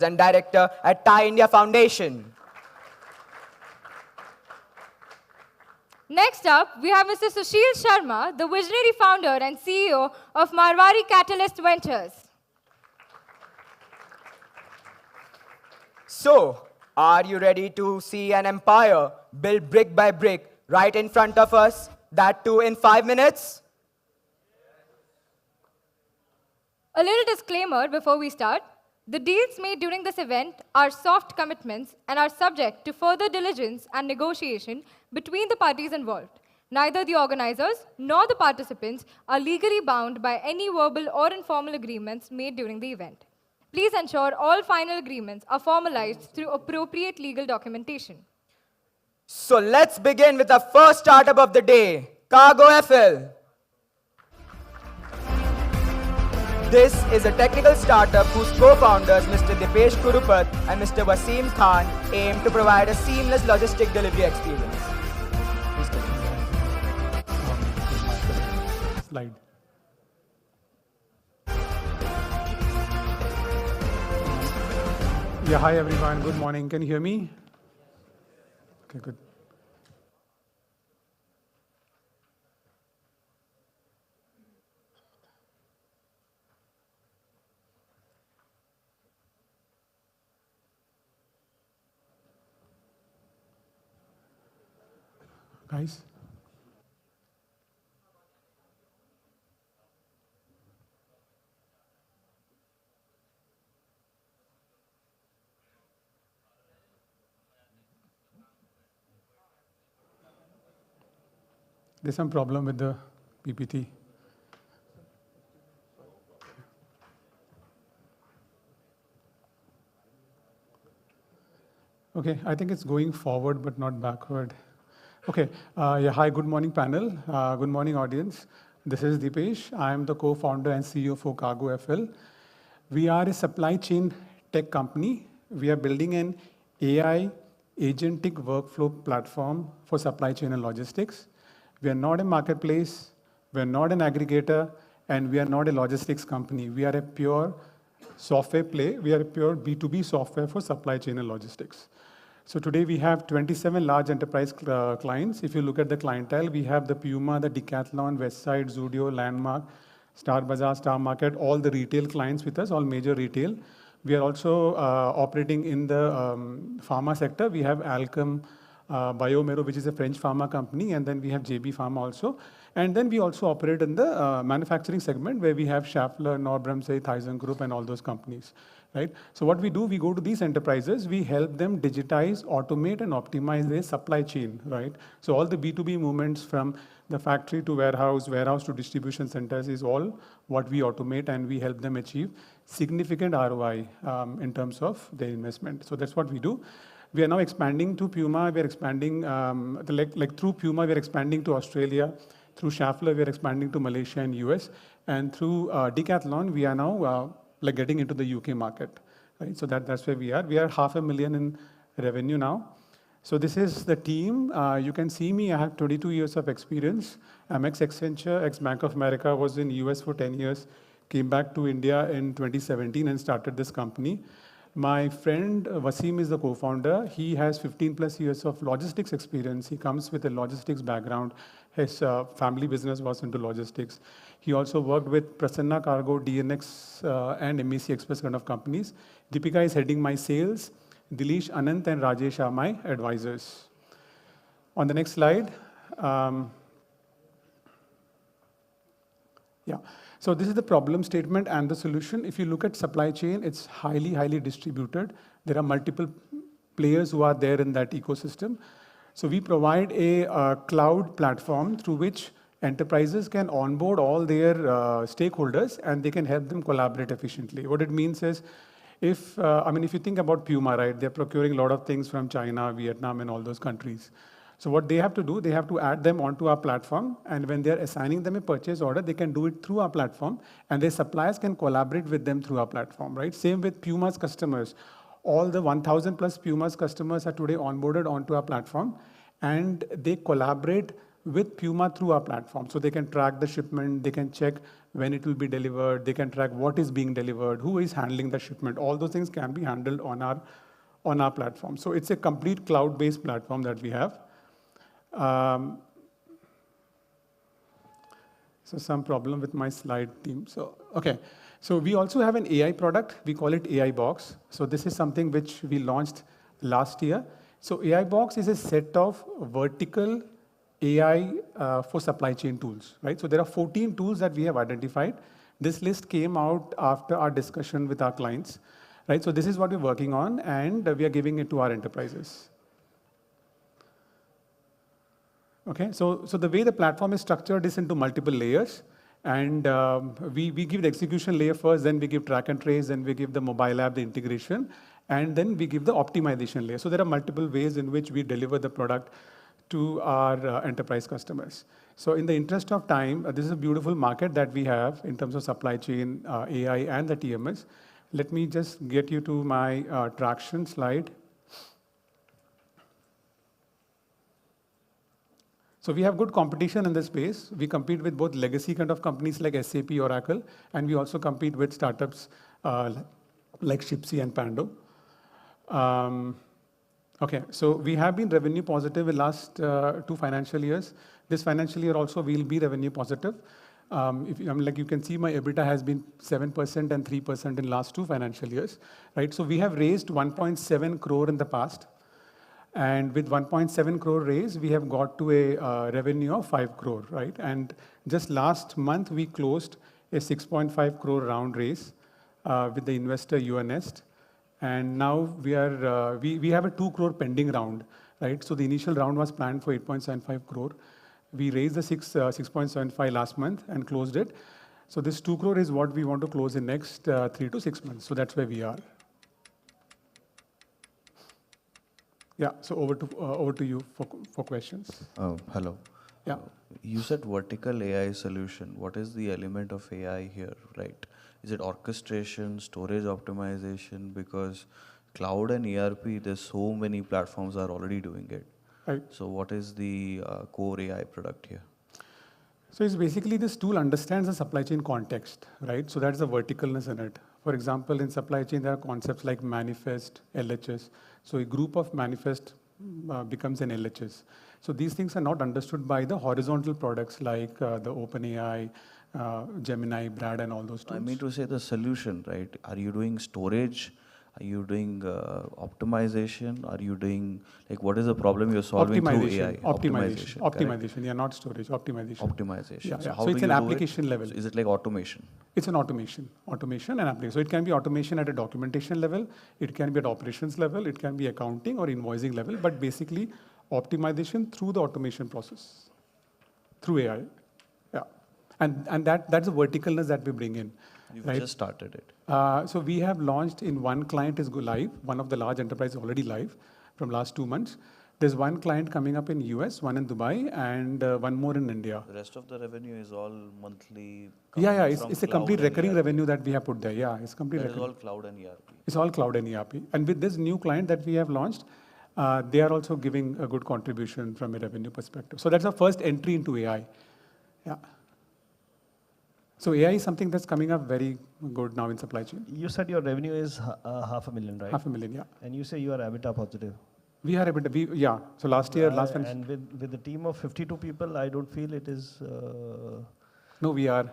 and Director at Thai India Foundation. Next up, we have Mr. Sushil Sharma, the visionary founder and CEO of Marwari Catalyst Ventures. So, are you ready to see an empire built brick by brick right in front of us, that too in 5 minutes? A little disclaimer before we start. The deals made during this event are soft commitments and are subject to further diligence and negotiation between the parties involved. Neither the organizers nor the participants are legally bound by any verbal or informal agreements made during the event. Please ensure all final agreements are formalized through appropriate legal documentation. So let's begin with the first startup of the day, Cargo FL. This is a technical startup whose co-founders, Mr. Dipesh Kurupat and Mr. Wasim Khan, aim to provide a seamless logistic delivery experience. Slide. Yeah, hi everyone. Good morning. Can you hear me? Okay, good. Guys? There's some problem with the PPT. Okay, I think it's going forward but not backward. Okay, yeah, hi, good morning panel. Good morning audience. This is Dipesh. I am the co-founder and CEO for Cargo FL. We are a supply chain tech company. We are building an AI agentic workflow platform for supply chain and logistics. We are not a marketplace, we are not an aggregator, and we are not a logistics company. We are a pure software play. We are a pure B2B software for supply chain and logistics. So today we have 27 large enterprise clients. If you look at the clientele, we have the Puma, the Decathlon, Westside, Zudio, Landmark, Star Bazaar, Star Market, all the retail clients with us, all major retail. We are also operating in the pharma sector. We have Alchem, Biomero, which is a French pharma company, and then we have JB Pharma also. And then we also operate in the manufacturing segment where we have Schaeffler, Knorr-Bremse, ThyssenKrupp, and all those companies. Right? So what we do, we go to these enterprises, we help them digitize, automate, and optimize their supply chain. Right? So all the B2B movements from the factory to warehouse, warehouse to distribution centers is all what we automate, and we help them achieve significant ROI in terms of their investment. So that's what we do. We are now expanding to Puma. We are expanding, through Puma, we are expanding to Australia. Through Schaeffler, we are expanding to Malaysia and US. And through Decathlon, we are now getting into the UK market. Right? So that's where we are. We are $500,000 in revenue now. So this is the team. You can see me. I have 22 years of experience. I'm ex-Accenture, ex-Bank of America, was in US for 10 years, came back to India in 2017 and started this company. My friend Wasim is the co-founder. He has 15 plus years of logistics experience. He comes with a logistics background. His family business was into logistics. He also worked with Prasanna Cargo, DNX, and MEC Express kind of companies. Deepika is heading my sales. Dilesh, Anant, and Rajesh are my advisors. On the next slide. Yeah. So this is the problem statement and the solution. If you look at supply chain, it's highly, highly distributed. There are multiple players who are there in that ecosystem. So we provide a cloud platform through which enterprises can onboard all their stakeholders and they can help them collaborate efficiently. What it means is, if you think about Puma, right, they're procuring a lot of things from China, Vietnam, and all those countries. So what they have to do, they have to add them onto our platform, and when they're assigning them a purchase order, they can do it through our platform, and their suppliers can collaborate with them through our platform, right? Same with Puma's customers. All the 1,000 plus Puma's customers are today onboarded onto our platform, and they collaborate with Puma through our platform. So they can track the shipment, they can check when it will be delivered. They can track what is being delivered, who is handling the shipment. All those things can be handled on our platform. So it's a complete cloud-based platform that we have. So some problem with my slide team. So, okay. So we also have an AI product. We call it AI Box. So this is something which we launched last year. So AI Box is a set of vertical AI for supply chain tools, right? So there are 14 tools that we have identified. This list came out after our discussion with our clients, right? So this is what we're working on, and we are giving it to our enterprises. Okay, so the way the platform is structured is into multiple layers, and we give the execution layer first, then we give track and trace, then we give the mobile app, the integration, and then we give the optimization layer. So there are multiple ways in which we deliver the product to our enterprise customers. So in the interest of time, this is a beautiful market that we have in terms of supply chain, AI, and the TMS. Let me just get you to my traction slide. So we have good competition in this space. We compete with both legacy kind of companies like SAP, Oracle, and we also compete with startups like Shipsy and Pando. Okay, so we have been revenue positive in last 2 financial years. This financial year also we'll be revenue positive. Like you can see, my EBITDA has been 7% and 3% in last 2 financial years, right? So we have raised 1.7 crore in the past. And with 1.7 crore raise, we have got to a revenue of 5 crore, right? And just last month, we closed a 6.5 crore round raise with the investor UNest. And now we have a 2 crore pending round, right? So the initial round was planned for 8.75 crore. We raised the 6.75 last month and closed it. So this 2 crore is what we want to close in next 3 to 6 months. So that's where we are. Yeah, so over to you for questions. Hello. Yeah. You said vertical AI solution. What is the element of AI here, right? Is it orchestration, storage optimization? Because cloud and ERP, there's so many platforms are already doing it. Right. So what is the core AI product here? So it's basically this tool understands the supply chain context, right? So that's the verticalness in it. For example, in supply chain, there are concepts like manifest, LHS. So a group of manifest becomes an LHS. So these things are not understood by the horizontal products like the OpenAI, Gemini, Brad, and all those tools. I mean to say the solution, right? Are you doing storage? Are you doing optimization? Are you doing, like, what is the problem you're solving through AI? Optimization. Yeah, not storage, optimization. Optimization. Yeah, So yeah. how So do it's you an do application it? level. So is it like automation? It's an automation and application. So it can be automation at a documentation level, it can be at operations level, it can be accounting or invoicing level, but basically optimization through the automation process, through AI. Yeah. And that's the verticalness that we bring in. You've right? just started it. So we have launched in one client is go live. One of the large enterprises already live from last 2 months. There's one client coming up in US, one in Dubai, and one more in India. The rest of the revenue is all monthly. Yeah. It's a complete recurring revenue that we have put there. Yeah, it's complete. That is all cloud and ERP. It's all cloud and ERP. And with this new client that we have launched, they are also giving a good contribution from a revenue perspective. So that's our first entry into AI. Yeah. So AI is something that's coming up very good now in supply chain. You said your revenue is $500,000, right? $500,000, yeah. And you say you are EBITDA positive. We are EBITDA, yeah. So last year, and with the team of 52 people, I don't feel it is. No, we are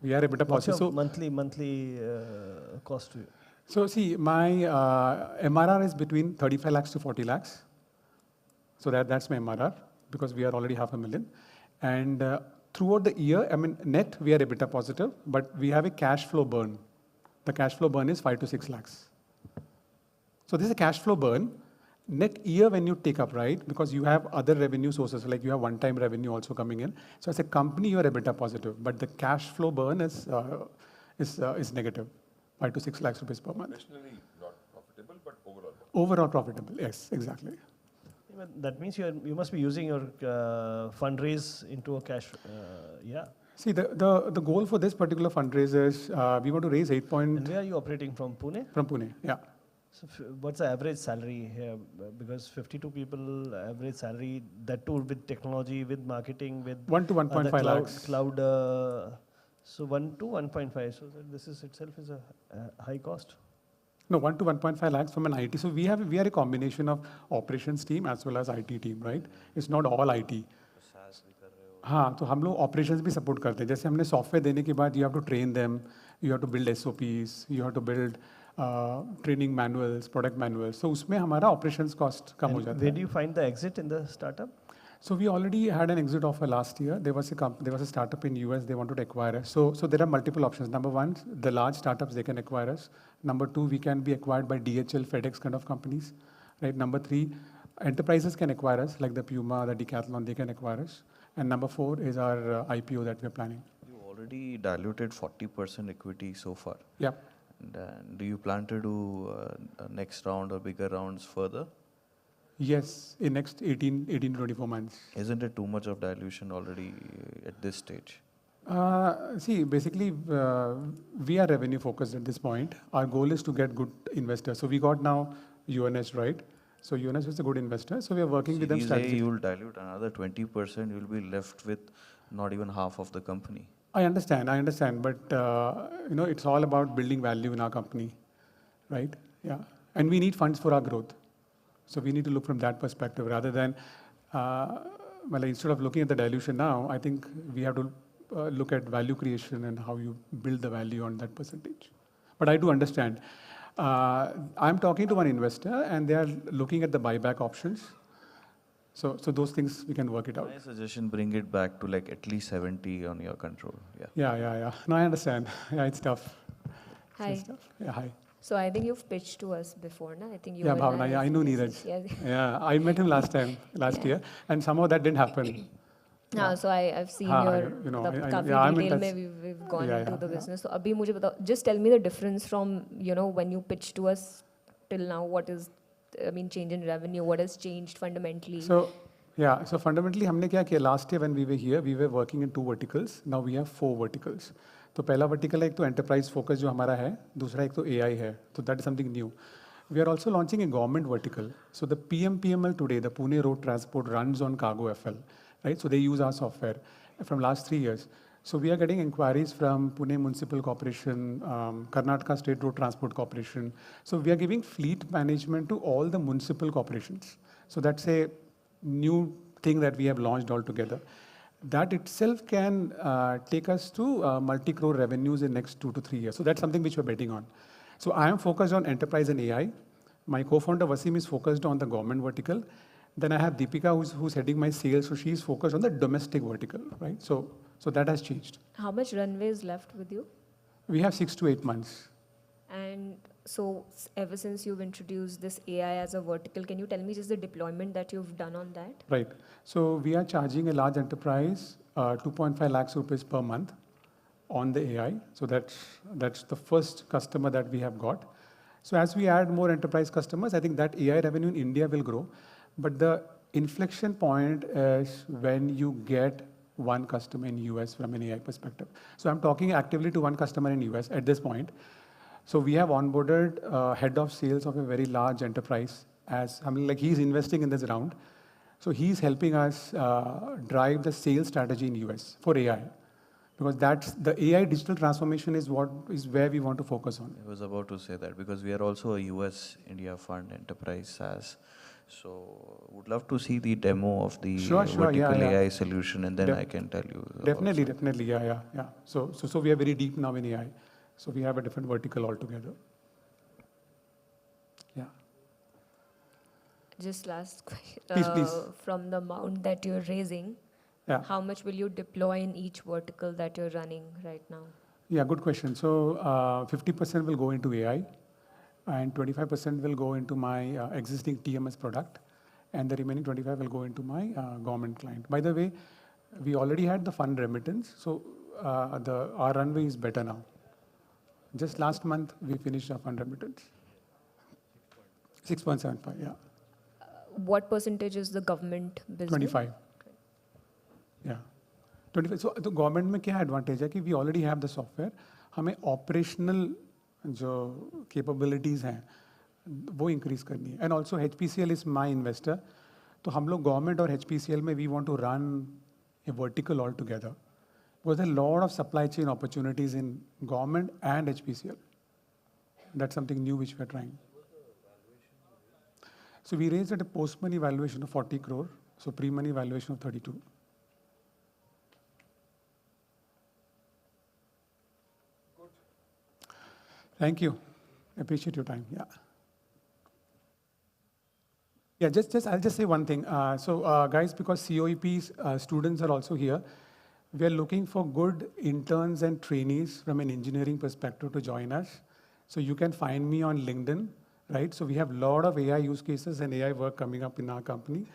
EBITDA What's positive. your So monthly cost to you? So see, my MRR is between 35 lakhs to 40 lakhs. So that's my MRR because we are already $500,000. And throughout the year, I mean, net, we are EBITDA positive, but we have a cash flow burn. The cash flow burn is 5 to 6 lakhs. So this is a cash flow burn. Net year when you take up, right? Because you have other revenue sources, like you have one-time revenue also coming in. So as a company, you are EBITDA positive, but the cash flow burn is negative, 5 to 6 lakhs rupees per month. Operationally not profitable, but overall. Overall profitable, yes, exactly. That means you must be using your fundraise into a cash. Yeah. See, the goal for this particular fundraiser is we want to raise 8 point. And where are you operating from? Pune? From Pune, yeah. So what's the average salary here? Because 52 people, average salary, that too with technology, with marketing, with 1 to 1.5 lakhs. Cloud So 1 to 1.5. So this is itself is a high cost. No, 1 to 1.5 lakhs from an IT. So we are a combination of operations team as well as IT team, right? It's not all IT. हाँ, तो हम लोग operations भी support करते हैं. जैसे हमने software देने के बाद you have to train them, you have to build SOPs, you have to build training manuals, product manuals. So उसमें हमारा operations cost कम हो And जाता where है. do you find the exit in the startup? So we already had an exit offer last year. There was a startup in US. They wanted to acquire us. So there are multiple options. Number one, the large startups they can acquire us. Number two, we can be acquired by DHL, FedEx kind of companies, right? Number three, enterprises can acquire us, like the Puma, the Decathlon. They can acquire us. And number four is our IPO that we're planning. You already diluted 40% equity so far. Yeah. And, do you plan to do next round or bigger rounds further? Yes, in next 18 to 24 months. Isn't it too much of dilution already at this stage? See, basically, we are revenue focused at this point. Our goal is to get good investors. So we got now UNS, right? So UNS is a good investor. So we are working with them Series A, strategically. you will dilute another 20%. You will be left with not even half of the company. I understand, but it's all about building value in our company, right? Yeah, and we need funds for our growth. So we need to look from that perspective rather than, instead of looking at the dilution now, I think we have to look at value creation and how you build the value on that percentage. But I do understand. I'm talking to one investor and they are looking at the buyback options. So those things we can work it out. My suggestion, bring it back to like at least 70 on your control. Yeah. Yeah. No, I understand. Yeah, it's tough. Hi. It's tough. Yeah, hi. So I think you've pitched to us before, na? I think you Yeah, and Bhavana, yeah, I know Neeraj. Yeah. Yeah, I met him last year, and somehow that didn't happen. So I've seen हाँ, your you know, मतलब I- काफी yeah, I'm in detail touch. में we've gone Yeah, into yeah, the yeah. business. So अभी मुझे बताओ, just tell me the difference from when you pitched to us till now. What is, change in revenue? What has changed fundamentally? So fundamentally हमने क्या किया last year when we were here, we were working in 2 verticals. Now we have 4 verticals. तो पहला vertical है एक तो enterprise focus जो हमारा है, दूसरा एक तो AI है. So that is something new. We are also launching a government vertical. So the PMPML today, the Pune Road Transport runs on Cargo FL, right? So they use our software from last 3 years. So we are getting inquiries from Pune Municipal Corporation, Karnataka State Road Transport Corporation. So we are giving fleet management to all the municipal corporations. So that's a new thing that we have launched altogether. That itself can take us to multi-crore revenues in next 2 to 3 years. So that's something which we're betting on. So I am focused on enterprise and AI. My co-founder Wasim is focused on the government vertical. Then I have Deepika who's heading my sales. So she's focused on the domestic vertical, right? So that has changed. How much runway is left with you? We have 6 to 8 months. And so ever since you've introduced this AI as a vertical, can you tell me just the deployment that you've done on that? Right. So we are charging a large enterprise 2.5 lakhs rupees per month on the AI. So that's the first customer that we have got. So as we add more enterprise customers, I think that AI revenue in India will grow. But the inflection point is when you get one customer in US from an AI perspective. So I'm talking actively to one customer in US at this point. So we have onboarded head of sales of a very large enterprise he's investing in this round. So he's helping us drive the sales strategy in US for AI. Because that's the AI digital transformation is where we want to focus on. I was about to say that because we are also a US India fund enterprise SaaS. So would love to see the demo of the vertical AI solution and then I can tell you. Definitely, yeah. So we are very deep now in AI. So we have a different vertical altogether. Yeah. Just last question. Please. From the amount that you're raising, how much will you deploy in each vertical that you're running right now? Yeah, good question. So 50% will go into AI and 25% will go into my existing TMS product and the remaining 25 will go into my government client. By the way, we already had the fund remittance. So our runway is better now. Just last month, we finished our fund remittance. 6.75, yeah. What percentage is the government business? 25. Yeah. 25. So the government में क्या advantage है कि we already have the software. हमें operational जो capabilities हैं वो increase करनी है. And also HPCL is my investor. तो हम लोग government और HPCL में we want to run a vertical altogether. Was a lot of supply chain opportunities in government and HPCL. That's something new which we're trying. So we raised at a post-money valuation of 40 crore, so pre-money valuation of 32. Thank you. Appreciate your time. Yeah. Yeah, I'll just say one thing. Guys, because COEP's students are also here, we are looking for good interns and trainees from an engineering perspective to join us. So you can find me on LinkedIn, right? So we have a lot of AI use cases and AI work coming up in our company,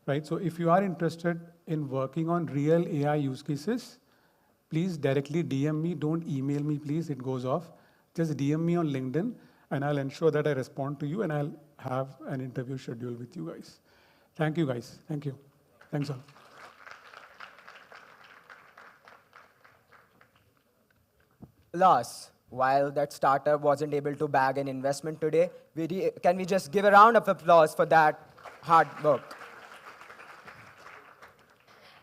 right? So if you are interested in working on real AI use cases, please directly DM me. Don't email me, please. It goes off. Just DM me on LinkedIn, and I'll ensure that I respond to you, and I'll have an interview schedule with you guys. Thank you, guys. Thank you. Thanks all. Loss. While that startup wasn't able to bag an investment today, can we just give a round of applause for that hard work?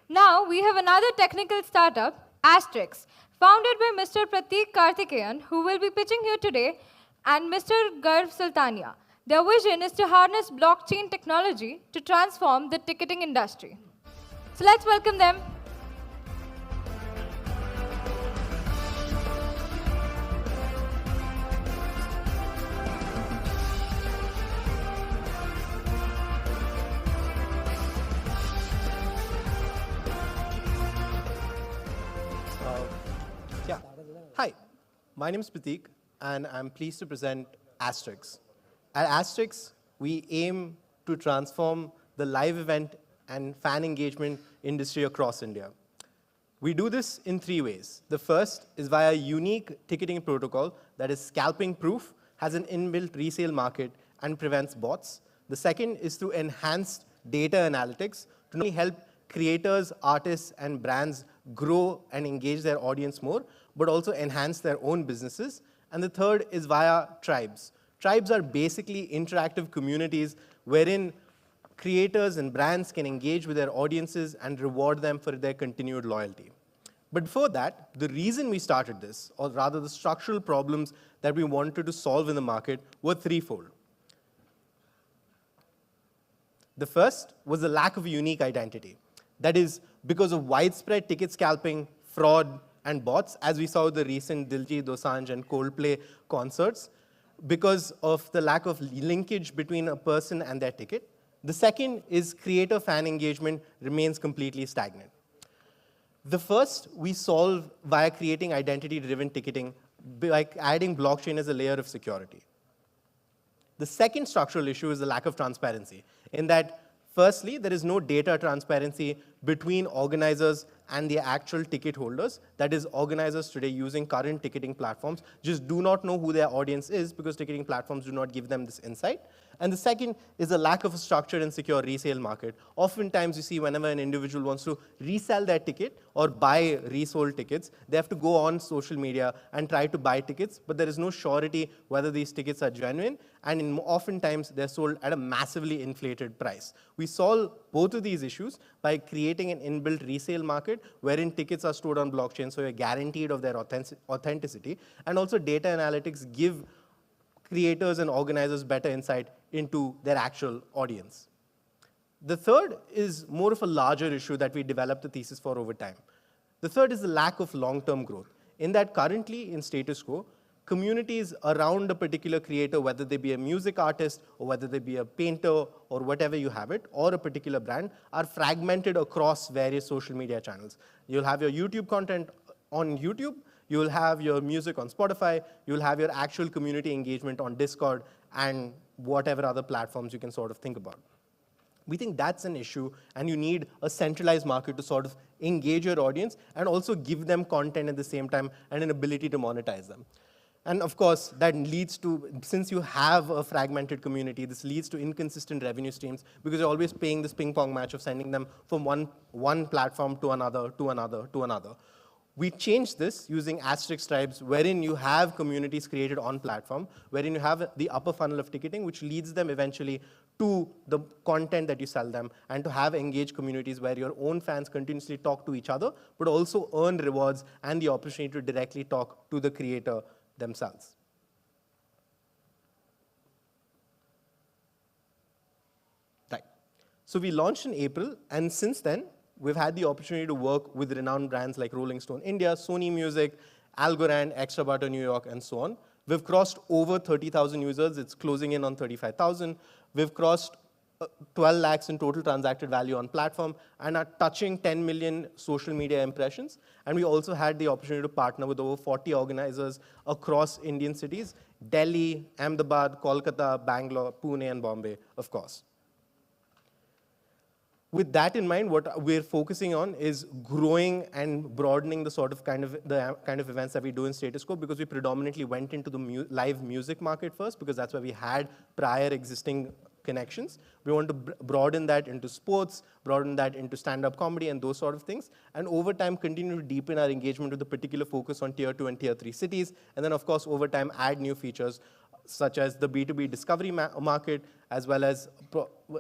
Now we have another technical startup, Asterix, founded by Mr. Prateek Karthikeyan, who will be pitching here today, and Mr. Garv Sultania. Their vision is to harness blockchain technology to transform the ticketing industry. So let's welcome them. Hi, my name is Prateek, and I'm pleased to present Asterix. At Asterix, we aim to transform the live event and fan engagement industry across India. We do this in 3 ways. The first is via a unique ticketing protocol that is scalping proof, has an inbuilt resale market, and prevents bots. The second is through enhanced data analytics to not only help creators, artists, and brands grow and engage their audience more, but also enhance their own businesses. And the third is via tribes. Tribes are basically interactive communities wherein creators and brands can engage with their audiences and reward them for their continued loyalty. But before that, the reason we started this, or rather the structural problems that we wanted to solve in the market, were threefold. The first was the lack of a unique identity. That is, because of widespread ticket scalping, fraud, and bots, as we saw with the recent Diljit Dosanjh and Coldplay concerts, because of the lack of linkage between a person and their ticket. The second is creator fan engagement remains completely stagnant. The first we solve via creating identity-driven ticketing by adding blockchain as a layer of security. The second structural issue is the lack of transparency, in that firstly, there is no data transparency between organizers and the actual ticket holders. That is, organizers today using current ticketing platforms just do not know who their audience is because ticketing platforms do not give them this insight. And the second is the lack of a structured and secure resale market. Oftentimes, you see whenever an individual wants to resell their ticket or buy resold tickets, they have to go on social media and try to buy tickets, but there is no surety whether these tickets are genuine, and oftentimes they're sold at a massively inflated price. We solve both of these issues by creating an inbuilt resale market wherein tickets are stored on blockchain, so you're guaranteed of their authenticity, and also data analytics give creators and organizers better insight into their actual audience. The third is more of a larger issue that we developed a thesis for over time. The third is the lack of long-term growth. In that currently in status quo, communities around a particular creator, whether they be a music artist or whether they be a painter or whatever you have it, or a particular brand, are fragmented across various social media channels. You'll have your YouTube content on YouTube, you'll have your music on Spotify, you'll have your actual community engagement on Discord and whatever other platforms you can sort of think about. We think that's an issue, and you need a centralized market to sort of engage your audience and also give them content at the same time and an ability to monetize them. And of course, that leads to, since you have a fragmented community, this leads to inconsistent revenue streams because you're always paying this ping pong match of sending them from one platform to another, to another, to another. We changed this using Asterix tribes, wherein you have communities created on platform, wherein you have the upper funnel of ticketing, which leads them eventually to the content that you sell them, and to have engaged communities where your own fans continuously talk to each other, but also earn rewards and the opportunity to directly talk to the creator themselves. Right. So we launched in April, and since then, we've had the opportunity to work with renowned brands like Rolling Stone India, Sony Music, Algorand, Extra Butter New York, and so on. We've crossed over 30,000 users. It's closing in on 35,000. We've crossed 12 lakhs in total transacted value on platform and are touching 10 million social media impressions. And we also had the opportunity to partner with over 40 organizers across Indian cities: Delhi, Ahmedabad, Kolkata, Bangalore, Pune, and Bombay, of course. With that in mind, what we're focusing on is growing and broadening the kind of events that we do in Status Quo, because we predominantly went into the live music market first, because that's where we had prior existing connections. We want to broaden that into sports, broaden that into stand-up comedy and those sort of things, and over time continue to deepen our engagement with a particular focus on tier 2 and tier 3 cities, and then of course over time add new features such as the B2B discovery market, as well as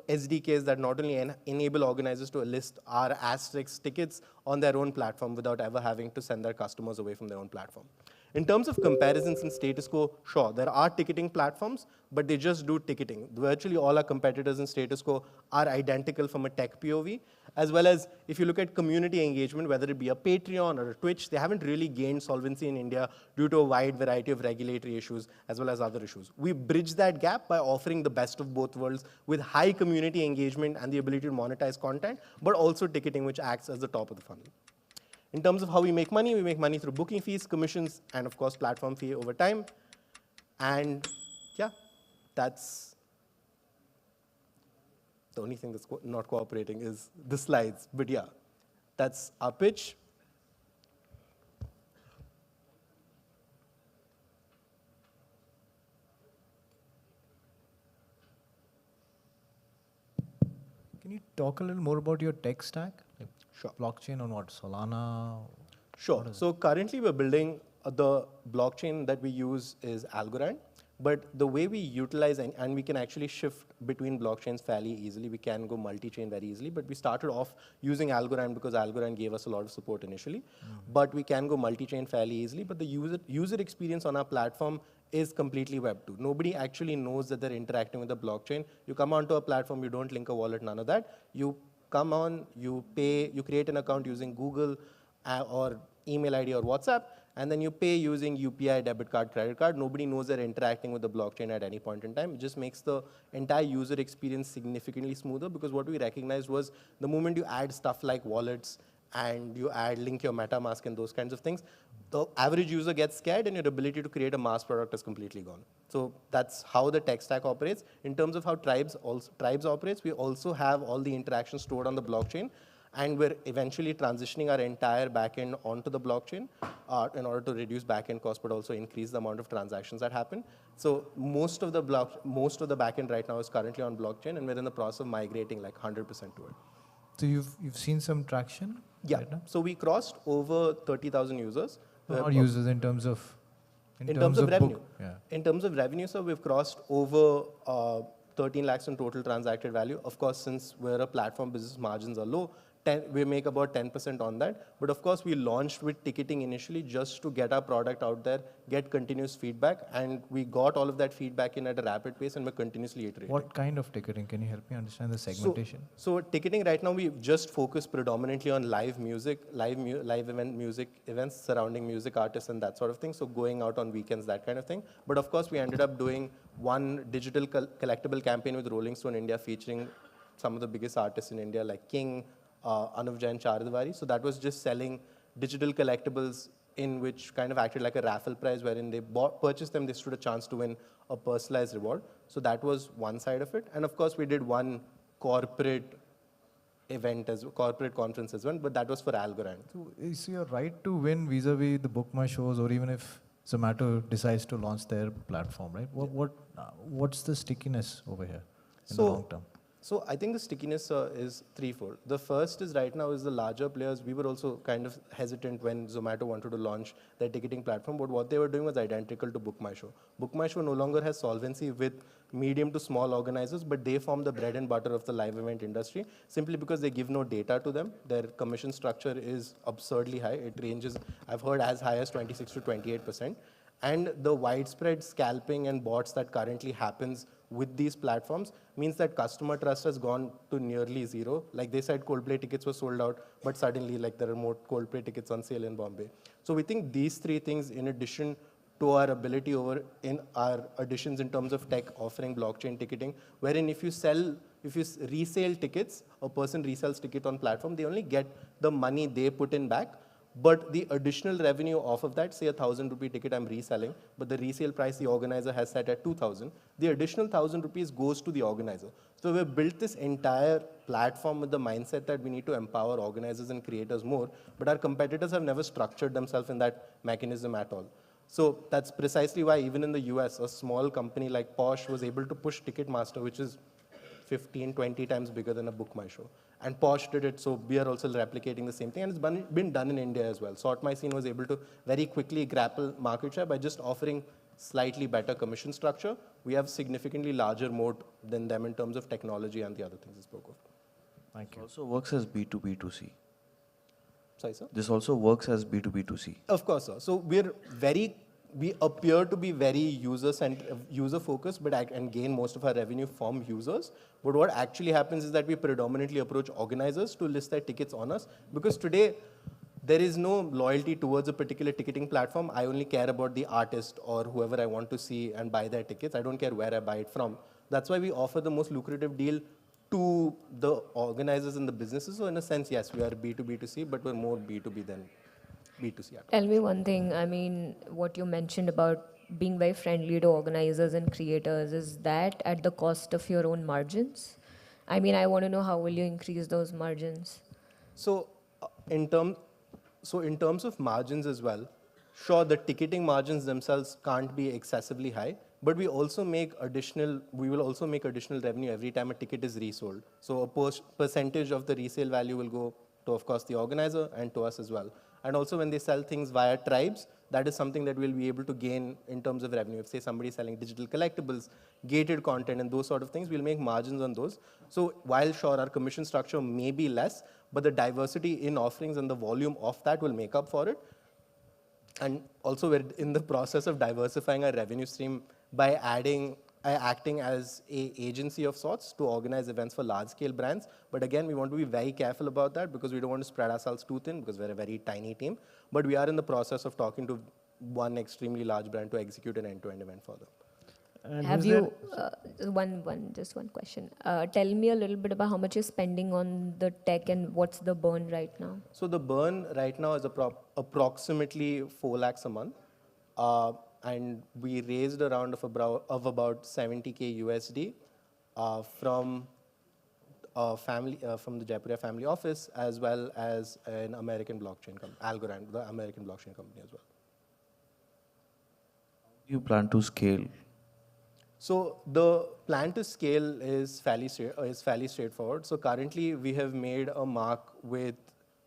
SDKs that not only enable organizers to list our asterisk tickets on their own platform without ever having to send their customers away from their own platform. In terms of comparisons in Status Quo, sure, there are ticketing platforms, but they just do ticketing. Virtually all our competitors in Status Quo are identical from a tech POV, as well as if you look at community engagement, whether it be a Patreon or a Twitch, they haven't really gained solvency in India due to a wide variety of regulatory issues as well as other issues. We bridge that gap by offering the best of both worlds with high community engagement and the ability to monetize content, but also ticketing, which acts as the top of the funnel. In terms of how we make money through booking fees, commissions, and of course platform fee over time. And yeah, that's the only thing that's not cooperating is the slides. But yeah, that's our pitch. Can you talk a little more about your tech stack? Like Sure. blockchain on what? Solana? Sure. So currently we're building the blockchain that we use is Algorand. But the way we utilize, and we can actually shift between blockchains fairly easily. We can go multi-chain very easily. But we started off using Algorand because Algorand gave us a lot of support initially. But we can go multi-chain fairly easily. But the user experience on our platform is completely Web 2. Nobody actually knows that they're interacting with the blockchain. You come onto a platform, you don't link a wallet, none of that. You come on, you pay, you create an account using Google or email ID or WhatsApp, and then you pay using UPI, debit card, credit card. Nobody knows they're interacting with the blockchain at any point in time. It just makes the entire user experience significantly smoother, because what we recognized was the moment you add stuff like wallets and you link your MetaMask and those kinds of things, the average user gets scared and your ability to create a mass product is completely gone. So that's how the tech stack operates. In terms of how Tribes operates, we also have all the interactions stored on the blockchain. And we're eventually transitioning our entire backend onto the blockchain in order to reduce backend costs, but also increase the amount of transactions that happen. So most of the backend right now is currently on blockchain, and we're in the process of migrating like 100% to it. So you've seen some traction? Yeah. Right now? So we crossed over 30,000 users. Not users in terms of revenue. Yeah. In terms of revenue, so we've crossed over 13 lakhs in total transacted value. Of course, since we're a platform, business margins are low. We make about 10% on that. But of course, we launched with ticketing initially just to get our product out there, get continuous feedback. And we got all of that feedback in at a rapid pace, and we're continuously iterating. What kind of ticketing? Can you help me understand the segmentation? So ticketing right now, we just focus predominantly on live music, live music events surrounding music artists and that sort of thing. So going out on weekends, that kind of thing. But of course, we ended up doing one digital collectible campaign with Rolling Stone India featuring some of the biggest artists in India like King, Anuv Jain, Charidiwari. So that was just selling digital collectibles in which kind of acted like a raffle prize, wherein they purchased them, they stood a chance to win a personalized reward. So that was one side of it. And of course, we did one corporate conference as well, but that was for Algorand. So is your right to win vis-a-vis the Book My Shows, or even if Zomato decides to launch their platform, right? What's the stickiness over here in the long term? So I think the stickiness is threefold. The first is right now is the larger players. We were also kind of hesitant when Zomato wanted to launch their ticketing platform, but what they were doing was identical to Book My Show. Book My Show no longer has solvency with medium to small organizers, but they form the bread and butter of the live event industry simply because they give no data to them. Their commission structure is absurdly high. It ranges, I've heard, as high as 26 to 28%. And the widespread scalping and bots that currently happens with these platforms means that customer trust has gone to nearly zero. Like they said, Coldplay tickets were sold out, but suddenly like there are more Coldplay tickets on sale in Bombay. So we think these three things, in addition to our ability over in our additions in terms of tech offering blockchain ticketing, wherein if you resale tickets, a person resells ticket on platform, they only get the money they put in back. But the additional revenue off of that, say a 1,000 rupee ticket I'm reselling, but the resale price the organizer has set at 2,000, the additional 1,000 rupees goes to the organizer. So we've built this entire platform with the mindset that we need to empower organizers and creators more, but our competitors have never structured themselves in that mechanism at all. So that's precisely why even in the US, a small company like Posh was able to push Ticketmaster, which is 15, 20 times bigger than a Book My Show. And Posh did it, so we are also replicating the same thing. And it's been done in India as well. Sort My Scene was able to very quickly grapple market share by just offering slightly better commission structure. We have significantly larger moat than them in terms of technology and the other things I spoke of. Thank It you. also works as B2B2C. Sorry, sir? This also works as B2B2C. Of course, sir. So we appear to be very user-focused, but and gain most of our revenue from users. But what actually happens is that we predominantly approach organizers to list their tickets on us, because today there is no loyalty towards a particular ticketing platform. I only care about the artist or whoever I want to see and buy their tickets. I don't care where I buy it from. That's why we offer the most lucrative deal to the organizers and the businesses. So in a sense, yes, we are B2B2C, but we're more B2B than B2C. Tell me one thing, I mean, what you mentioned about being very friendly to organizers and creators, is that at the cost of your own margins? I mean, I want to know how will you increase those margins? So in terms of margins as well, sure, the ticketing margins themselves can't be excessively high, but we will also make additional revenue every time a ticket is resold. So a percentage of the resale value will go to, of course, the organizer and to us as well. And also when they sell things via tribes, that is something that we'll be able to gain in terms of revenue. If say somebody is selling digital collectibles, gated content and those sort of things, we'll make margins on those. So while sure our commission structure may be less, but the diversity in offerings and the volume of that will make up for it. And also we're in the process of diversifying our revenue stream by acting as an agency of sorts to organize events for large-scale brands. But again, we want to be very careful about that because we don't want to spread ourselves too thin because we're a very tiny team. But we are in the process of talking to one extremely large brand to execute an end-to-end event for them. And Have is you, there- just one question. Tell me a little bit about how much you're spending on the tech and what's the burn right now? So the burn right now is approximately 4 lakhs a month. And we raised a round of about 70K USD from from the Jaipuria family office, as well as an American blockchain company, Algorand, the American blockchain company as well. You plan to scale? So the plan to scale is fairly straightforward. So currently we have made a mark with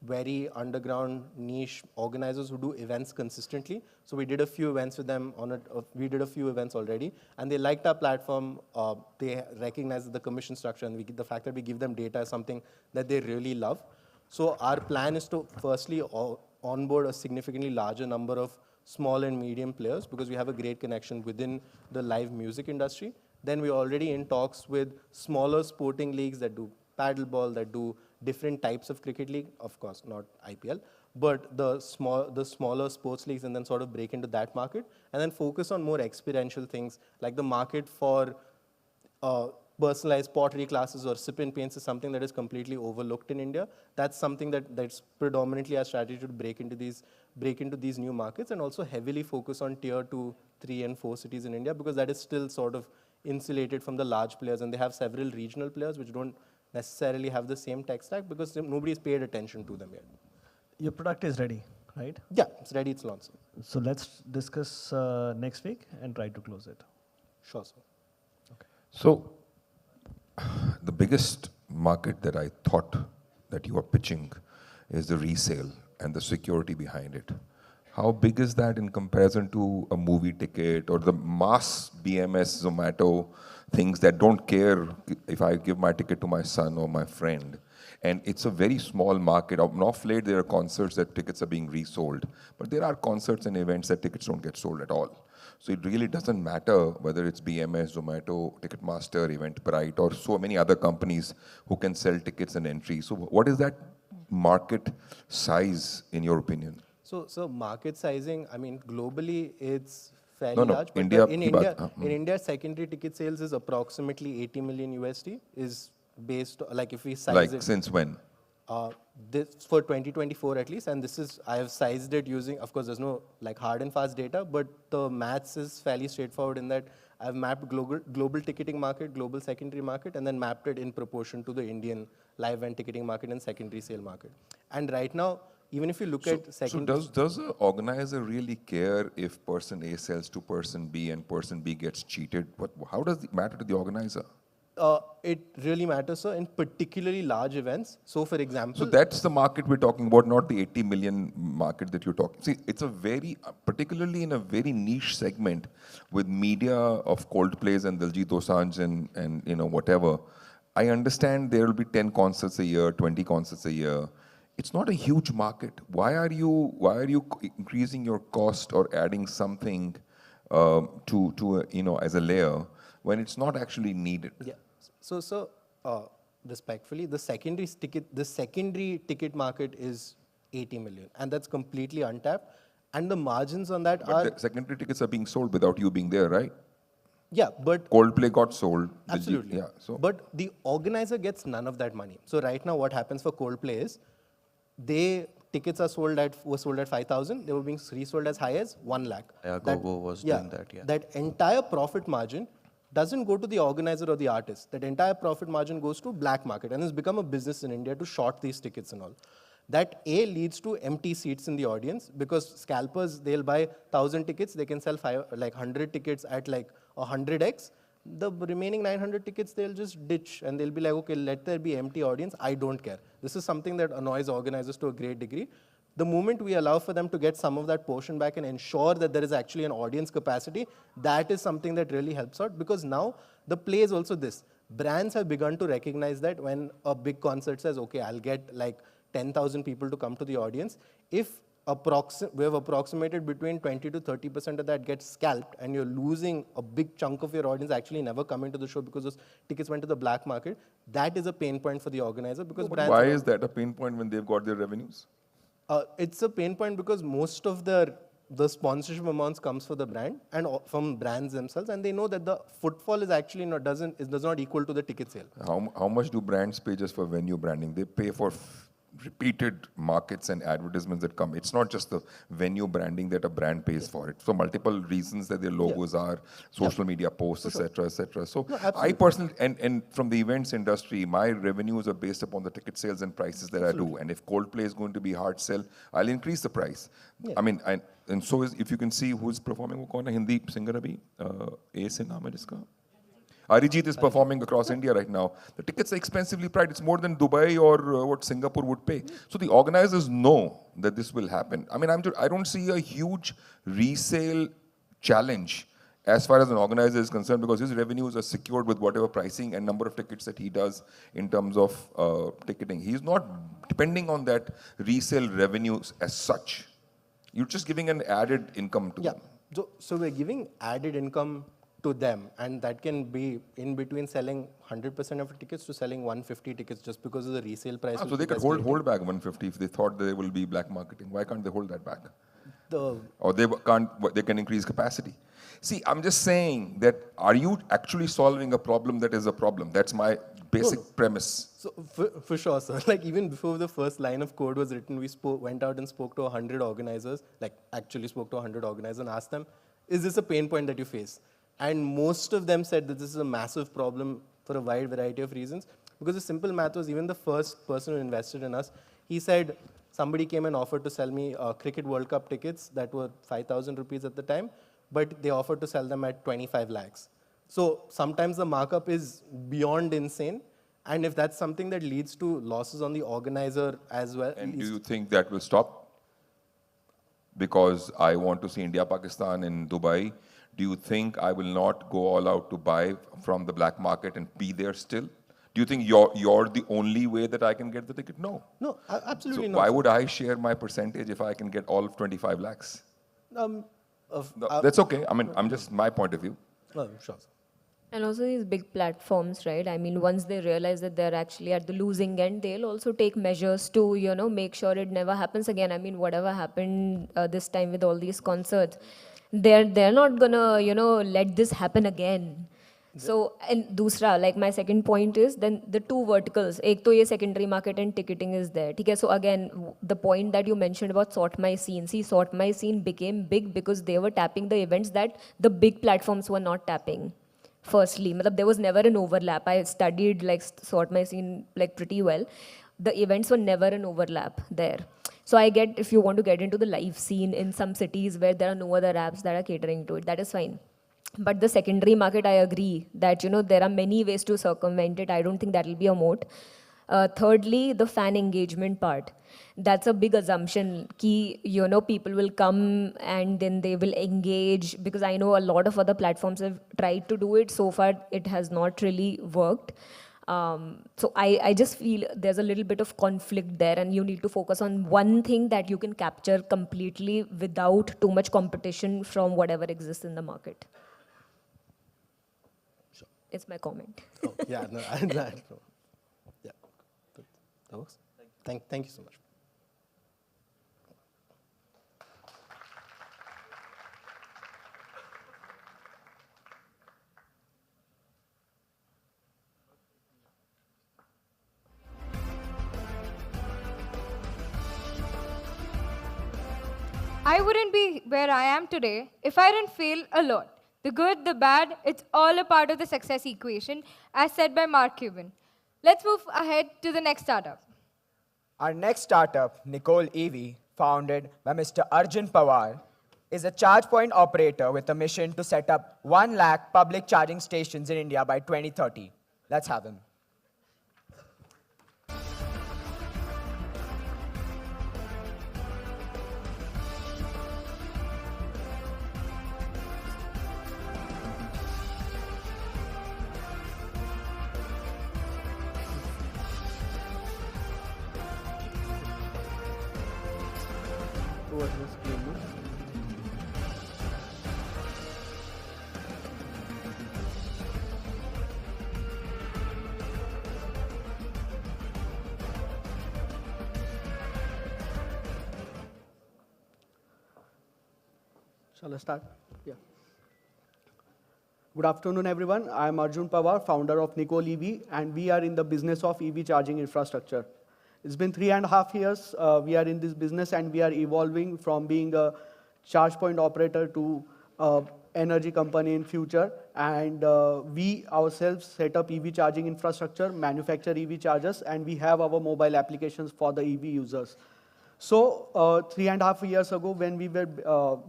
very underground niche organizers who do events consistently. So we did a few events with them we did a few events already, and they liked our platform. They recognize the commission structure and the fact that we give them data is something that they really love. So our plan is to firstly onboard a significantly larger number of small and medium players because we have a great connection within the live music industry. Then we're already in talks with smaller sporting leagues that do paddleball, that do different types of cricket league, of course, not IPL, but the smaller sports leagues, and then sort of break into that market, and then focus on more experiential things like the market for personalized pottery classes or sip and paints is something that is completely overlooked in India. That's something that's predominantly our strategy to break into these new markets, and also heavily focus on tier 2, 3, and 4 cities in India because that is still sort of insulated from the large players, and they have several regional players which don't necessarily have the same tech stack because nobody's paid attention to them yet. Your product is ready, right? Yeah, it's ready, it's launched. So let's discuss next week and try to close it. Sure, sir. So the biggest market that I thought that you are pitching is the resale and the security behind it. How big is that in comparison to a movie ticket or the mass BMS, Zomato, things that don't care if I give my ticket to my son or my friend? And it's a very small market. Off late, there are concerts that tickets are being resold. But there are concerts and events that tickets don't get sold at all. So it really doesn't matter whether it's BMS, Zomato, Ticketmaster, Eventbrite, or so many other companies who can sell tickets and entry. So what is that market size in your opinion? So market sizing, I mean, globally, it's fairly No, no, large. But India in की India, बात, in India, secondary ticket sales is approximately 80 million USD. Is based like if we size Like it. since when? This for 2024 at least, and this is I have sized it using. Of course, there's no like hard and fast data, but the maths is fairly straightforward in that I've mapped global ticketing market, global secondary market, and then mapped it in proportion to the Indian live event ticketing market and secondary sale market. And right now, even if you look at secondary, So does the organizer really care if person A sells to person B and person B gets cheated? How does it matter to the organizer? it really matters, sir, in particularly large events. So, for example, So that's the market we're talking about, not the 80 million market that you're talking. See, it's a very, particularly in a very niche segment with media of Coldplays and Diljit Dosanjh and you know, whatever. I understand there will be 10 concerts a year, 20 concerts a year. It's not a huge market. Why are you increasing your cost or adding something to you know, as a layer when it's not actually needed? yeah. So, respectfully, the secondary ticket market is 80 million, and that's completely untapped. And the margins on that are But the secondary tickets are being sold without you being there, right? yeah, but Coldplay got sold. absolutely. Yeah. So But the organizer gets none of that money. So right now, what happens for Coldplay is tickets were sold at 5,000. They were being resold as high as 1 lakh. Yeah, Gogo was doing that, yeah. That entire profit margin doesn't go to the organizer or the artist. That entire profit margin goes to black market, and it's become a business in India to short these tickets and all. That leads to empty seats in the audience because scalpers, they'll buy 1,000 tickets, they can sell 100 tickets at like 100x. The remaining 900 tickets they'll just ditch and they'll be like, okay, let there be empty audience. I don't care. This is something that annoys organizers to a great degree. The moment we allow for them to get some of that portion back and ensure that there is actually an audience capacity, that is something that really helps out, because now the play is also this. Brands have begun to recognize that when a big concert says, okay, I'll get like 10,000 people to come to the audience, if we have approximated between 20 to 30% of that gets scalped, and you're losing a big chunk of your audience actually never coming to the show because those tickets went to the black market, that is a pain point for the organizer. Because brands why is that a pain point when they've got their revenues? It's a pain point because most of the sponsorship amounts comes for the brand and from brands themselves, and they know that the footfall is actually does not equal to the ticket sale. How much do brands pay just for venue branding? They pay for repeated markets and advertisements that come. It's not just the venue branding that a brand pays for. It's for multiple reasons that their logos are, social media posts, etc., etc. So I personally, and from the events industry, my revenues are based upon the ticket sales and prices that I do. And if Coldplay is going to be hard sell, I'll increase the price. I mean, and so is, if you can see who's performing, वो कौन है Hindi singer अभी? A से नाम है जिसका? Arijit is performing across India right now. The tickets are expensively priced. It's more than Dubai or what Singapore would pay. So the organizers know that this will happen. I mean, I don't see a huge resale challenge as far as an organizer is concerned, because his revenues are secured with whatever pricing and number of tickets that he does in terms of ticketing. He's not depending on that resale revenues as such. You're just giving an added income to them. So we're giving added income to them, and that can be in between selling 100% of tickets to selling 150 tickets just because of the resale price. So they could hold back 150 if they thought there will be black marketing. Why can't they hold that back? Or they can increase capacity. See, I'm just saying that, are you actually solving a problem that is a problem? That's my basic premise. So for sure, sir. Like even before the first line of code was written, we went out and spoke to 100 organizers, like actually spoke to 100 organizers and asked them, is this a pain point that you face? And most of them said that this is a massive problem for a wide variety of reasons. Because the simple math was, even the first person who invested in us, he said, somebody came and offered to sell me Cricket World Cup tickets that were 5,000 rupees at the time, but they offered to sell them at 25 lakhs. So sometimes the markup is beyond insane. And if that's something that leads to losses on the organizer as well. And do you think that will stop? Because I want to see India, Pakistan in Dubai. Do you think I will not go all out to buy from the black market and be there still? Do you think you're the only way that I can get the ticket? No. No, absolutely So not. why would I share my percentage if I can get all of 25 lakhs? No, That's okay. I mean, I'm just my point of view. sure. Sir. And also these big platforms, right? I mean, once they realize that they're actually at the losing end, they'll also take measures to, make sure it never happens again. I mean, whatever happened this time with all these concerts, they're not gonna, let this happen again. So, and dusra, like my second point is then the two verticals. Ek to ye secondary market and ticketing is there. Okay, so again, the point that you mentioned about Sort My Scene. See, Sort My Scene became big because they were tapping the events that the big platforms were not tapping. Firstly, there was never an overlap. I studied like Sort My Scene like pretty well. The events were never an overlap there. So I get if you want to get into the live scene in some cities where there are no other apps that are catering to it, that is fine. But the secondary market, I agree that there are many ways to circumvent it. I don't think that will be a moat. Thirdly, the fan engagement part. That's a big assumption. Ki, people will come and then they will engage, because I know a lot of other platforms have tried to do it. So far, it has not really worked. So I just feel there's a little bit of conflict there, and you need to focus on one thing that you can capture completely without too much competition from whatever exists in the market. Sure. It's my comment. Oh, yeah, no, no. Yeah, that works. Thank you so much. I wouldn't be where I am today if I didn't fail a lot. The good, the bad, it's all a part of the success equation, as said by Mark Cuban. Let's move ahead to the next startup. Our next startup, Nicole EV, founded by Mr. Arjun Pawar, is a charge point operator with a mission to set up 1 lakh public charging stations in India by 2030. Let's have him. Shall I start? Yeah. Good afternoon, everyone. I am Arjun Pawar, founder of Nicole EV, and we are in the business of EV charging infrastructure. It's been 3.5 years we are in this business, and we are evolving from being a charge point operator to energy company in future. And we ourselves set up EV charging infrastructure, manufacture EV chargers, and we have our mobile applications for the EV users. So 3.5 years ago, when we were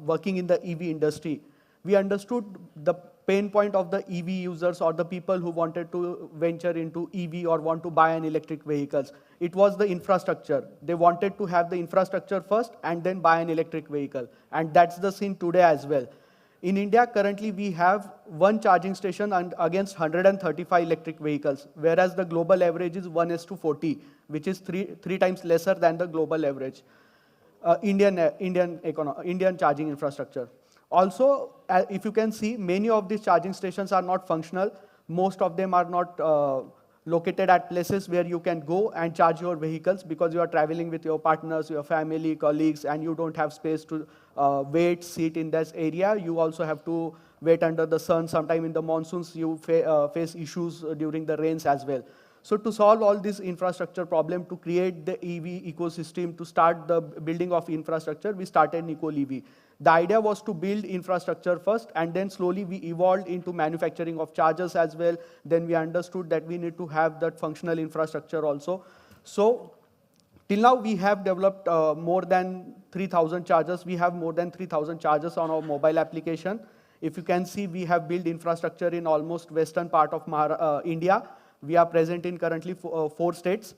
working in the EV industry, we understood the pain point of the EV users or the people who wanted to venture into EV or want to buy an electric vehicles. It was the infrastructure. They wanted to have the infrastructure first and then buy an electric vehicle. And that's the scene today as well. In India, currently, we have 1 charging station against 135 electric vehicles, whereas the global average is 1:40, which is three times lesser than the global average. Indian charging infrastructure. Also, if you can see, many of these charging stations are not functional. Most of them are not located at places where you can go and charge your vehicles because you are traveling with your partners, your family, colleagues, and you don't have space to sit in this area. You also have to wait under the sun. Sometime in the monsoons, you face issues during the rains as well. So to solve all this infrastructure problem, to create the EV ecosystem, to start the building of infrastructure, we started Nicole EV. The idea was to build infrastructure first, and then slowly we evolved into manufacturing of chargers as well. Then we understood that we need to have that functional infrastructure also. So till now, we have developed more than 3,000 chargers. We have more than 3,000 chargers on our mobile application. If you can see, we have built infrastructure in almost western part of India. We are present in currently 4 states.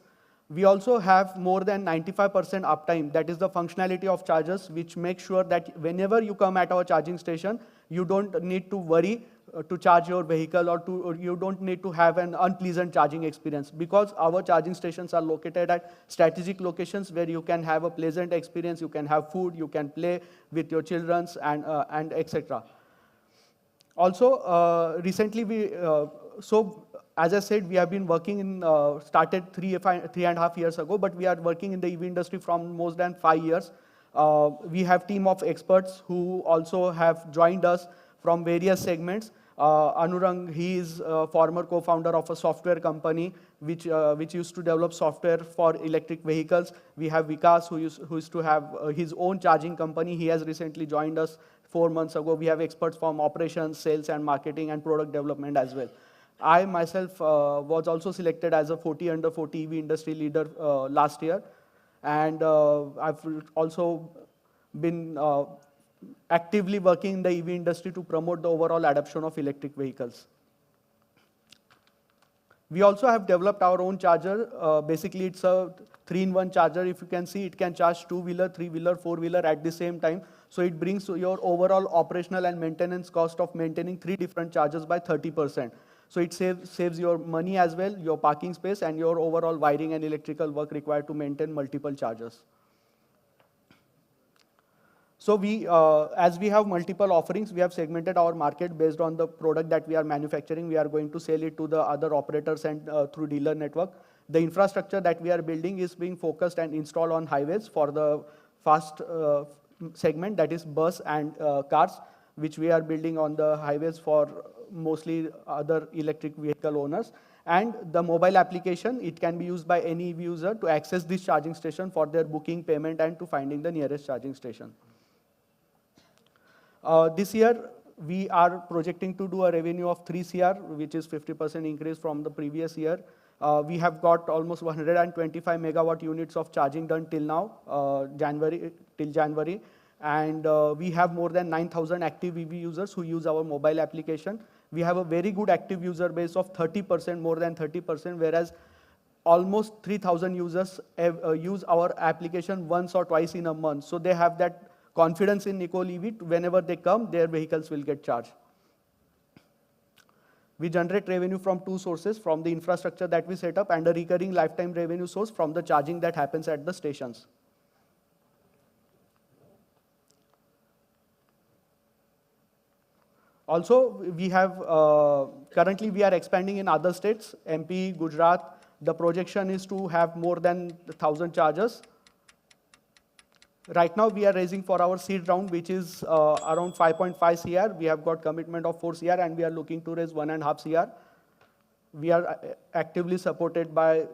We also have more than 95% uptime. That is the functionality of chargers, which makes sure that whenever you come at our charging station, you don't need to worry to charge your vehicle, or you don't need to have an unpleasant charging experience, because our charging stations are located at strategic locations where you can have a pleasant experience, you can have food, you can play with your children, and etc. Also, recently as I said, we have been working started 3.5 years ago, but we are working in the EV industry from more than 5 years. We have team of experts who also have joined us from various segments. Anurang, he is a former co-founder of a software company which used to develop software for electric vehicles. We have Vikas, who used to have his own charging company. He has recently joined us 4 months ago. We have experts from operations, sales and marketing, and product development as well. I myself was also selected as a 40 under 40 EV industry leader last year. And I've also been actively working in the EV industry to promote the overall adoption of electric vehicles. We also have developed our own charger. Basically, it's a 3-in-1 charger. If you can see, it can charge 2-wheeler, 3-wheeler, 4-wheeler at the same time. So it brings your overall operational and maintenance cost of maintaining 3 different chargers by 30%. So it saves your money as well, your parking space, and your overall wiring and electrical work required to maintain multiple chargers. So as we have multiple offerings, we have segmented our market based on the product that we are manufacturing. We are going to sell it to the other operators and through dealer network. The infrastructure that we are building is being focused and installed on highways for the fast segment, that is bus and cars, which we are building on the highways for mostly other electric vehicle owners. And the mobile application, it can be used by any EV user to access this charging station for their booking, payment, and to finding the nearest charging station. This year, we are projecting to do a revenue of 3 CR, which is 50% increase from the previous year. We have got almost 125 megawatt units of charging done till now, till January. And we have more than 9,000 active EV users who use our mobile application. We have a very good active user base of 30%, more than 30%, whereas almost 3,000 users use our application once or twice in a month. So they have that confidence in Nicole EV. Whenever they come, their vehicles will get charged. We generate revenue from 2 sources, from the infrastructure that we set up and a recurring lifetime revenue source from the charging that happens at the stations. Also, we have, currently we are expanding in other states, MP, Gujarat. The projection is to have more than 1,000 chargers. Right now, we are raising for our seed round, which is around 5.5 CR. We have got commitment of 4 CR, and we are looking to raise 1.5 CR. We are actively supported by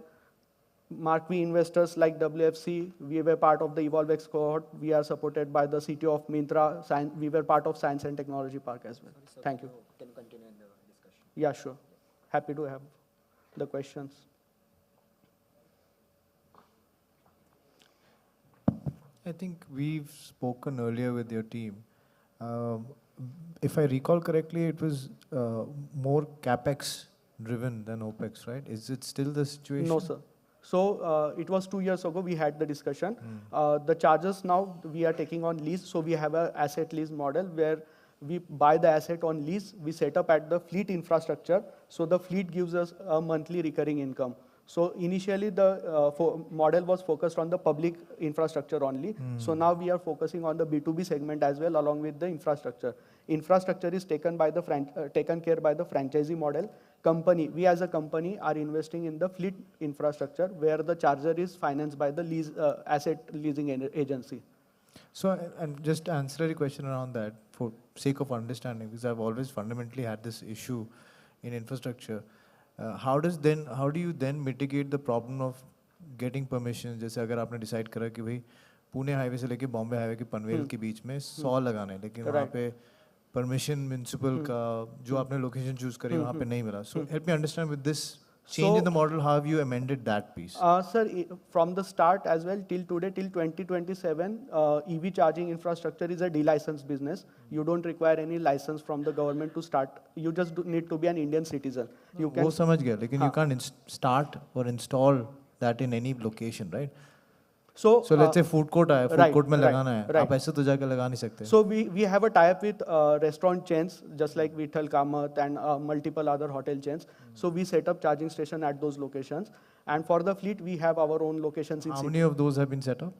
marquee investors like WFC. We were part of the EvolveX cohort. We are supported by the CTO of Myntra. We were part of Science and Technology Park as well. Thank you. Can you continue in the discussion? Yeah, sure. Happy to have the questions. I think we've spoken earlier with your team. If I recall correctly, it was more CapEx driven than OpEx, right? Is it still the situation? No, sir. So it was 2 years ago we had the discussion. The chargers now we are taking on lease. So we have an asset lease model where we buy the asset on lease. We set up at the fleet infrastructure. So the fleet gives us a monthly recurring income. So initially the model was focused on the public infrastructure only. So now we are focusing on the B2B segment as well, along with the infrastructure. Infrastructure is taken care by the franchisee model. We as a company are investing in the fleet infrastructure where the charger is financed by the asset leasing agency. So, and just answer a question around that for sake of understanding, because I've always fundamentally had this issue in infrastructure. How do you then mitigate the problem of getting permission? जैसे अगर आपने decide करा कि भाई Pune highway से लेके Bombay highway के पनवेल के बीच में 100 लगाने हैं, लेकिन वहाँ पे परमिशन म्युनिसिपल का जो आपने लोकेशन चूज करी वहाँ पे नहीं मिला. So help me understand with this change in the model, how have you amended that piece? Sir, from the start as well till today, till 2027, EV charging infrastructure is a delicensed business. You don't require any license from the government to start. You just need to be an Indian citizen. You वो समझ गया, लेकिन you can't start or install that in any location, right? So, let's say food court है, food right, court में right, लगाना है, right. आप ऐसे तो जाके लगा नहीं सकते. So we have a tie-up with restaurant chains, just like Vittal Kamath and multiple other hotel chains. So we set up charging station at those locations. And for the fleet, we have our own locations in How city. many of those have been set up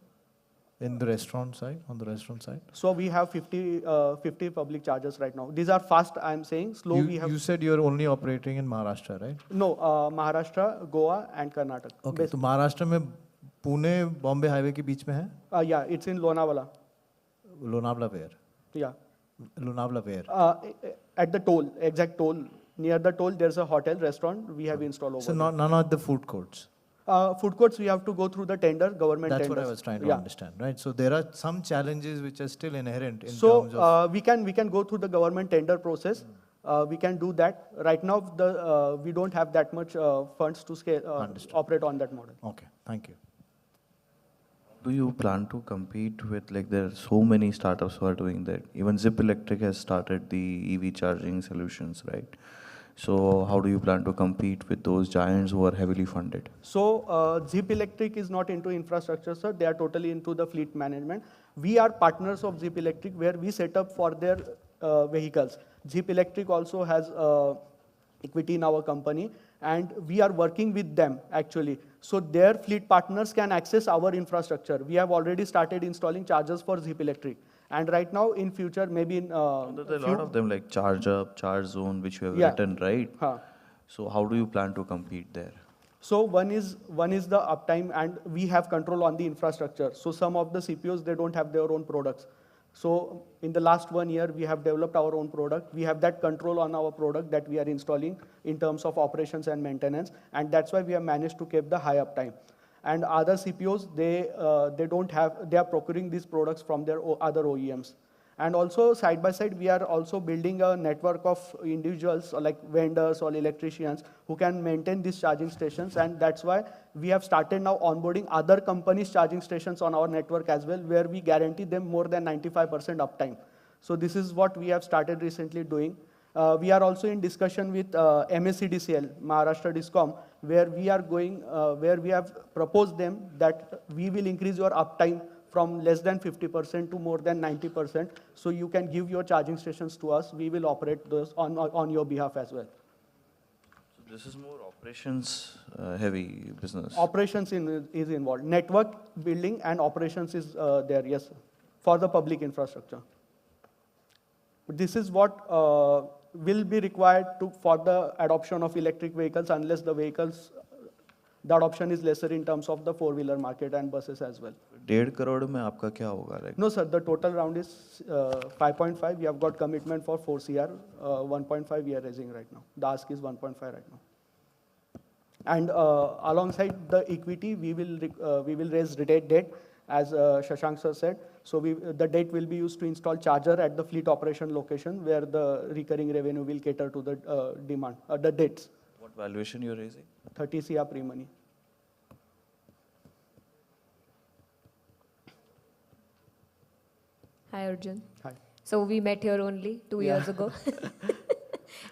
in the restaurant side, on the restaurant side? So we have 50 public chargers right now. These are fast, I'm saying. Slow, we have. You said you're only operating in Maharashtra, right? No, Maharashtra, Goa, and Karnataka. Okay, तो महाराष्ट्र में Pune Bombay highway के बीच में है? Yeah, it's in Lonavala. Lonavala where? Yeah. Lonavala where? At the toll, exact toll. Near the toll, there's a hotel, restaurant we have installed over So there. none of the food courts. Food courts, we have to go through the tender, government That's tenders. what I was trying to Yeah. understand, right? So there are some challenges which are still inherent in So terms of. we can go through the government tender process. We can do that. Right now, we don't have that much funds to scale, operate on that model. Okay, thank you. Do you plan to compete with, like, there are so many startups who are doing that. Even Zip Electric has started the EV charging solutions, right? So how do you plan to compete with those giants who are heavily funded? So Zip Electric is not into infrastructure, sir. They are totally into the fleet management. We are partners of Zip Electric, where we set up for their vehicles. Zip Electric also has equity in our company, and we are working with them actually. So their fleet partners can access our infrastructure. We have already started installing chargers for Zip Electric. And right now, in future, maybe in There are a lot of them, like Charge Up, Charge Zone, which you have Yeah. written, right? Huh. So how do you plan to compete there? So one is the uptime, and we have control on the infrastructure. So some of the CPOs, they don't have their own products. So in the last 1 year, we have developed our own product. We have that control on our product that we are installing in terms of operations and maintenance, and that's why we have managed to keep the high uptime. And other CPOs, they don't have, they are procuring these products from their other OEMs. And also, side by side, we are also building a network of individuals like vendors or electricians who can maintain these charging stations. And that's why we have started now onboarding other companies' charging stations on our network as well, where we guarantee them more than 95% uptime. So this is what we have started recently doing. We are also in discussion with MSCDCL, Maharashtra Discom, where we are going, where we have proposed them that we will increase your uptime from less than 50% to more than 90%. So you can give your charging stations to us. We will operate those on your behalf as well. So this is more operations heavy business. Operations is involved. Network building and operations is there, yes, for the public infrastructure. This is what will be required for the adoption of electric vehicles, unless the vehicles, the adoption is lesser in terms of the four-wheeler market and buses as well. 1.5 crore में आपका क्या होगा? Like, No, sir, the total round is 5.5. We have got commitment for 4 CR. 1.5 we are raising right now. The ask is 1.5 right now. And alongside the equity, we will raise debt, as Shashank sir said. So the debt will be used to install charger at the fleet operation location, where the recurring revenue will cater to the demand, the debts. what valuation you're raising? 30 CR pre-money. Hi, Arjun. Hi. So we met here only 2 years ago.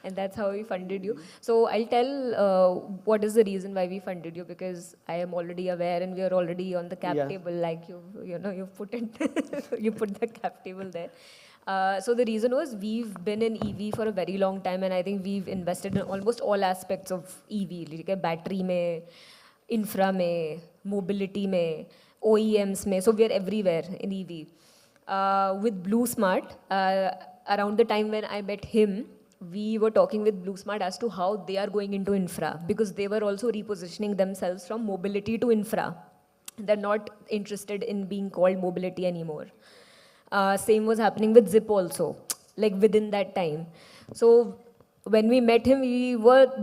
And that's how we funded you. So I'll tell what is the reason why we funded you, because I am already aware and we are already on the cap Yeah. table, like you've put it, you put the cap table there. So the reason was we've been in EV for a very long time, and I think we've invested in almost all aspects of EV, like battery mein, infra mein, mobility mein, OEMs mein. So we are everywhere in EV. With Blue Smart, around the time when I met him, we were talking with Blue Smart as to how they are going into infra, because they were also repositioning themselves from mobility to infra. They're not interested in being called mobility anymore. Same was happening with Zip also, like within that time. So when we met him,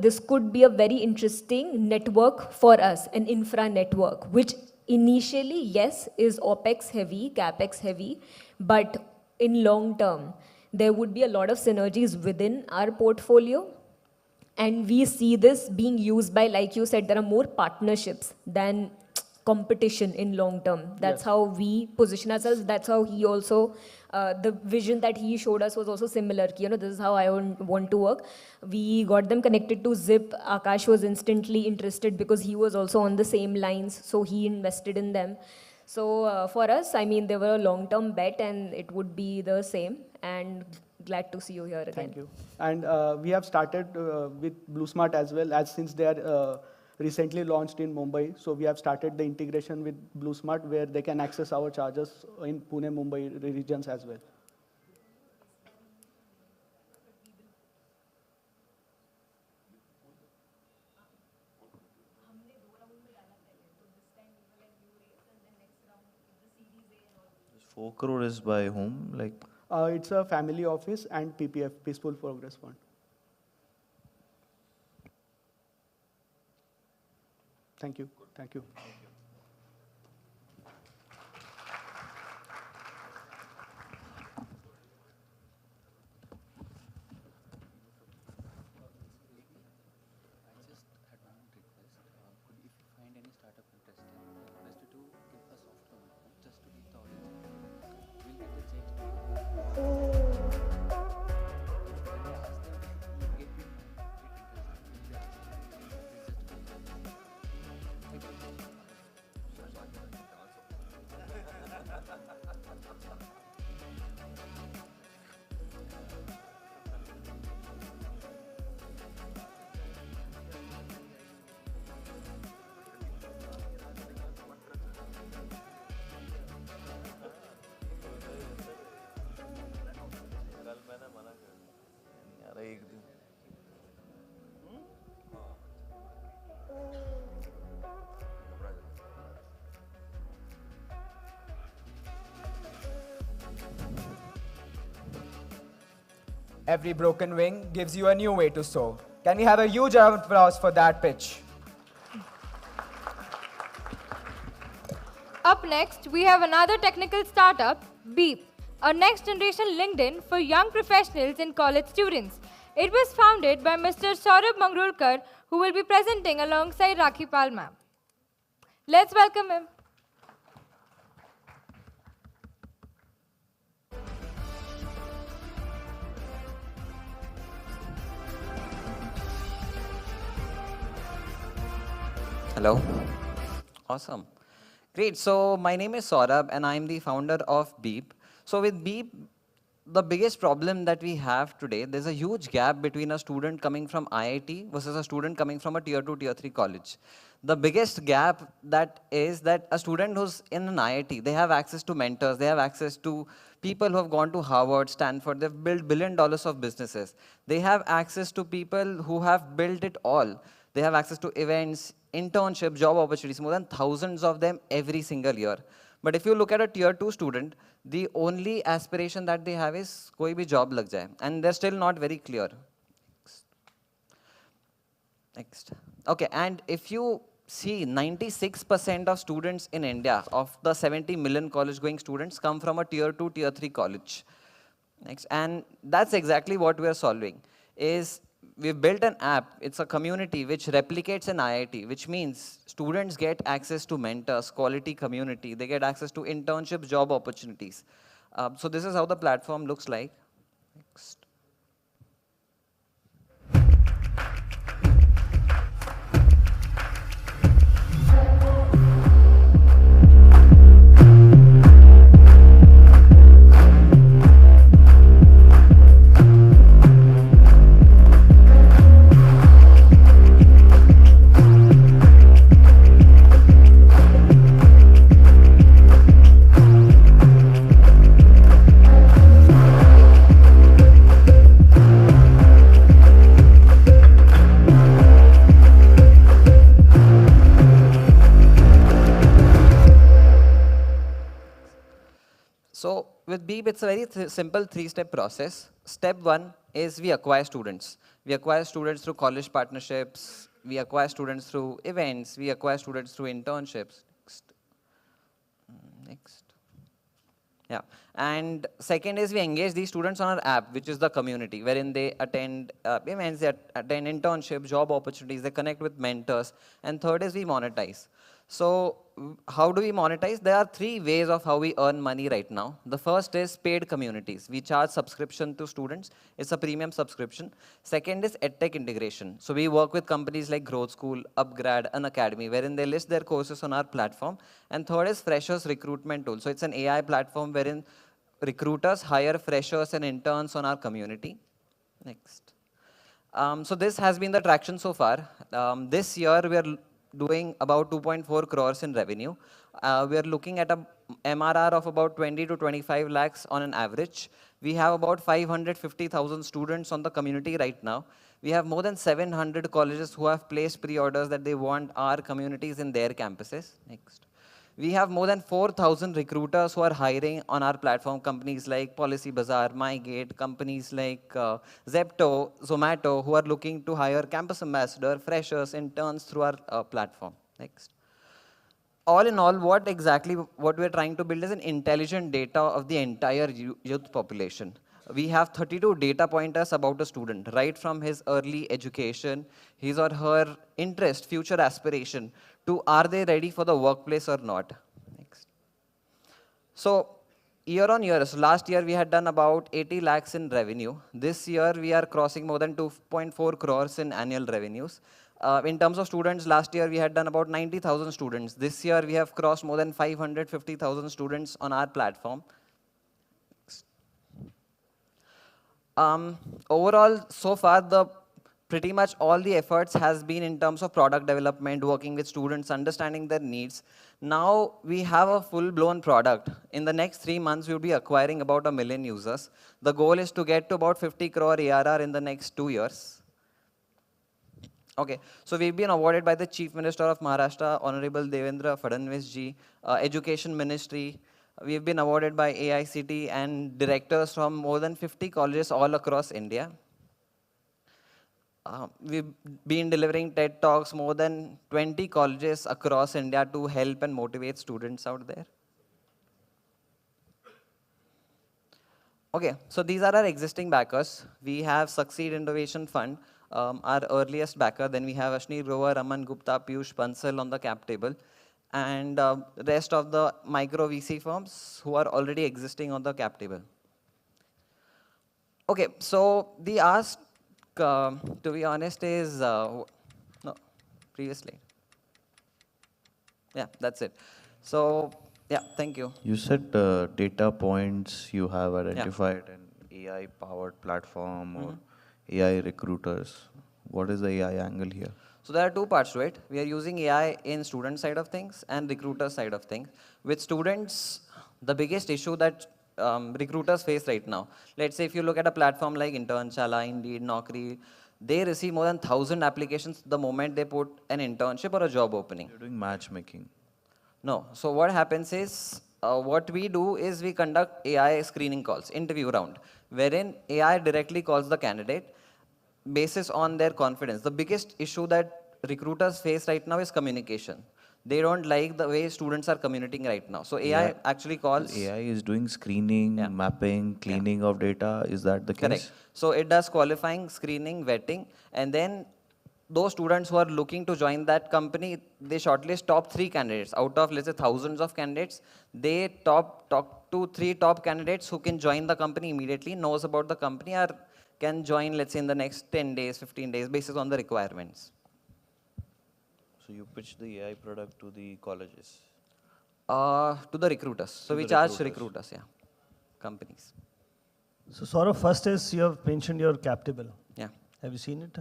this could be a very interesting network for us, an infra network, which initially, yes, is OPEX heavy, CAPEX heavy, but in long term, there would be a lot of synergies within our portfolio, And we see this being used by, like you said, there are more partnerships than competition in long term. That's Yes. how we position ourselves. That's how he also, the vision that he showed us was also similar. This is how I want to work. We got them connected to Zip. Akash was instantly interested because he was also on the same lines. So he invested in them. So for us, I mean, they were a long-term bet and it would be the same. And glad to see you here again. Thank you. And we have started with BlueSmart as well, as since they are recently launched in Mumbai. So we have started the integration with BlueSmart where they can access our chargers in Pune, Mumbai regions as well. This 4 crore is by whom? Like, It's a family office and PPF, Peaceful Progress Fund. Thank you. Thank you. Every broken wing gives you a new way to soar. Can we have a huge round of applause for that pitch? Up next, we have another technical startup, Beep, a next generation LinkedIn for young professionals and college students. It was founded by Mr. Saurabh Mangrolkar, who will be presenting alongside Rakhi Pal ma'am. Let's welcome him. Hello. Awesome. Great. So my name is Saurabh and I'm the founder of Beep. So with Beep, the biggest problem that we have today, there's a huge gap between a student coming from IIT versus a student coming from a tier 2, tier 3 college. The biggest gap that is that a student who's in an IIT, they have access to mentors, they have access to people who have gone to Harvard, Stanford, they've built $1 billion of businesses. They have access to people who have built it all. They have access to events, internships, job opportunities, more than thousands of them every single year. But if you look at a tier 2 student, the only aspiration that they have is koi bhi job lag jaye. And they're still not very clear. Next. Okay, and if you see 96% of students in India, of the 70 million college going students, come from a tier 2, tier 3 college. Next, and that's exactly what we're solving, is we've built an app, it's a community which replicates an IIT, which means students get access to mentors, quality community, they get access to internships, job opportunities. So this is how the platform looks like. Next. So with Beep, it's a very simple three-step process. Step one is we acquire students. We acquire students through college partnerships. We acquire students through events. We acquire students through internships. Next. Yeah. And second is we engage these students on our app, which is the community, wherein they attend events, they attend internships, job opportunities, they connect with mentors. And third is we monetize. So how do we monetize? There are three ways of how we earn money right now. The first is paid communities. We charge subscription to students. It's a premium subscription. Second is edtech integration. So we work with companies like Growth School, Upgrad, and Academy, wherein they list their courses on our platform. And third is freshers recruitment tool. So it's an AI platform wherein recruiters hire freshers and interns on our community. Next. So this has been the traction so far. This year we are doing about 2.4 crores in revenue. We are looking at a MRR of about 20 to 25 lakhs on an average. We have about 550,000 students on the community right now. We have more than 700 colleges who have placed pre-orders that they want our communities in their campuses. Next. We have more than 4,000 recruiters who are hiring on our platform, companies like Policy Bazaar, MyGate, companies like Zepto, Zomato, who are looking to hire campus ambassador, freshers, interns through our platform. Next. All in all, what we're trying to build is an intelligent data of the entire youth population. We have 32 data pointers about a student, right from his early education, his or her interest, future aspiration, to are they ready for the workplace or not. Next. So year on year, so last year we had done about 80 lakhs in revenue. This year we are crossing more than 2.4 crores in annual revenues. In terms of students, last year we had done about 90,000 students. This year we have crossed more than 550,000 students on our platform. Overall, so far, pretty much all the efforts has been in terms of product development, working with students, understanding their needs. Now we have a full-blown product. In the next 3 months, we'll be acquiring about 1 million users. The goal is to get to about 50 crore ARR in the next 2 years. Okay, so we've been awarded by the Chief Minister of Maharashtra, Honorable Devendra Fadnavis ji, Education Ministry. We've been awarded by AICT and directors from more than 50 colleges all across India. We've been delivering TED Talks more than 20 colleges across India to help and motivate students out there. Okay, so these are our existing backers. We have Succeed Innovation Fund, our earliest backer. Then we have Ashni Grover, Aman Gupta, Piyush Bansal on the cap table. And rest of the micro VC firms who are already existing on the cap table. Okay, so the ask, to be honest, is, no, previous slide. Yeah, that's it. So, yeah, thank you. You said data points you have identified an AI-powered platform or AI recruiters. What is the AI angle here? So there are two parts to it. We are using AI in student side of things and recruiter side of things. With students, the biggest issue that recruiters face right now, let's say if you look at a platform like Internchala, Indeed, Naukri, they receive more than 1,000 applications the moment they put an internship or a job opening. You're doing matchmaking. No. So what happens is, what we do is we conduct AI screening calls, interview round, wherein AI directly calls the candidate basis on their confidence. The biggest issue that recruiters face right now is communication. They don't like the way students are communicating right now. So AI actually calls. AI is doing screening, mapping, cleaning of data. Is that the case? Correct. So it does qualifying, screening, vetting, and then those students who are looking to join that company, they shortlist top 3 candidates. Out of, let's say, thousands of candidates, they talk to 3 top candidates who can join the company immediately, knows about the company, or can join, let's say, in the next 10 days, 15 days, based on the requirements. So you pitch the AI product to the colleges? To the recruiters. So we charge recruiters, yeah, companies. So Saurabh, first is you have mentioned your cap table. Yeah. Have you seen it?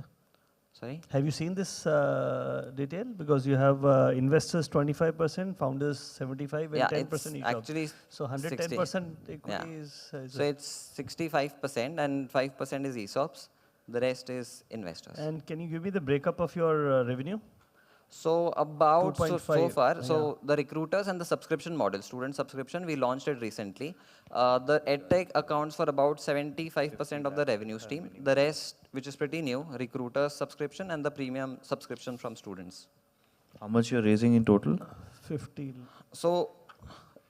Sorry? Have you seen this detail? Because you have investors 25%, founders 75, and 10% each. Actually, so 110% equity is. So it's 65% and 5% is ESOPs. The rest is investors. And can you give me the breakup of your revenue? So about so far, the recruiters and the subscription model, student subscription, we launched it recently. The EdTech accounts for about 75% of the revenue stream. The rest, which is pretty new, recruiters subscription and the premium subscription from students. How much you're raising in total? 50. So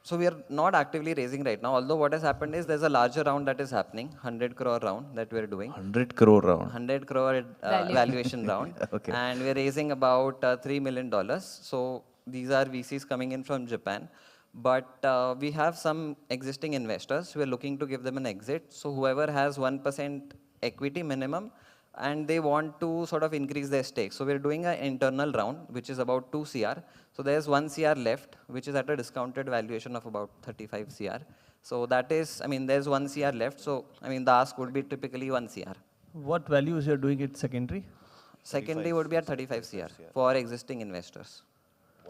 So we are not actively raising right now, although what has happened is there's a larger round that is happening, 100 crore round that we are doing. 100 crore round. 100 crore valuation round. Okay. And we're raising about $3 million. So these are VCs coming in from Japan. But we have some existing investors. We're looking to give them an exit. So whoever has 1% equity minimum, and they want to sort of increase their stake. So we're doing an internal round, which is about 2 CR. So there's 1 CR left, which is at a discounted valuation of about 35 CR. So that is, I mean, there's 1 CR left. So, I mean, the ask would be typically 1 CR. What values you're doing it secondary? Secondary would be at 35 CR for existing investors.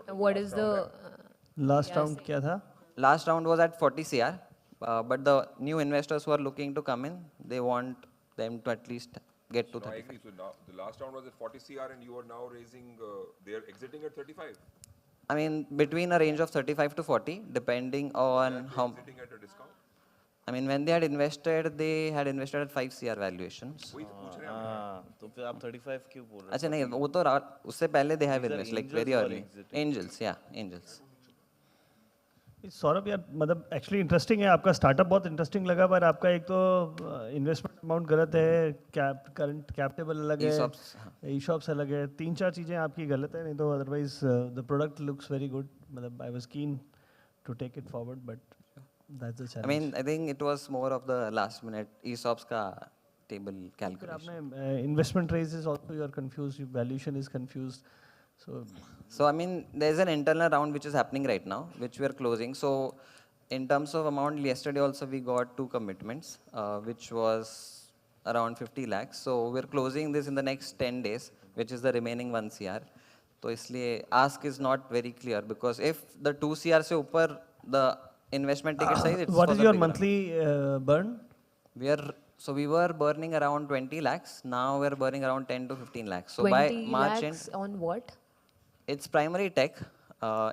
What is the Last round kya tha? Last round was at 40 CR, but the new investors who are looking to come in, they want them to at least get to So I 35. agree. So now the last round was at 40 CR and you are now raising, they're exiting at 35. I mean, between a range of 35 to 40, depending on how. Exiting at a discount. I mean, when they had invested at 5 CR valuations. वही तो पूछ रहे हैं हम। हाँ, तो फिर आप 35 क्यों बोल रहे अच्छा नहीं, वो तो उससे पहले they have These are invested like angels very who are early. exiting. Angels, yeah, angels. Saurabh यार मतलब एक्चुअली इंटरेस्टिंग है, आपका स्टार्टअप बहुत इंटरेस्टिंग लगा, पर आपका एक तो इन्वेस्टमेंट अमाउंट गलत है, करंट कैपिटल अलग है, ई शॉप्स अलग है, 3-4 चीज़ें आपकी गलत है, नहीं तो otherwise the product looks very good. मतलब I was keen to take it forward but that's the I challenge. mean, I think it was more of the last minute ESOPs का table फिर calculation. आपने investment raise is also you are confused, valuation is confused. So, I mean, there's an internal round which is happening right now, which we are closing. So, in terms of amount, yesterday also we got 2 commitments, which was around 50 lakhs. So, we're closing this in the next 10 days, which is the remaining 1 CR. So, इसलिए ask is not very clear because if the 2 CR से ऊपर the investment ticket size, it's What for is the your big round. monthly burn? We were burning around 20 lakhs. Now we're burning around 10 to 15 lakhs. So 20 by March lakhs end, on what? it's primary tech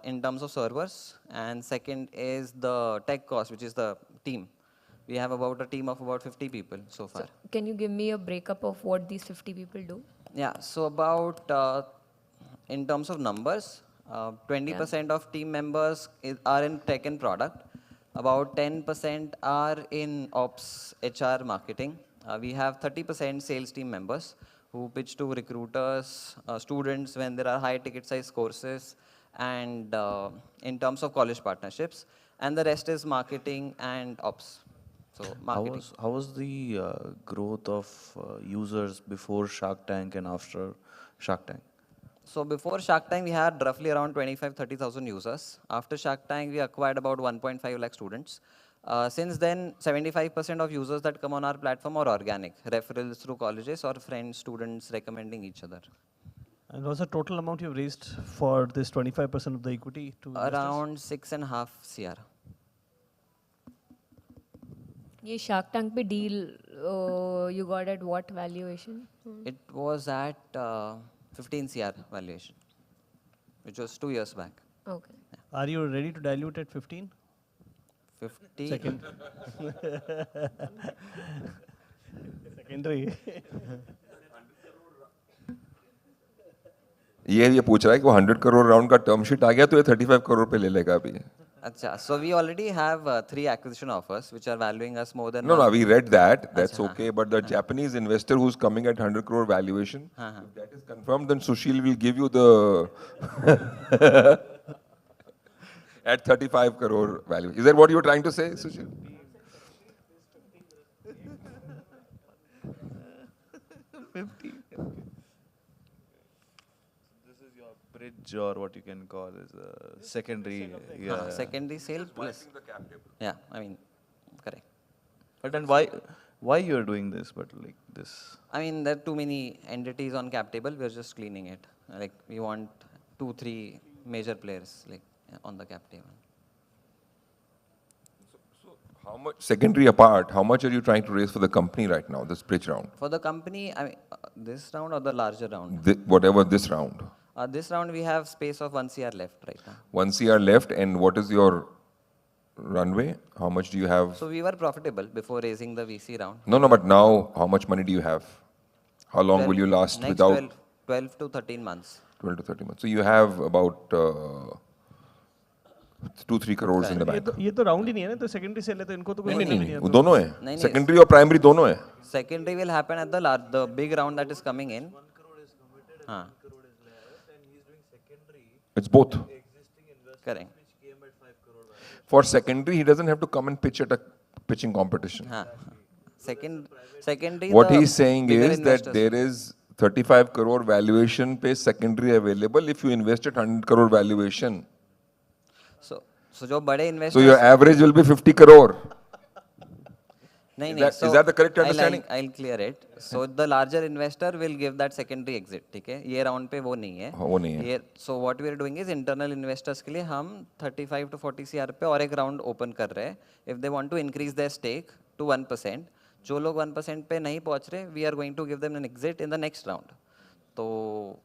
in terms of servers, and second is the tech cost, which is the team. We have about a team of about 50 people so far. Can you give me a breakup of what these 50 people do? Yeah, so about in terms of numbers, 20% of team members are in tech and product. About 10% are in ops, HR, marketing. We have 30% sales team members who pitch to recruiters, students when there are high ticket size courses, and in terms of college partnerships. And the rest is marketing and ops. So marketing. How was the growth of users before Shark Tank and after Shark Tank? So before Shark Tank, we had roughly around 30,000 users. After Shark Tank, we acquired about 1.5 lakh students. Since then, 75% of users that come on our platform are organic, referrals through colleges or friends, students recommending each other. And what's the total amount you've raised for this 25% of the equity to investors? Around 6.5 CR. ये Shark Tank पे deal you got at what valuation? It was at 15 CR valuation, which was 2 years back. Okay. Are you ready to dilute at 15? 50. Second. Secondary. ये पूछ रहा है कि वो 100 crore round का term sheet आ गया तो ये 35 करोड़ पे ले लेगा अभी. Acha, so we already have 3 acquisition offers which are valuing us more than. No, we read that. That's okay. But the Japanese investor who's coming at 100 crore valuation, if that is confirmed, then Sushil will give you the at 35 crore value. Is that what you're trying to say, Sushil? Bridge or what you can call as a secondary. Yeah. Secondary sale plus. Yeah, I mean, correct. But then why you're doing this? But like this. I mean, there are too many entities on cap table. We're just cleaning it. Like we want 2-3 major players like on the cap table. So how much secondary apart? How much are you trying to raise for the company right now? This bridge round. For the company, I mean, this round or the larger round? Whatever this round. This round we have space of 1 CR left right now. 1 CR left, and what is your runway? How much do you have? So we were profitable before raising the VC round. No, but now how much money do you have? How long will you last next without? 12 to 13 months. 12 to 13 months. So you have about 2-3 crores in the bank. ये तो round ही नहीं है ना, तो secondary से लेते इनको तो कोई मतलब नहीं, है वो तो। दोनों नहीं, है, secondary और primary दोनों है. Secondary will happen at the big round that is coming in. हाँ. It's both. Correct. For secondary, he doesn't have to come and pitch at a pitching competition. हाँ. Secondary. What the he's saying bigger is that investors. there is 35 crore valuation पे secondary available if you invest at 100 crore valuation. So जो बड़े investors. So your average will be 50 crore. नहीं, Is that the correct understanding? I'll clear it. So the larger investor will give that secondary exit, ठीक है? ये round पे वो नहीं है. हाँ, वो नहीं है. ये so what we are doing is internal investors के लिए हम 35 to 40 CR पे और एक round open कर रहे हैं. If they want to increase their stake to 1%, जो लोग 1% पे नहीं पहुंच रहे, we are going to give them an exit in the next round. तो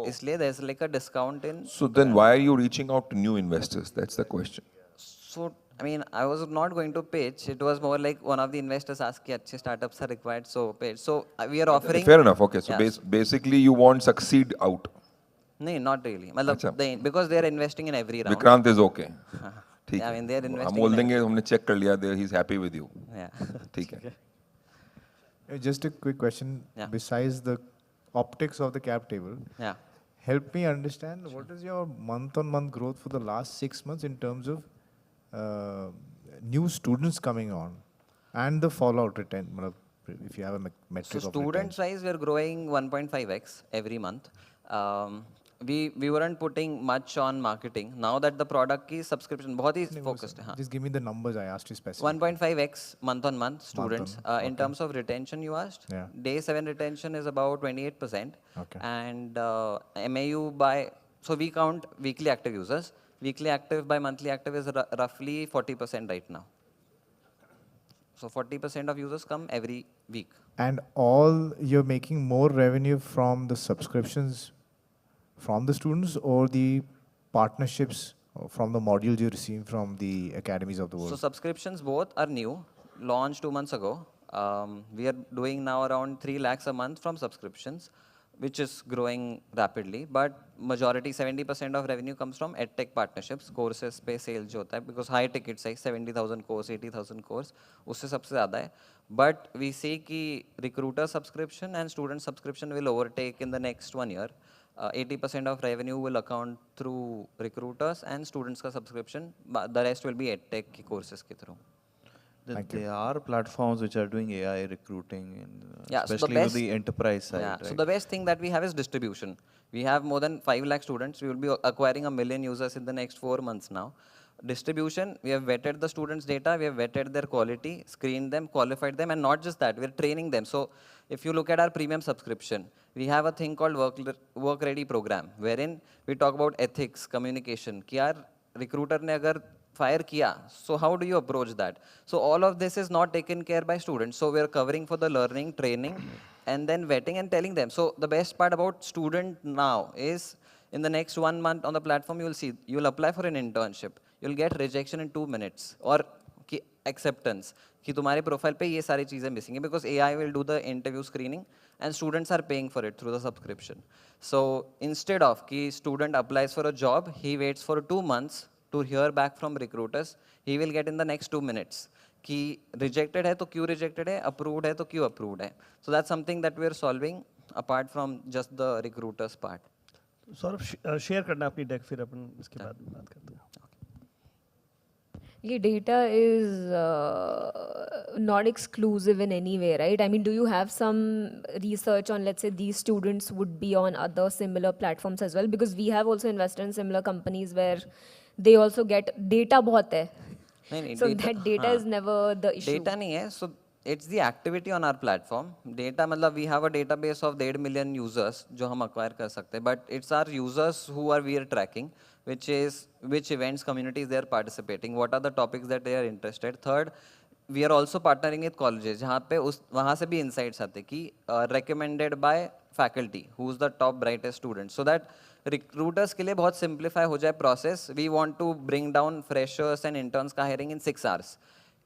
इसलिए there's like a discount in. So then why are you reaching out to new investors? That's the question. So I mean, I was not going to pitch. It was more like one of the investors asked कि अच्छे startups are required, so pitch. So we are offering. Fair enough. Okay. So Yeah. basically you want succeed out. No, not really. मतलब because they are investing in every round. Vikrant is okay. ठीक I mean, they are है. investing. हम बोल देंगे हमने check कर लिया. He's happy with you. Yeah. ठीक है. Just a quick question. Yeah. Besides the optics of the cap table, Yeah. help me understand what is your month-on-month growth for the last 6 months in terms of new students coming on and the fallout return. If you have a metric So of students wise, we are growing 1.5x every month. We weren't putting much on marketing. Now that the product की subscription बहुत ही focused है. हाँ. Just give me the numbers I asked you specifically. 1.5x month on month students. In terms of retention, you asked. Yeah. Day 7 retention is about 28%. Okay. And MAU by, so we count weekly active users. Weekly active by monthly active is roughly 40% right now. So 40% of users come every week. And all you're making more revenue from the subscriptions from the students or the partnerships from the modules you receive from the academies of the world? So subscriptions both are new, launched 2 months ago. We are doing now around 3 lakhs a month from subscriptions, which is growing rapidly. But majority, 70% of revenue comes from edtech partnerships, courses पे sales जो होता है, because high ticket size 70,000 course, 80,000 course, उससे सबसे ज़्यादा है. But we see कि recruiter subscription and student subscription will overtake in the next 1 year. 80% of revenue will account through recruiters and students का subscription. But the rest will be edtech की courses के through. There are platforms which are doing AI recruiting, Yeah, so the especially with the enterprise side. Yeah, Right? so the best thing that we have is distribution. We have more than 5 lakh students. We will be acquiring 1 million users in the next 4 months now. Distribution, we have vetted the students' data, we have vetted their quality, screened them, qualified them, and not just that, we are training them. So if you look at our premium subscription, we have a thing called Work Ready program, wherein we talk about ethics, communication. कि यार recruiter ने अगर fire किया, so how do you approach that? So all of this is not taken care by students. So we are covering for the learning, training, and then vetting and telling them. So the best part about student now is in the next 1 month on the platform, you will see, you will apply for an internship. You'll get rejection in 2 minutes or acceptance. कि तुम्हारे profile पे ये सारी चीजें missing है because AI will do the interview screening and students are paying for it through the subscription. So instead of कि student applies for a job, he waits for 2 months to hear back from recruiters. He will get in the next 2 minutes. कि rejected है तो क्यों rejected है, approved है तो क्यों approved है. So that's something that we are solving apart from just the recruiters part. Saurabh share करना अपनी डेक, फिर अपन इसके बाद बात करते हैं. ये data is not exclusive in any way, right? I mean, do you have some research on, let's say, these students would be on other similar platforms as well? Because we have also invested in similar companies where they also get data बहुत है. नहीं, So that data is never the issue. Data नहीं है, so it's the activity on our platform. Data मतलब we have a database of 1.5 million users जो हम acquire कर सकते हैं, but it's our users who we are tracking, which is which events, communities they are participating, what are the topics that they are interested. Third, we are also partnering with colleges जहाँ पे वहाँ से भी insights आते कि recommended by faculty, who's the top brightest student, so that recruiters के लिए बहुत simplify हो जाए process. We want to bring down freshers and interns का hiring in 6 hours.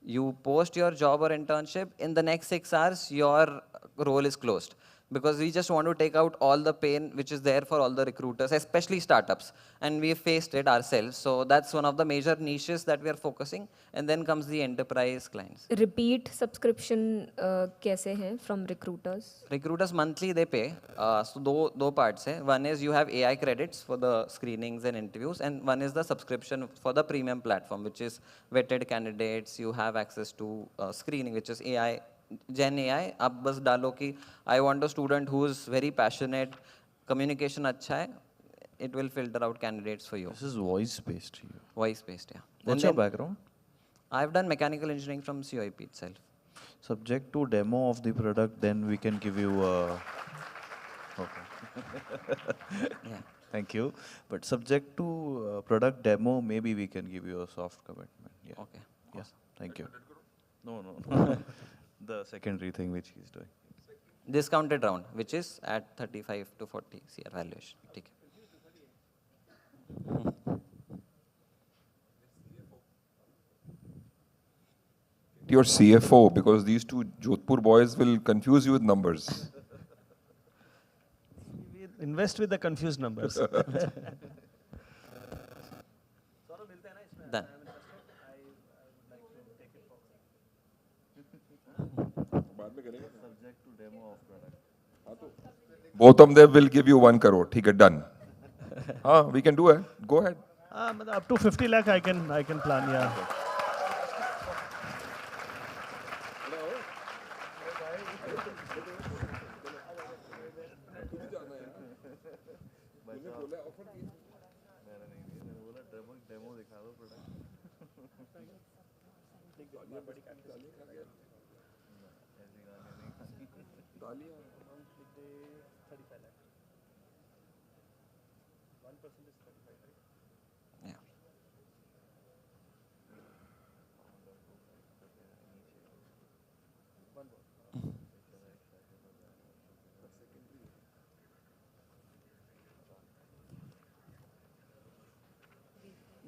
You post your job or internship, in the next 6 hours, your role is closed. because we just want to take out all the pain which is there for all the recruiters, especially startups. And we faced it ourselves. So that's one of the major niches that we are focusing. And then comes the enterprise clients. Repeat subscription कैसे हैं from recruiters? Recruiters monthly they pay. So दो parts है. One is you have AI credits for the screenings and interviews, and one is the subscription for the premium platform, which is vetted candidates. You have access to screening, which is AI, Gen AI. आप बस डालो कि I want a student who is very passionate, communication अच्छा है. It will filter out candidates for you. This is voice based. Voice based, yeah. What's your background? I've done mechanical engineering from COIP itself. Subject to demo of the product, then we can give you a. Okay. Yeah. Thank you. But subject to product demo, maybe we can give you a soft commitment. Yeah. Okay. Yeah. Thank you. No, no. The secondary thing which he's doing. Discounted round, which is at 35 to 40 CR valuation. ठीक है. Your CFO, because these two Jodhpur boys will confuse you with numbers. We invest with the confused numbers. Done. Both of them will give you 1 crore. ठीक है, done. We can do it. Go ahead. Up to 50 lakh I can plan, yeah. Yeah.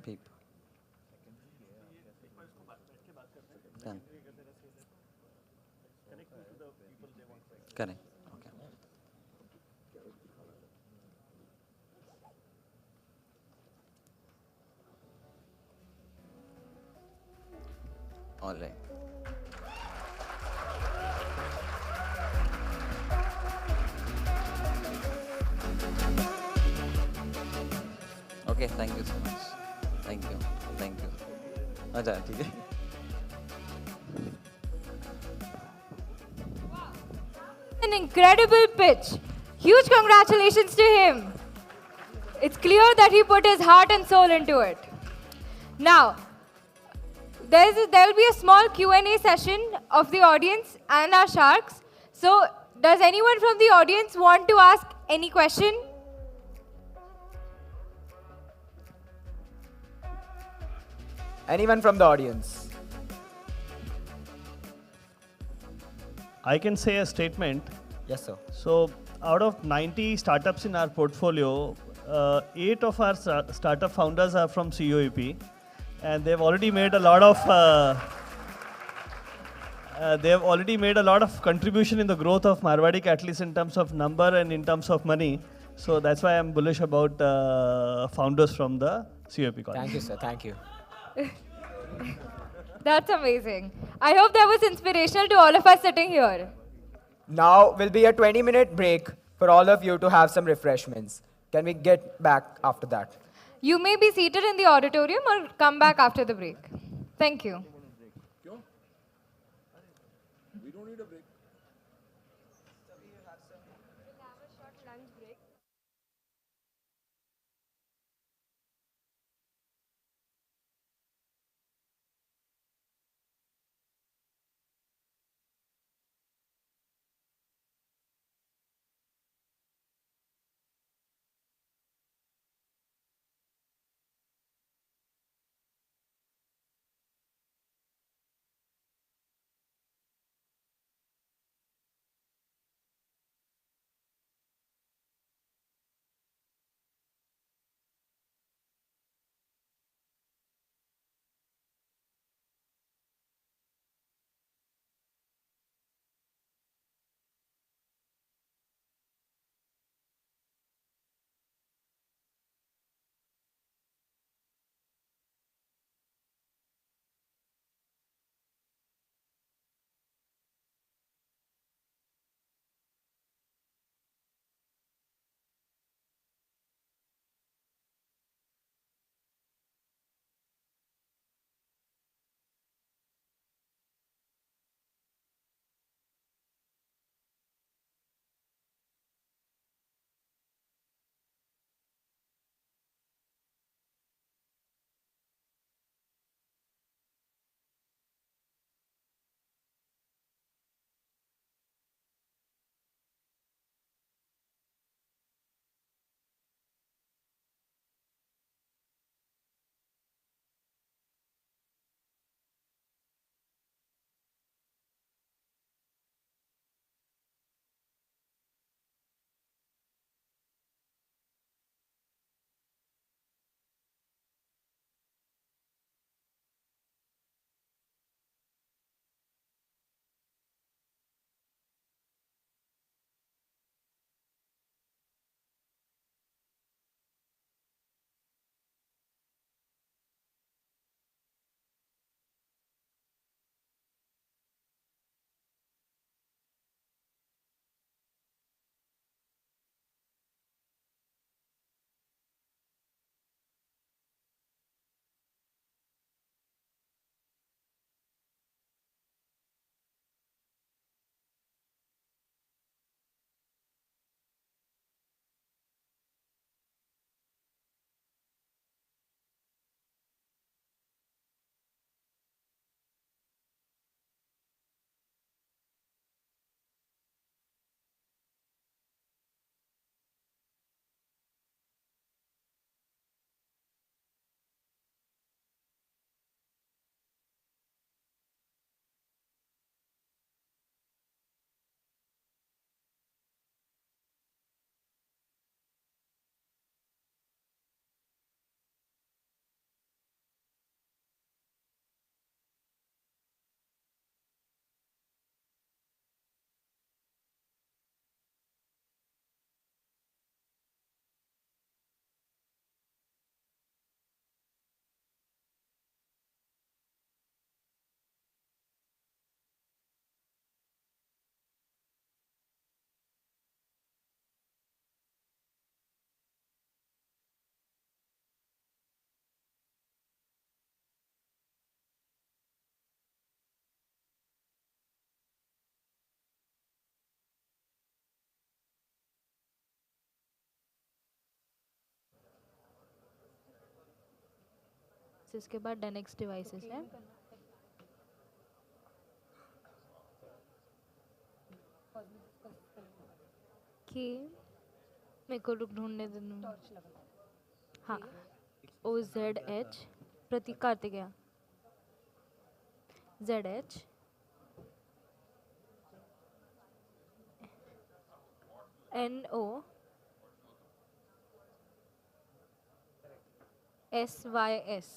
Beep. Done. Correct. Okay. All right. Okay, thank you so much. Thank you. Thank you. अच्छा ठीक है. An incredible pitch. Huge congratulations to him. It's clear that he put his heart and soul into it. Now, there will be a small Q&A session of the audience and our sharks. So, does anyone from the audience want to ask any question? Anyone from the audience? I can say a statement. Yes, sir. So, out of 90 startups in our portfolio, 8 of our startup founders are from COEP, and they've already made a lot of contribution in the growth of Marwadi Catalyst in terms of number and in terms of money. So that's why I'm bullish about founders from the COEP college. Thank you, sir. Thank you. That's amazing. I hope that was inspirational to all of us sitting here. Now will be a 20-minute break for all of you to have some refreshments. Can we get back after that? You may be seated in the auditorium or come back after the break. Thank you. Devices के बाद 10x devices है। कि मेरे को रुक ढूंढने देना। हाँ, OZH Prateek Kartikeya, ZH NO SYS।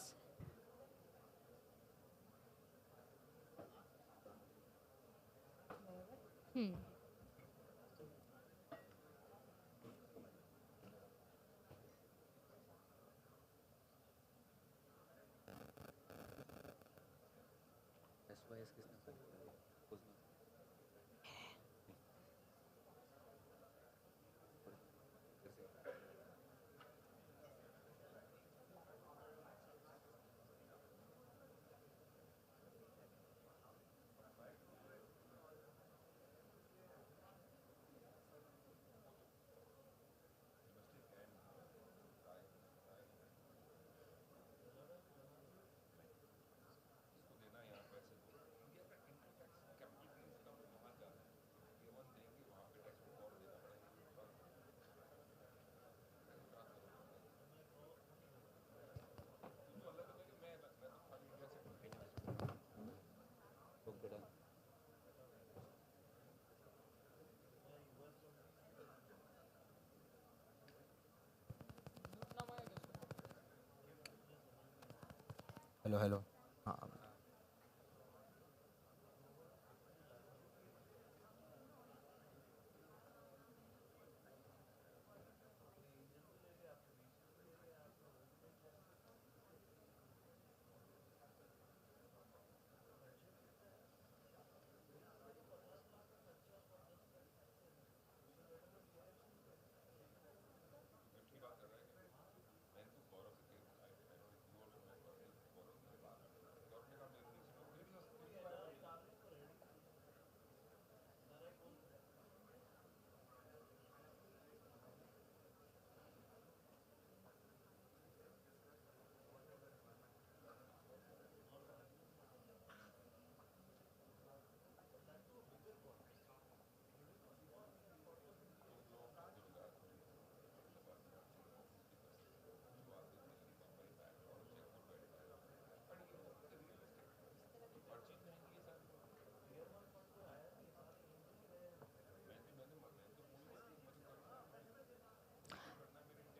Hello hello. हाँ,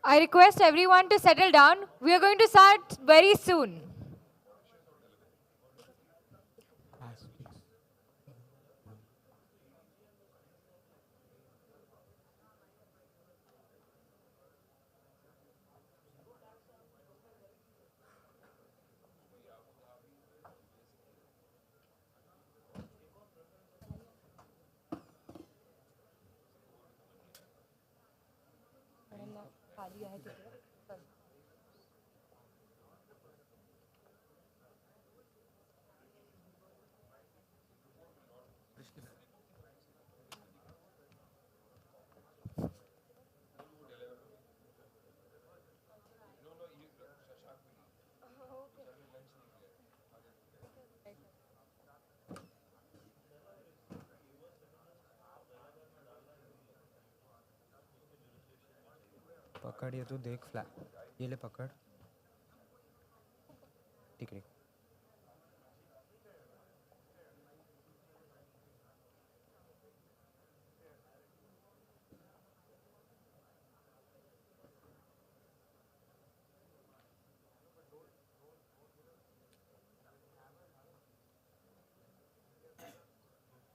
I request everyone to settle down. We are going to start very soon. पकड़ ये तो देख फ्लैग, ये ले पकड़। ठीक है।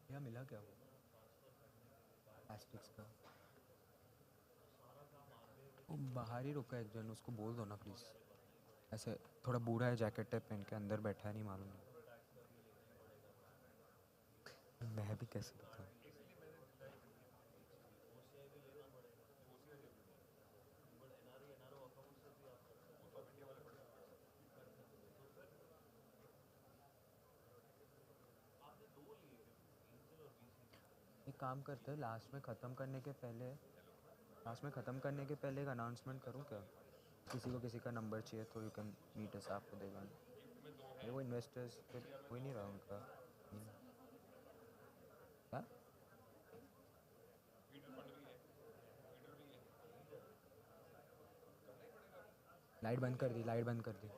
क्या मिला क्या वो प्लास्टिक्स का? वो बाहर ही रुका है एक जन, उसको बोल दो ना प्लीज़। ऐसे थोड़ा बूढ़ा है, जैकेट टाइप पहन के अंदर बैठा है, नहीं मालूम। मैं भी कैसे बताऊँ? एक काम करते हैं, लास्ट में ख़त्म करने के पहले एक अनाउंसमेंट करूँ क्या? किसी को किसी का नंबर चाहिए तो you can meet us after the event. वो इन्वेस्टर्स फिर कोई नहीं रहा उनका। हाँ? लाइट बंद कर दी, लाइट बंद कर दी।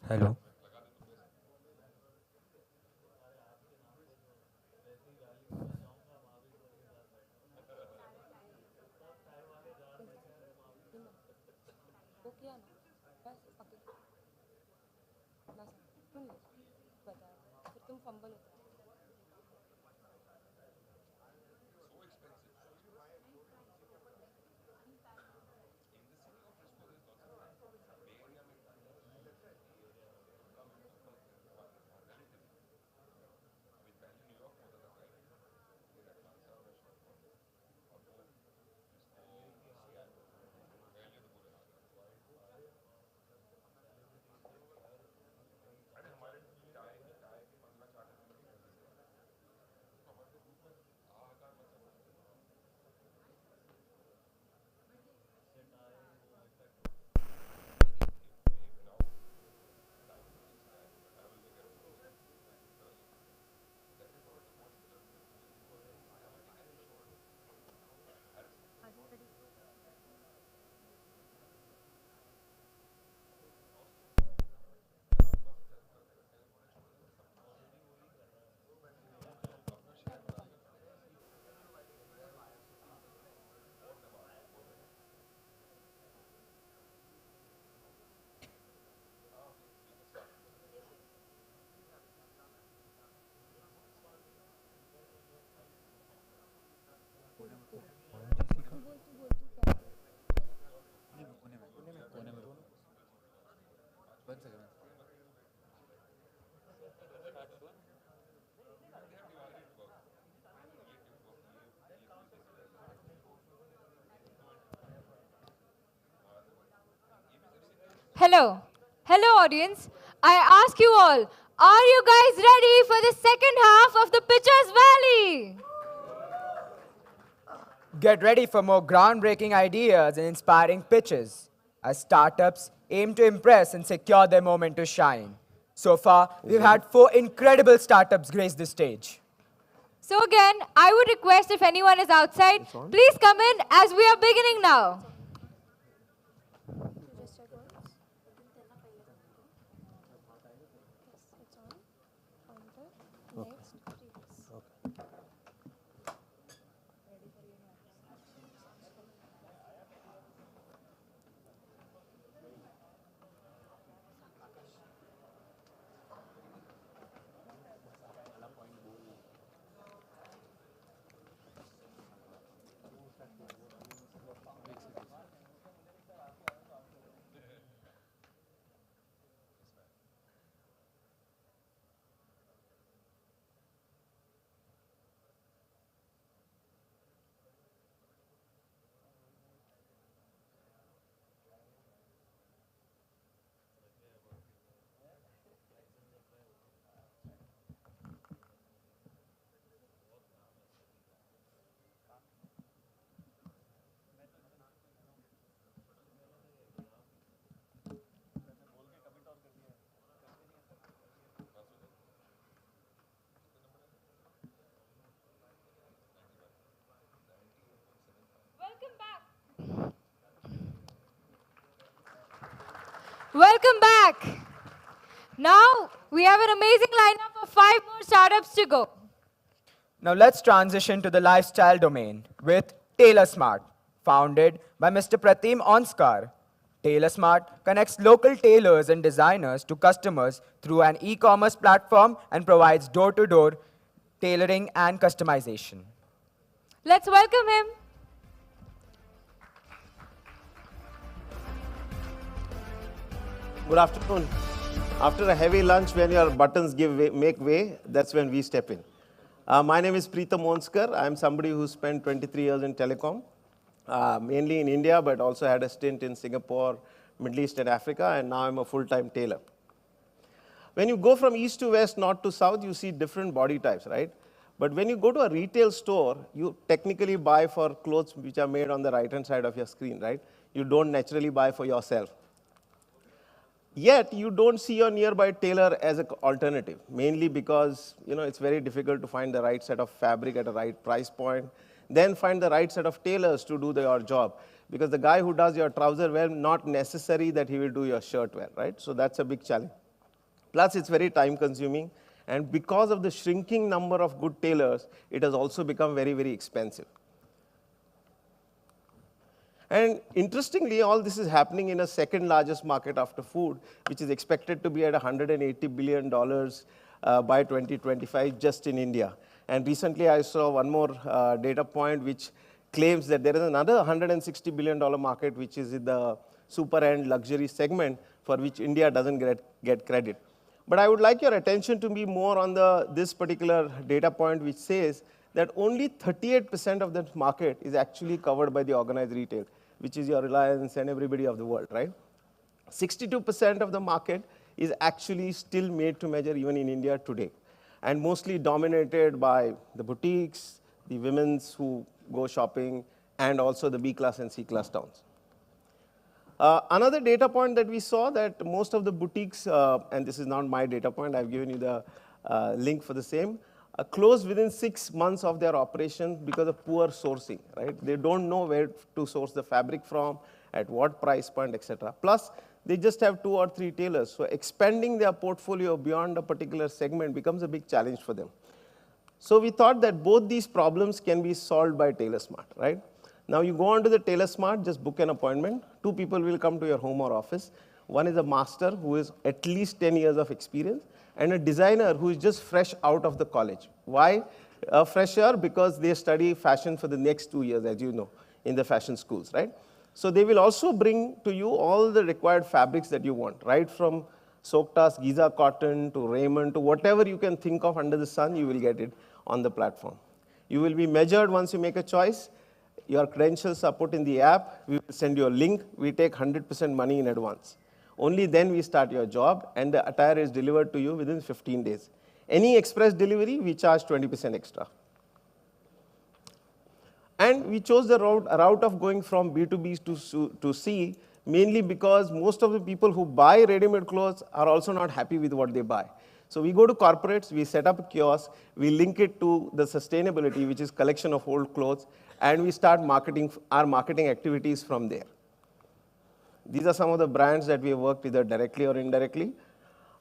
Hello. Hello. Hello, audience. I ask you all, are you guys ready for the second half of the Pitcher's Valley? Get ready for more groundbreaking ideas and inspiring pitches as startups aim to impress and secure their moment to shine. So far, we've had 4 incredible startups grace the stage. So again, I would request if anyone is outside, please come in as we are beginning now. Welcome back. Now we have an amazing lineup of 5 more startups to go. Now let's transition to the lifestyle domain with Tailor Smart, founded by Mr. Pratim Onskar. Tailor Smart connects local tailors and designers to customers through an e-commerce platform and provides door-to-door tailoring and customization. Let's welcome him. Good afternoon. After a heavy lunch, when your buttons make way, that's when we step in. My name is Preetham Onskar. I'm somebody who spent 23 years in telecom, mainly in India, but also had a stint in Singapore, Middle East and Africa, and now I'm a full-time tailor. When you go from east to west, north to south, you see different body types, right? But when you go to a retail store, you technically buy for clothes which are made on the right-hand side of your screen, right? You don't naturally buy for yourself. Yet, you don't see your nearby tailor as an alternative, mainly because it's very difficult to find the right set of fabric at a right price point, then find the right set of tailors to do your job. Because the guy who does your trouser wear, not necessary that he will do your shirt wear, right? So that's a big challenge. Plus, it's very time consuming. And because of the shrinking number of good tailors, it has also become very, very expensive. And interestingly, all this is happening in a second largest market after food, which is expected to be at $180 billion by 2025 just in India. And recently I saw one more data point which claims that there is another $160 billion market which is in the super end luxury segment for which India doesn't get credit. But I would like your attention to be more on this particular data point which says that only 38% of that market is actually covered by the organized retail, which is your Reliance and everybody of the world, right? 62% of the market is actually still made to measure even in India today, and mostly dominated by the boutiques, the women's who go shopping, and also the B class and C class towns. Another data point that we saw that most of the boutiques, and this is not my data point, I've given you the link for the same, closed within 6 months of their operation because of poor sourcing, right? They don't know where to source the fabric from, at what price point, etc. Plus, they just have 2 or 3 tailors. So expanding their portfolio beyond a particular segment becomes a big challenge for them. So we thought that both these problems can be solved by TailorSmart, right? Now you go on to the TailorSmart, just book an appointment. 2 people will come to your home or office. One is a master who is at least 10 years of experience, and a designer who is just fresh out of the college. Why a fresher? Because they study fashion for the next 2 years, as you know, in the fashion schools, right? So they will also bring to you all the required fabrics that you want, right from Soktas, Giza cotton, to Raymond, to whatever you can think of under the sun, you will get it on the platform. You will be measured once you make a choice. Your credentials are put in the app. We will send you a link. We take 100% money in advance. Only then we start your job, and the attire is delivered to you within 15 days. Any express delivery, we charge 20% extra. And we chose the route of going from B2B to C, mainly because most of the people who buy ready-made clothes are also not happy with what they buy. So we go to corporates, we set up a kiosk, we link it to the sustainability, which is collection of old clothes, and we start marketing our marketing activities from there. These are some of the brands that we have worked either directly or indirectly.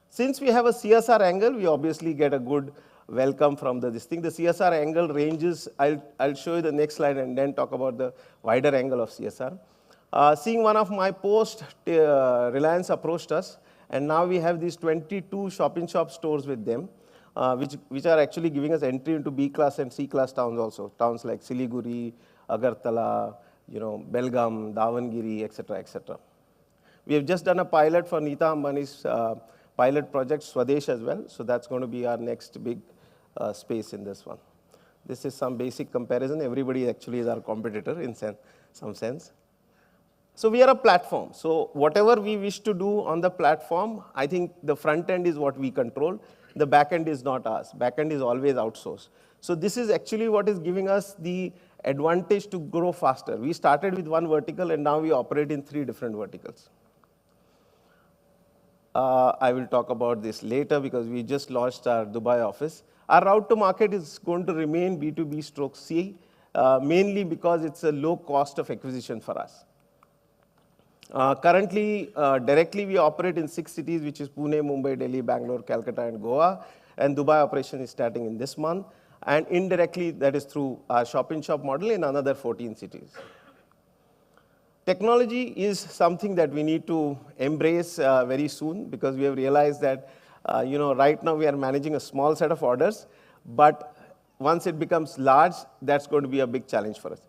Since we have a CSR angle, we obviously get a good welcome from this thing. The CSR angle ranges, I'll show you the next slide and then talk about the wider angle of CSR. Seeing one of my posts, Reliance approached us, and now we have these 22 shop-in-shop stores with them, which are actually giving us entry into B class and C class towns also, towns like Siliguri, Agartala, Belgaum, Davangere, etc., etc. We have just done a pilot for Nita Ambani's pilot project, Swadesh, as well. So that's going to be our next big space in this one. This is some basic comparison. Everybody actually is our competitor in some sense. So we are a platform. So whatever we wish to do on the platform, I think the front end is what we control. The back end is not ours. Back end is always outsourced. So this is actually what is giving us the advantage to grow faster. We started with one vertical, and now we operate in 3 different verticals. I will talk about this later because we just launched our Dubai office. Our route to market is going to remain B2B/C, mainly because it's a low cost of acquisition for us. Currently, directly we operate in 6 cities, which is Pune, Mumbai, Delhi, Bangalore, Calcutta, and Goa. And Dubai operation is starting in this month. And indirectly, that is through our shop-in-shop model in another 14 cities. Technology is something that we need to embrace very soon because we have realized that right now we are managing a small set of orders, but once it becomes large, that's going to be a big challenge for us.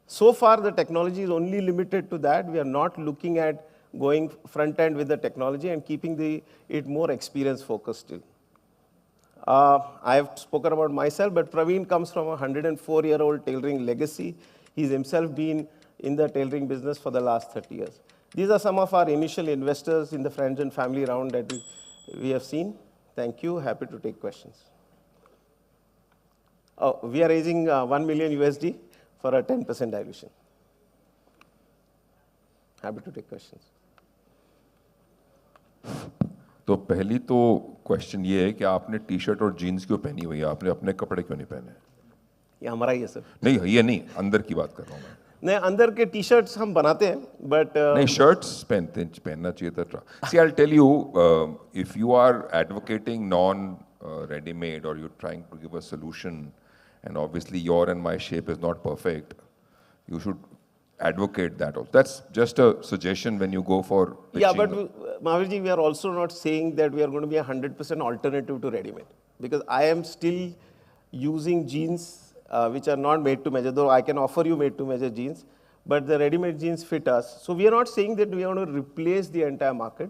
So far, the technology is only limited to that. We are not looking at going front end with the technology and keeping it more experience focused still. I have spoken about myself, but Praveen comes from a 104-year-old tailoring legacy. He's himself been in the tailoring business for the last 30 years. These are some of our initial investors in the friends and family round that we have seen. Thank you. Happy to take questions. Oh, we are raising 1 million USD for a 10% dilution. Happy to take questions. तो पहली तो question ये है कि आपने T shirt और jeans क्यों पहनी हुई है, आपने अपने कपड़े क्यों नहीं पहने? ये हमारा ही है सर. नहीं, ये नहीं, अंदर की बात कर रहा हूँ मैं. नहीं, अंदर के टी शर्ट्स हम बनाते हैं, बट नहीं, शर्ट्स पहनना चाहिए था. See, I'll tell you, if you are advocating non-ready-made or you're trying to give a solution, and obviously your and my shape is not perfect, you should advocate that also. That's just a suggestion when you go for pitching. Yeah, but Mahavirji, we are also not saying that we are going to be 100% alternative to ready-made, because I am still using jeans which are not made to measure, though I can offer you made to measure jeans, but the ready-made jeans fit us. So we are not saying that we are going to replace the entire market.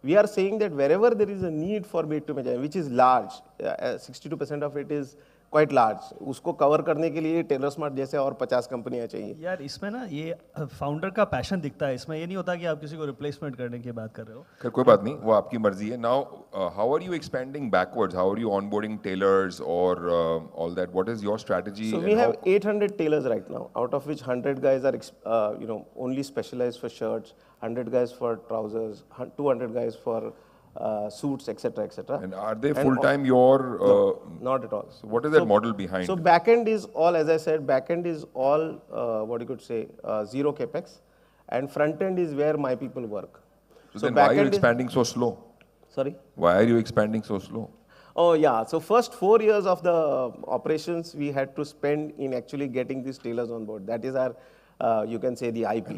We are saying that wherever there is a need for made to measure, which is large, 62% of it is quite large, उसको cover करने के लिए Taylor smart जैसे और 50 कंपनियां चाहिए. यार इसमें ना ये फाउंडर का पैशन दिखता है, इसमें ये नहीं होता कि आप किसी को रिप्लेसमेंट करने की बात कर रहे हो. कोई बात नहीं, वो आपकी मर्जी है. Now, how are you expanding backwards? How are you onboarding tailors or all that? What is your strategy? So we have 800 tailors right now, out of which 100 guys are only specialized for shirts, 100 guys for trousers, 200 guys for suits, etc., etc. And are they full-time your? No, not at all. So what is that model behind? So backend is all, as I said, backend is all what you could say zero capex, and front end is where my people work. So then why are you expanding so slow? Sorry? Why are you expanding so slow? Oh yeah, so first 4 years of the operations we had to spend in actually getting these tailors on board. That is our, you can say, the IP.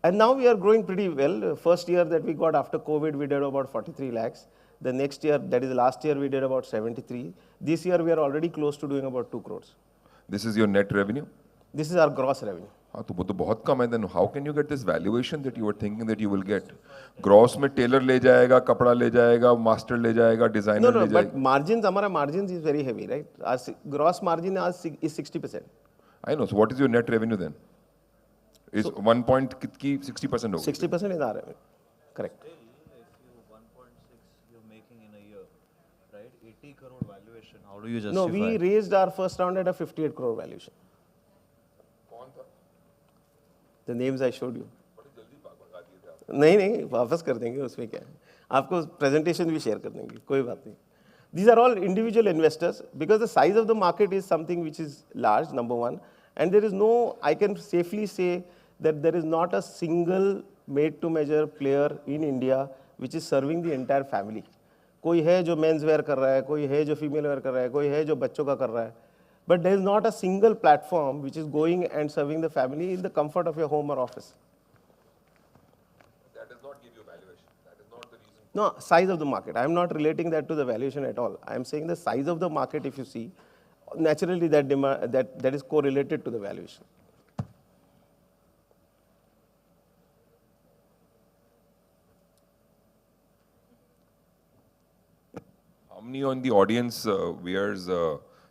And now we are growing pretty well. First year that we got after COVID, we did about 43 lakhs. The next year, that is last year, we did about 73. This year, we are already close to doing about 2 crores. This is your net revenue? This is our gross revenue. तो वो तो बहुत कम है. Then how can you get this valuation that you were thinking that you will get? Gross में tailor ले जाएगा, कपड़ा ले जाएगा, master ले जाएगा, designer ले जाएगा. But margins, हमारा margins is very heavy, right? Our gross margin is 60%. I know. So what is your net revenue then? Is 1 point की 60% होगा? 60% is our revenue. Correct. If you 1.6 you're making in a year, right? 80 crore valuation. How do you justify? No, we raised our first round at a 58 crore valuation. The names I showed you. नहीं वापस कर देंगे, उसमें क्या है, आपको presentation भी share कर देंगे, कोई बात नहीं. These are all individual investors because the size of the market is something which is large, number one, and there is no, I can safely say that there is not a single made-to-measure player in India which is serving the entire family. कोई है जो men's wear कर रहा है, कोई है जो female wear कर रहा है, कोई है जो बच्चों का कर रहा है. But there is not a single platform which is going and serving the family in the comfort of your home or office. That does not give you valuation. That is not the reason. No, size of the market. I am not relating that to the valuation at all. I am saying the size of the market, if you see, naturally that demand, that is correlated to the valuation. How many in the audience wears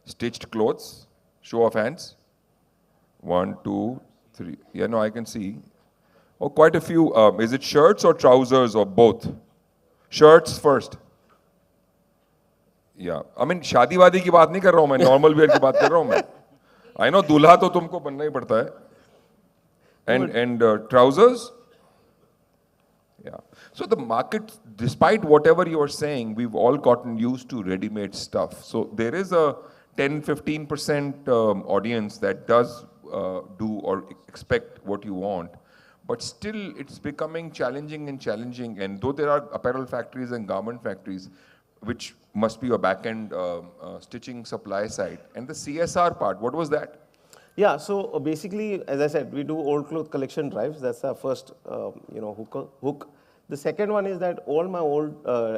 stitched clothes? Show of hands. 1, 2, 3. Yeah, no, I can see. Oh, quite a few. Is it shirts or trousers or both? Shirts first. Yeah. I mean, शादी वादी की बात नहीं कर रहा हूँ मैं, normal wear की बात कर रहा हूँ मैं. I know दूल्हा तो तुमको बनना ही पड़ता है. And trousers? Yeah. So the market, despite whatever you are saying, we've all gotten used to ready-made stuff. So there is a 10-15% audience that does do or expect what you want. But still, it's becoming challenging and challenging. And though there are apparel factories and garment factories, which must be a back-end stitching supply side. And the CSR part, what was that? Yeah, so basically, as I said, we do old cloth collection drives. That's our first, hook. The second one is that all my old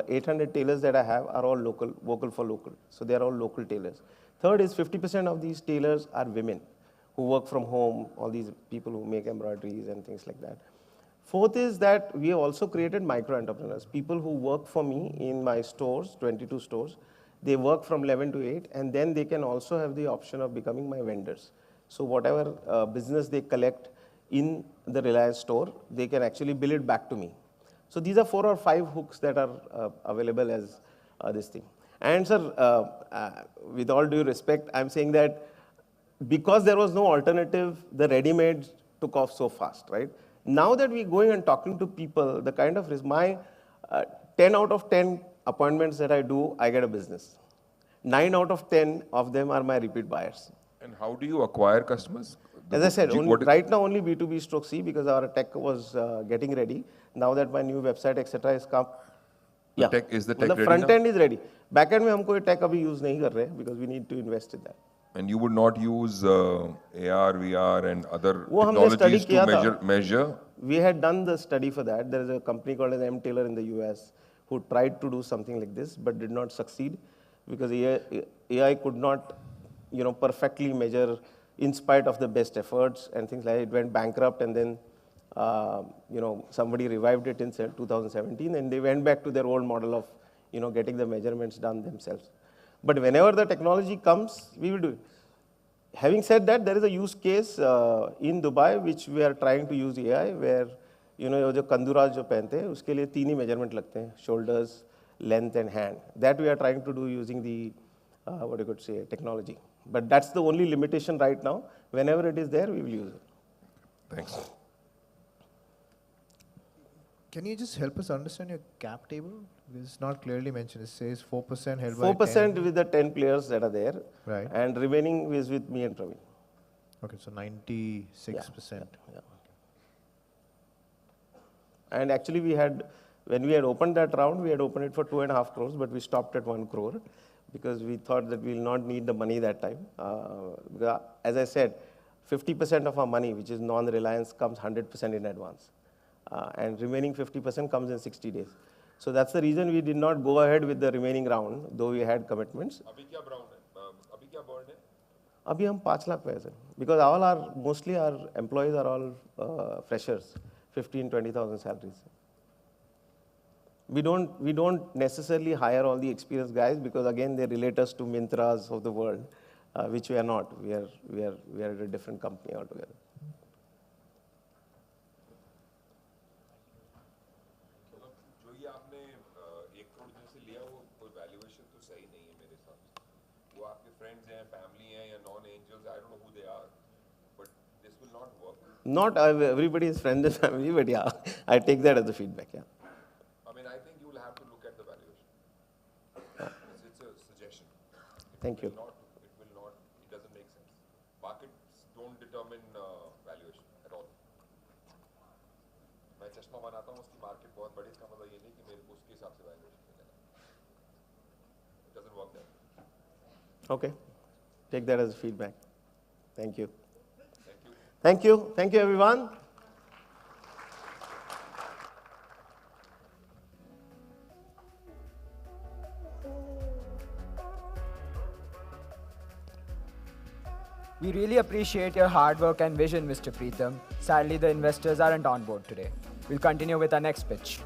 800 tailors that I have are all local, vocal for local. So they are all local tailors. Third is 50% of these tailors are women who work from home, all these people who make embroideries and things like that. Fourth is that we have also created micro-entrepreneurs, people who work for me in my stores, 22 stores. They work from 11 to 8, and then they can also have the option of becoming my vendors. So whatever business they collect in the Reliance store, they can actually bill it back to me. So these are 4 or 5 hooks that are available as this thing. And sir, with all due respect, I'm saying that because there was no alternative, the ready-made took off so fast, right? Now that we're going and talking to people, the kind of my 10 out of 10 appointments that I do, I get a business. 9 out of 10 of them are my repeat buyers. And how do you acquire customers? As I said, right now only B2B stroke C because our tech was getting ready. Now that my new website, etc. is come. Yeah. Is the tech ready front now? end is ready. Back end में हम कोई tech अभी use नहीं कर रहे because we need to invest in that. And you would not use AR, VR and other वो हमने study technologies किया to था. measure? We had done the study for that. There is a company called as M. Taylor in the US who tried to do something like this but did not succeed because AI could not, perfectly measure in spite of the best efforts and things like that. It went bankrupt and then, somebody revived it in 2017 and they went back to their old model of, getting the measurements done themselves. But whenever the technology comes, we will do it. Having said that, there is a use case in Dubai which we are trying to use AI where, जो कंदूराज जो पहनते हैं उसके लिए 3 ही measurement लगते हैं, shoulders, length and hand. That we are trying to do using the, what you could say, technology. But that's the only limitation right now. Whenever it is there, we will use it. Thanks. Can you just help us understand your cap table? Because it's not clearly mentioned. It says 4% held 4% by 10. with the 10 players that are there. Right. And remaining is with me and Praveen. Okay, so 96%. Yeah. And actually when we had opened that round, we had opened it for 2.5 crores, but we stopped at 1 crore because we thought that we'll not need the money that time. As I said, 50% of our money, which is non-reliance, comes 100% in advance. And remaining 50% comes in 60 days. So that's the reason we did not go ahead with the remaining round, though we had commitments. अभी क्या burn है? अभी क्या burn है? अभी हम 5 लाख पे हैं, sir. Because mostly our employees are all freshers, 15-20,000 salaries. We don't necessarily hire all the experienced guys because again they relate us to Mintras of the world, which we are not. We are at a different company altogether. जो ये आपने 1 करोड़ जिनसे लिया वो कोई valuation तो सही नहीं है मेरे हिसाब से. वो आपके friends हैं, family हैं या non-angels, I don't know who they are, but this will not work. Not everybody is friends and family, but yeah, I take that as a feedback. Yeah. I mean, I think you will have to look at the valuation. It's a suggestion. Thank you. It doesn't make sense. Markets don't determine valuation at all. मैं चश्मा बनाता हूँ उसकी market बहुत बड़ी, इसका मतलब ये नहीं कि मेरे को उसके हिसाब से valuation मिलेगा. It doesn't work that way. Okay. Take that as feedback. Thank you. Thank you. Thank you, everyone. We really appreciate your hard work and vision, Mr. Preetham. Sadly, the investors aren't on board today. We'll continue with our next pitch.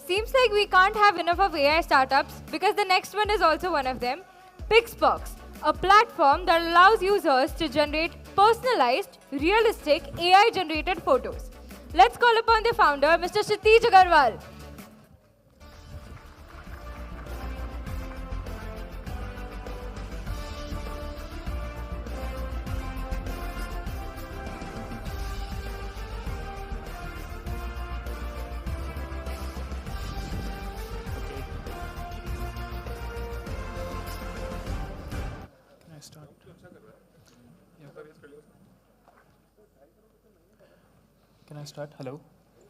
Seems like we can't have enough of AI startups because the next one is also one of them, Pixbox, a platform that allows users to generate personalized, realistic AI-generated photos. Let's call upon the founder, Mr. Kshitij Agarwal. Can I start? Hello?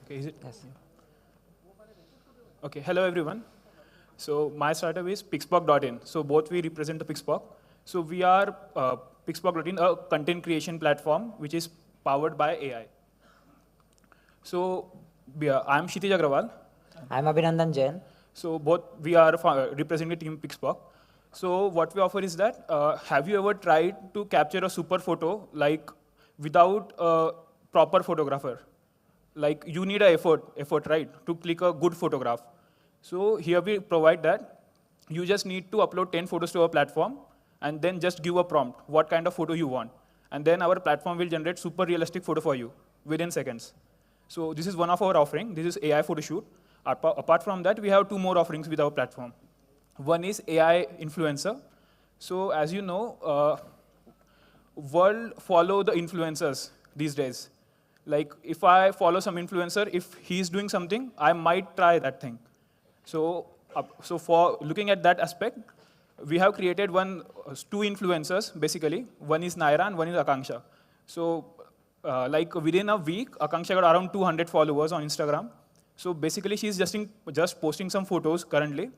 Okay, is it? Yes. Okay, hello everyone. So my startup is Pixbox.in. So both we represent the Pixbox. So we are Pixbox.in, a content creation platform which is powered by AI. So I'm Kshitij Agrawal. I'm Abhinandan Jain. So both we are representing team Pixbox. So what we offer is that, have you ever tried to capture a super photo like without a proper photographer? Like you need an effort, right, to click a good photograph. So here we provide that. You just need to upload 10 photos to our platform and then just give a prompt, what kind of photo you want. And then our platform will generate super realistic photo for you. within seconds. So this is one of our offering. This is AI photo shoot. Apart from that, we have two more offerings with our platform. One is AI influencer. So as you know, world follow the influencers these days. Like if I follow some influencer, if he's doing something, I might try that thing. So, so for looking at that aspect, we have created two influencers basically. One is Naira and one is Akanksha. So like within a week, Akanksha got around 200 followers on Instagram. So basically she's just posting some photos currently.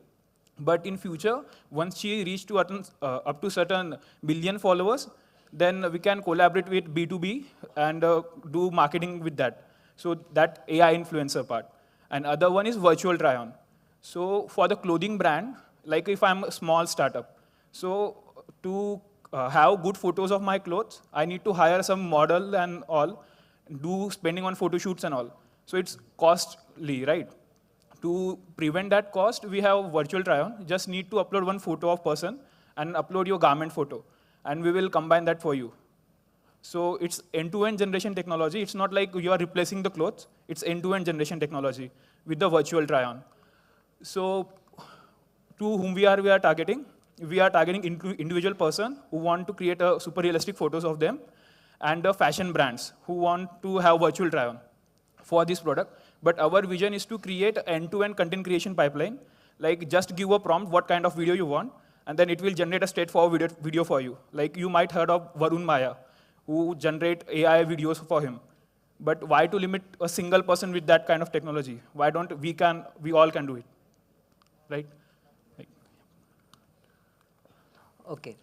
But in future, once she reach to up to certain million followers, then we can collaborate with B2B and do marketing with that. So that AI influencer part. And other one is virtual try-on. So for the clothing brand, like if I'm a small startup, so to have good photos of my clothes, I need to hire some model and all, do spending on photo shoots and all. So it's costly, right? To prevent that cost, we have virtual try-on. Just need to upload one photo of person and upload your garment photo. And we will combine that for you. So it's end-to-end generation technology. It's not like you are replacing the clothes. It's end-to-end generation technology with the virtual try-on. So to whom we are targeting? We are targeting individual person who want to create a super realistic photos of them, and the fashion brands who want to have virtual try-on for this product. But our vision is to create an end-to-end content creation pipeline. Like just give a prompt what kind of video you want, and then it will generate a straightforward video for you. Like you might heard of Varun Maya, who generate AI videos for him. But why to limit a single person with that kind of technology? Why don't we all can do it, right? Okay.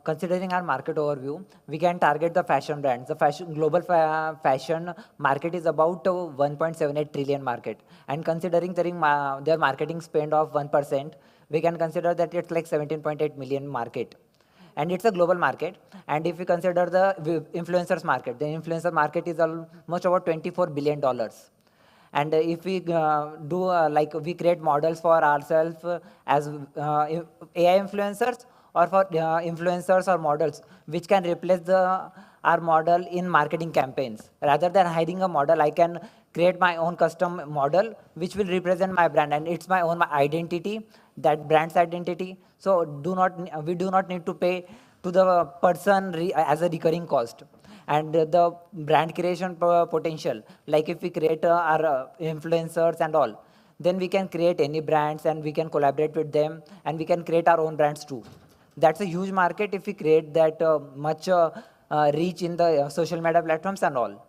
Considering our market overview, we can target the fashion brands. The global fashion market is about 1.78 trillion market. And considering their marketing spend of 1%, we can consider that it's like 17.8 million market. And it's a global market. And if we consider the influencers market, the influencer market is almost about $24 billion. And if we like we create models for ourselves as AI influencers, or for influencers or models, which can replace our model in marketing campaigns. Rather than hiring a model, I can create my own custom model, which will represent my brand, and it's my own identity, that brand's identity. So we do not need to pay to the person as a recurring cost. And the brand creation potential, like if we create our influencers and all, then we can create any brands and we can collaborate with them, and we can create our own brands too. That's a huge market if we create that much reach in the social media platforms and all.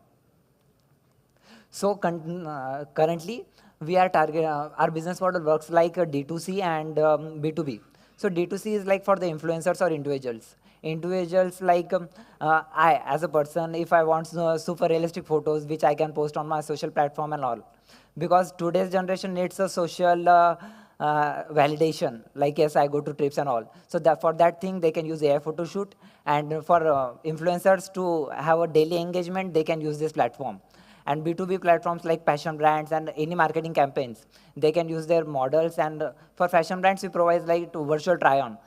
So currently, we are our business model works like D2C and B2B. So D2C is like for the influencers or individuals. Individuals like I, as a person, if I want super realistic photos, which I can post on my social platform and all. Because today's generation needs a social validation, like yes, I go to trips and all. So for that thing, they can use AI photo shoot. And for influencers to have a daily engagement, they can use this platform. And B2B platforms like fashion brands and any marketing campaigns, they can use their models. And for fashion brands, we provide like virtual try-on.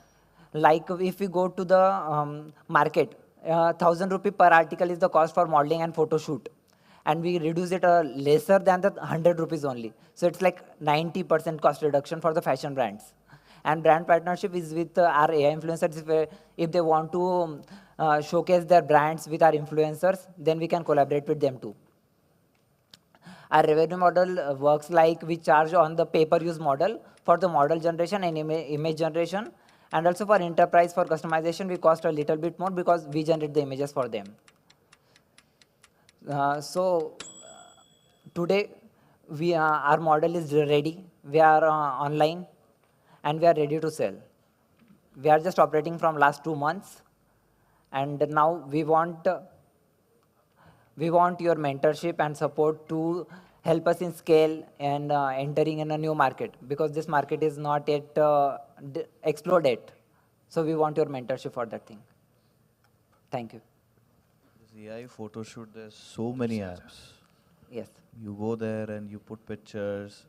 Like if we go to the market, 1,000 rupee per article is the cost for modeling and photo shoot. And we reduce it lesser than the 100 rupees only. So it's like 90% cost reduction for the fashion brands. And brand partnership is with our AI influencers. If they want to showcase their brands with our influencers, then we can collaborate with them too. Our revenue model works like we charge on the pay-per-use model for the model generation and image generation. And also for enterprise, for customization, we cost a little bit more because we generate the images for them. Today, our model is ready. We are online, and we are ready to sell. We are just operating from last 2 months, and now we want your mentorship and support to help us in scale and entering in a new market, because this market is not yet exploded. So we want your mentorship for that thing. Thank you. This AI photo shoot, there's so many apps. Yes. You go there and you put pictures,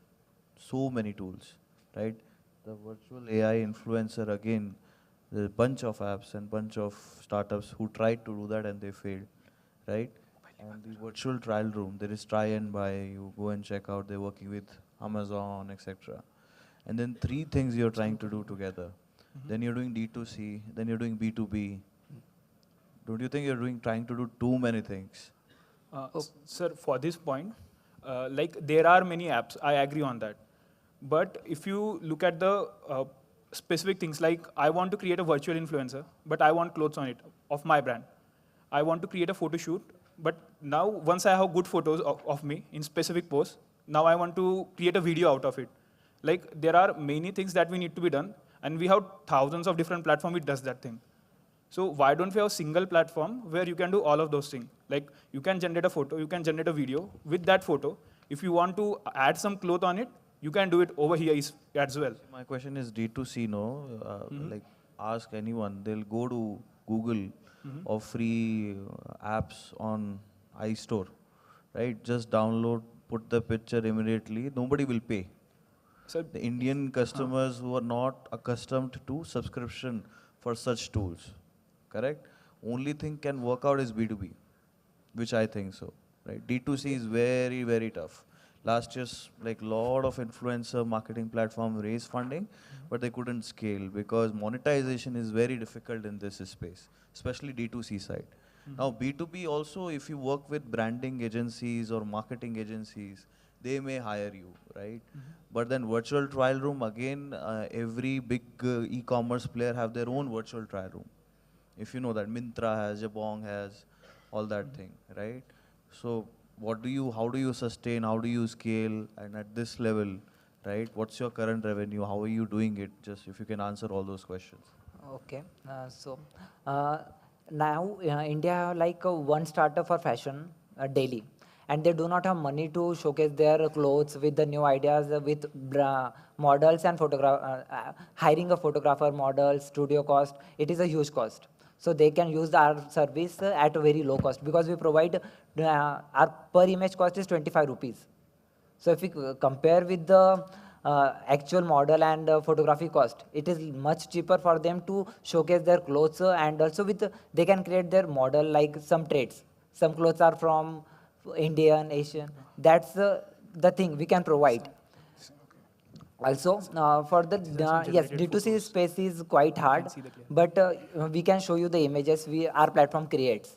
so many tools, right? The virtual AI influencer, again, there's a bunch of apps and bunch of startups who tried to do that and they failed. right? And the virtual trial room, there is try and buy, you go and check out, they're working with Amazon, etc. And then three things you're trying to do together. Then you're doing D2C, then you're doing B2B. Don't you think you're trying to do too many things? Sir, for this point, like there are many apps, I agree on that. But if you look at the specific things, like I want to create a virtual influencer, but I want clothes on it of my brand. I want to create a photo shoot, but now once I have good photos of me in specific posts, now I want to create a video out of it. Like there are many things that we need to be done, and we have thousands of different platforms which does that thing. So why don't we have a single platform where you can do all of those things? Like you can generate a photo, you can generate a video with that photo. If you want to add some cloth on it, you can do it over here as well. My question is D2C, no? Like ask anyone, they'll go to Google or free apps on iStore, right? Just download, put the picture immediately, nobody will pay. Sir, the Indian customers who are not accustomed to subscription for such tools, correct? Only thing can work out is B2B, which I think so, right? D2C is very, very tough. Last year's like lot of influencer marketing platform raised funding, but they couldn't scale because monetization is very difficult in this space, especially D2C side. Now B2B also, if you work with branding agencies or marketing agencies, they may hire you, right? But then virtual trial room, again, every big e-commerce player have their own virtual trial room. If you know that, Myntra has, Jabong has, all that thing, right? So how do you sustain, how do you scale, and at this level, right? What's your current revenue? How are you doing it? Just if you can answer all those questions. Okay, now India have like one startup for fashion daily, and they do not have money to showcase their clothes with the new ideas, with models and hiring a photographer, model, studio cost. It is a huge cost. So they can use our service at a very low cost because we provide our per image cost is 25 rupees. So if we compare with the actual model and photography cost, it is much cheaper for them to showcase their clothes and also with they can create their model like some traits. Some clothes are from Indian, Asian. That's the thing we can provide. Also, for the yes, D2C space is quite hard, but we can show you the images our platform creates.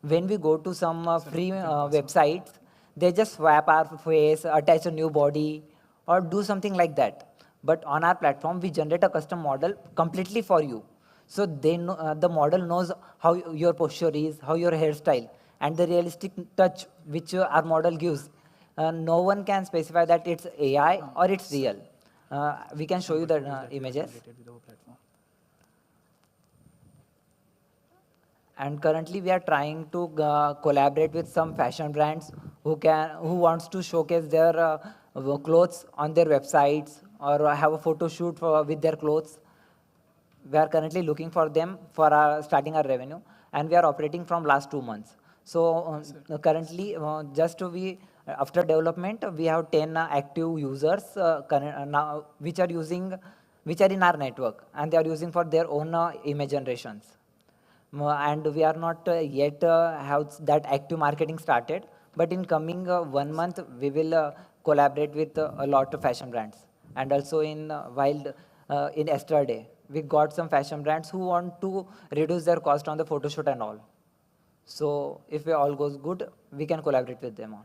When we go to some free websites, they just swap our face, attach a new body, or do something like that. But on our platform, we generate a custom model completely for you. So they know, the model knows how your posture is, how your hairstyle, and the realistic touch which our model gives. No one can specify that it's AI or it's real. We can show you the images. And currently we are trying to collaborate with some fashion brands who wants to showcase their clothes on their websites or have a photo shoot with their clothes. We are currently looking for them for starting our revenue, and we are operating from last 2 months. So currently, after development, we have 10 active users now, which are in our network, and they are using for their own image generations. And we are not yet have that active marketing started, but in coming 1 month, we will collaborate with a lot of fashion brands. And also in yesterday, we got some fashion brands who want to reduce their cost on the photo shoot and all. So if it all goes good, we can collaborate with them on.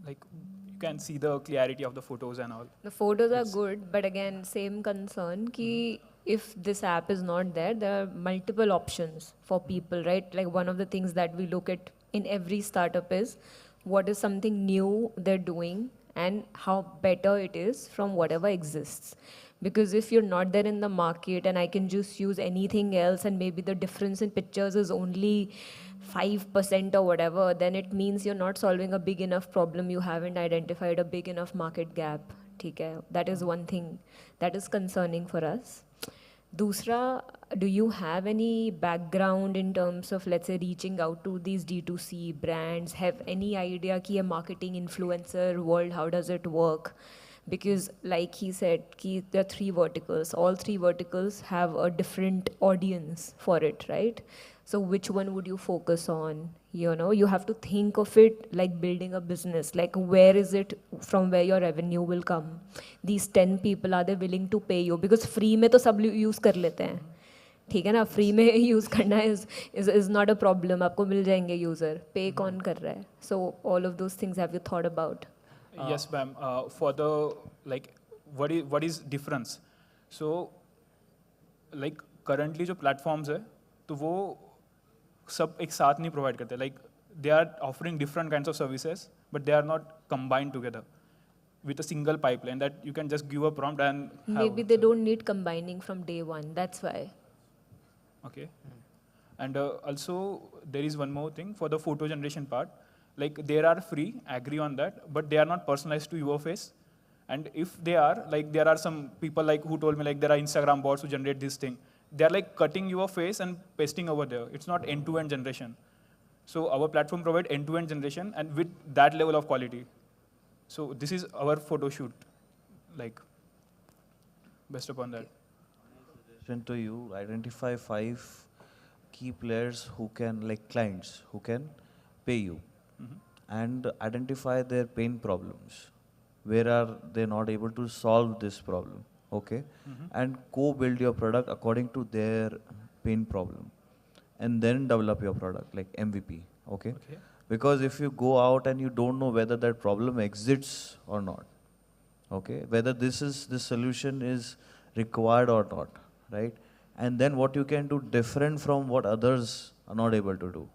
Like you can see the clarity of the photos and all. The photos are good, but again, same concern ki if this app is not there, there are multiple options for people, right? Like one of the things that we look at in every startup is what is something new they're doing and how better it is from whatever exists. Because if you're not there in the market and I can just use anything else and maybe the difference in pictures is only 5% or whatever, then it means you're not solving a big enough problem. You haven't identified a big enough market gap. That is one thing that is concerning for us. Dusra, do you have any background in terms of, let's say, reaching out to these D2C brands? Have any idea ki a marketing influencer world, how does it work? because like he said, there are three verticals. All three verticals have a different audience for it, right? So which one would you focus on? You know, you have to think of it like building a business. Like where is it from where your revenue will come? These 10 people, are they willing to pay you? Because free में तो सब use कर लेते हैं. ठीक है ना, free में यूज़ करना इज नॉट अ प्रॉब्लम, आपको मिल जाएंगे यूज़र. पे कौन कर रहा है? So all of those things have you thought about? Yes, ma'am. For the like, what is difference? So, like currently जो platforms है, तो वो सब एक साथ नहीं provide करते. Like they are offering different kinds of services, but they are not combined together with a single pipeline that you can just give a prompt and have. Maybe they don't need combining from day one. That's why. Okay. And also there is one more thing for the photo generation part. Like there are free, agree on that, but they are not personalized to your face. And if they are, like there are some people like who told me like there are Instagram bots who generate this thing. They are like cutting your face and pasting over there. It's not end-to-end generation. So our platform provides end-to-end generation and with that level of quality. So this is our photo shoot, like based upon that. Suggestion to you, identify 5 key players who can, like clients, who can pay you. And identify their pain problems. Where are they not able to solve this problem? Okay? And co-build your product according to their pain problem. And then develop your product, like MVP. Okay? Because if you go out and you don't know whether that problem exists or not, okay? Whether this solution is required or not, right? And then what you can do different from what others are not able to do.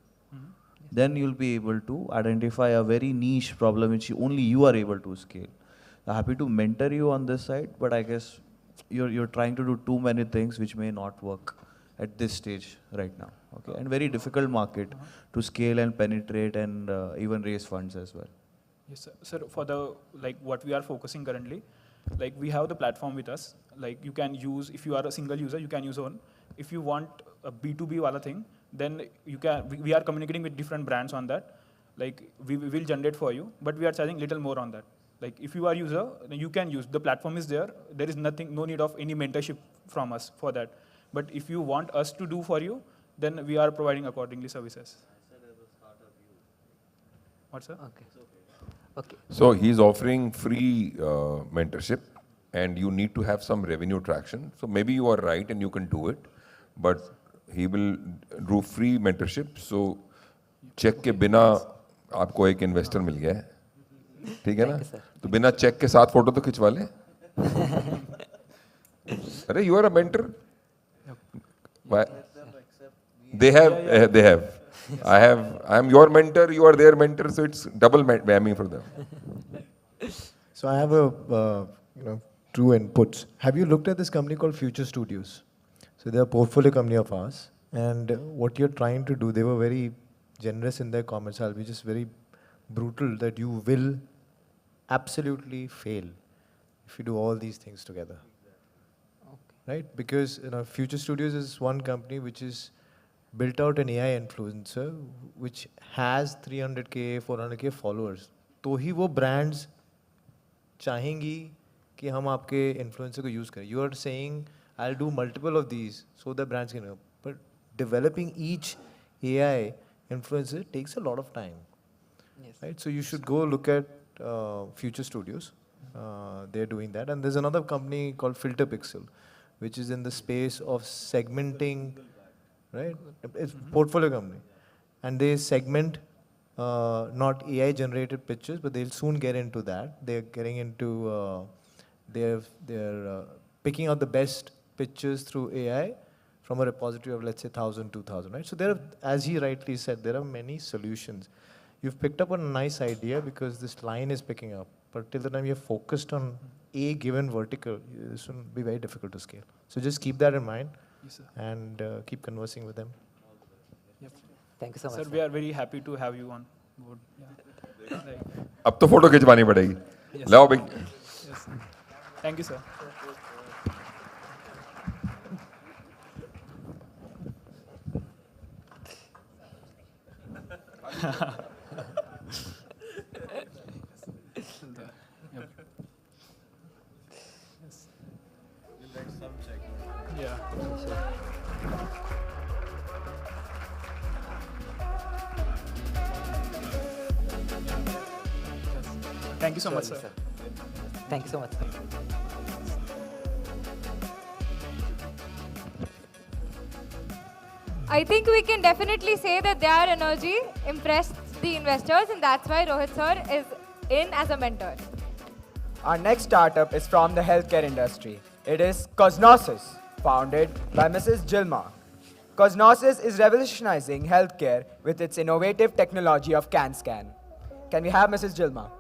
Then you'll be able to identify a very niche problem which only you are able to scale. I'm happy to mentor you on this side, but I guess you're trying to do too many things which may not work at this stage right now. Okay, and very difficult market to scale and penetrate and even raise funds as well. Yes, sir. Sir, for the like what we are focusing currently, like we have the platform with us. Like you can use, if you are a single user, you can use one. If you want a B2B wala thing, then you can. We are communicating with different brands on that. Like we will generate for you, but we are charging little more on that. Like if you are user, then you can use. The platform is there. There is nothing, no need of any mentorship from us for that. But if you want us to do for you, then we are providing accordingly services. What, sir? Okay. Okay. So he's offering free mentorship, and you need to have some revenue traction. So maybe you are right and you can do it, but he will do free mentorship. So check के बिना आपको एक investor मिल गया है, ठीक है ना? तो बिना check के साथ photo तो खिंचवा ले. अरे you are a mentor. Why? They have. I am your mentor, you are their mentor, so it's double whammy for them. So I have a true inputs. Have you looked at this company called Future Studios? So they're a portfolio company of ours, and what you're trying to do, they were very generous in their comments. I'll be just very brutal that you will absolutely fail if you do all these things together. Right? Because Future Studios is one company which is built out an AI influencer which has 300K, 400K followers. तो ही वो brands चाहेंगी कि हम आपके influencer को use करें. You are saying I'll do multiple of these so the brands can help. But developing each AI influencer takes a lot of time. Yes. Right? So you should go look at Future Studios. They're doing that. And there's another company called Filter Pixel, which is in the space of segmenting, right? It's portfolio company. And they segment not AI generated pictures, but they'll soon get into that. They're getting into, they're picking out the best pictures through AI from a repository of, let's say, 1,000, 2,000, right? So there are, as he rightly said, there are many solutions. You've picked up on a nice idea because this line is picking up. But till the time you're focused on a given vertical, this will be very difficult to scale. So just keep that in mind. Yes, sir. And keep conversing with them. Yep. Thank you so much. Sir, we are very happy to have you on board. Yeah. अब तो photo खिंचवानी पड़ेगी. लाओ भाई. Yes. Thank you, sir. Thank you so much, Surely, sir. Thank you so much, sir. I think we can definitely say that their energy impressed the investors, and that's why Rohit sir is in as a mentor. Our next startup is from the healthcare industry. It is Cosnosis, founded by Mrs. Gilma. Cosnosis is revolutionizing healthcare with its innovative technology of CAN-SCAN. Can we have Mrs. Gilma?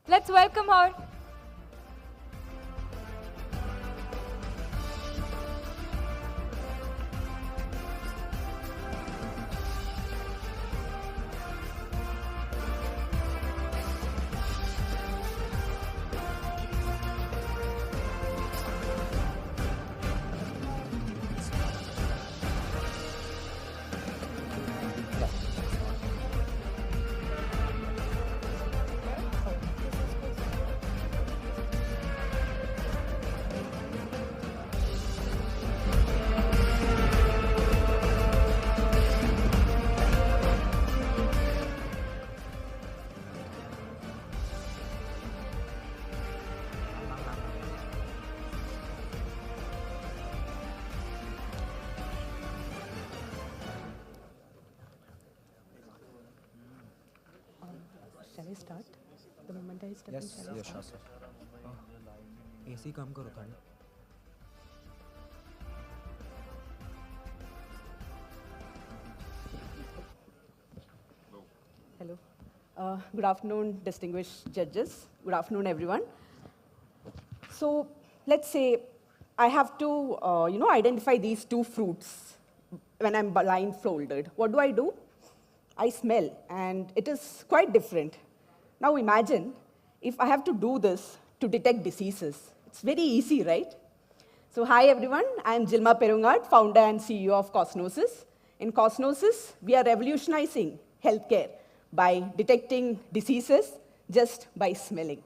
Let's welcome her. Shall I start? The moment I step in, shall I start? sir. AC कम करो थोड़ा. Hello. Good afternoon, distinguished judges. Good afternoon, everyone. So let's say I have to, identify these two fruits when I'm blindfolded. What do? I smell, and it is quite different. Now imagine if I have to do this to detect diseases. It's very easy, right? So hi, everyone. I'm Gilma Perungat, founder and CEO of Cosnosis. In Cosnosis, we are revolutionizing healthcare by detecting diseases just by smelling.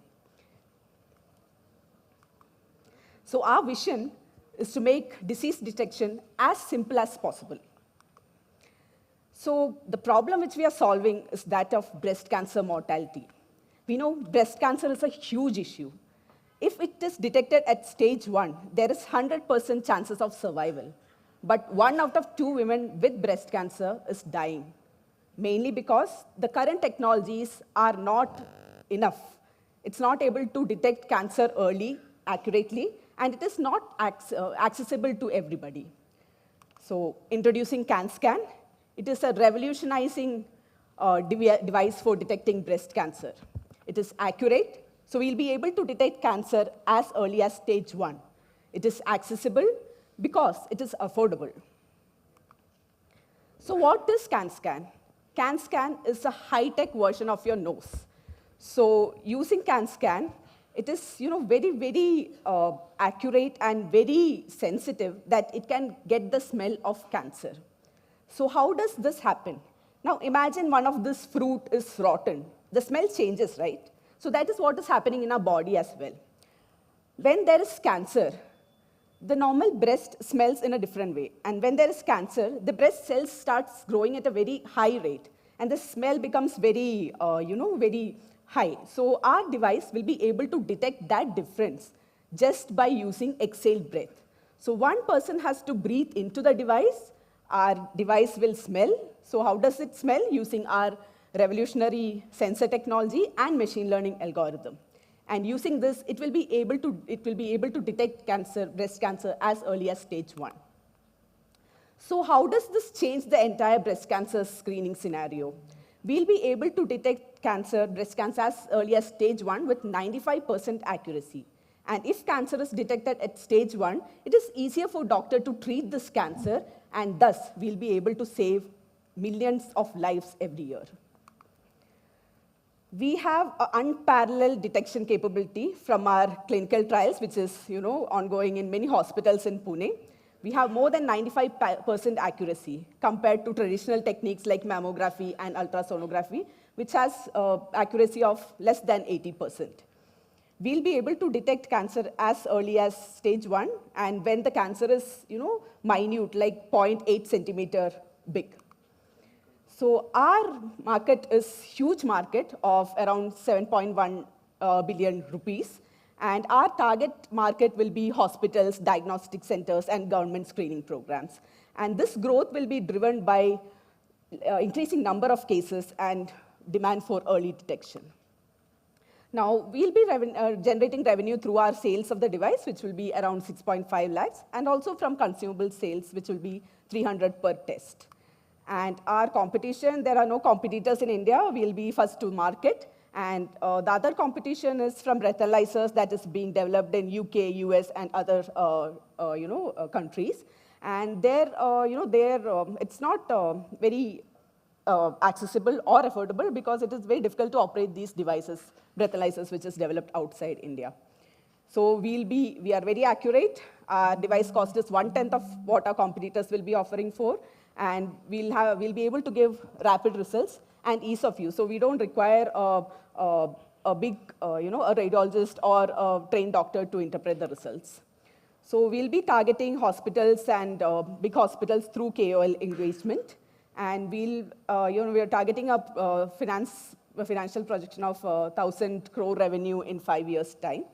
So our vision is to make disease detection as simple as possible. So the problem which we are solving is that of breast cancer mortality. We know breast cancer is a huge issue. If it is detected at stage 1, there is 100% chances of survival. But 1 out of 2 women with breast cancer is dying, mainly because the current technologies are not enough. It's not able to detect cancer early, accurately, and it is not accessible to everybody. So introducing CAN-SCAN, it is a revolutionizing device for detecting breast cancer. It is accurate, so we'll be able to detect cancer as early as stage 1. It is accessible because it is affordable. So what is CAN-SCAN? CAN-SCAN is a high-tech version of your nose. So using CAN-SCAN, it is very, very accurate and very sensitive that it can get the smell of cancer. So how does this happen? Now imagine one of this fruit is rotten. The smell changes, right? So that is what is happening in our body as well. When there is cancer, the normal breast smells in a different way. And when there is cancer, the breast cells starts growing at a very high rate. And the smell becomes very, very high. So our device will be able to detect that difference just by using exhaled breath. So one person has to breathe into the device. Our device will smell. So how does it smell? Using our revolutionary sensor technology and machine learning algorithm. And using this, it will be able to detect cancer, breast cancer, as early as stage 1. So how does this change the entire breast cancer screening scenario? We'll be able to detect cancer, breast cancer, as early as stage 1 with 95% accuracy. And if cancer is detected at stage 1, it is easier for doctor to treat this cancer, and thus we'll be able to save millions of lives every year. We have an unparalleled detection capability from our clinical trials, which is ongoing in many hospitals in Pune. We have more than 95% accuracy compared to traditional techniques like mammography and ultrasonography, which has accuracy of less than 80%. We'll be able to detect cancer as early as stage 1, and when the cancer is minute, like 0.8 centimeter big. So our market is huge market of around 7.1 billion rupees. And our target market will be hospitals, diagnostic centers, and government screening programs. And this growth will be driven by increasing number of cases and demand for early detection. Now, we'll be generating revenue through our sales of the device, which will be around 6.5 lakhs, and also from consumable sales, which will be 300 per test. And our competition, there are no competitors in India. We'll be first to market. And the other competition is from breathalyzers that is being developed in UK, US, and other countries. And there, it's not very accessible or affordable because it is very difficult to operate these devices, breathalyzers, which is developed outside India. So we are very accurate. Our device cost is 1/10 of what our competitors will be offering for, and we'll be able to give rapid results and ease of use. So we don't require a big, a radiologist or a trained doctor to interpret the results. So we'll be targeting hospitals and big hospitals through KOL engagement. And we are targeting a financial projection of 1,000 crore revenue in 5 years' time.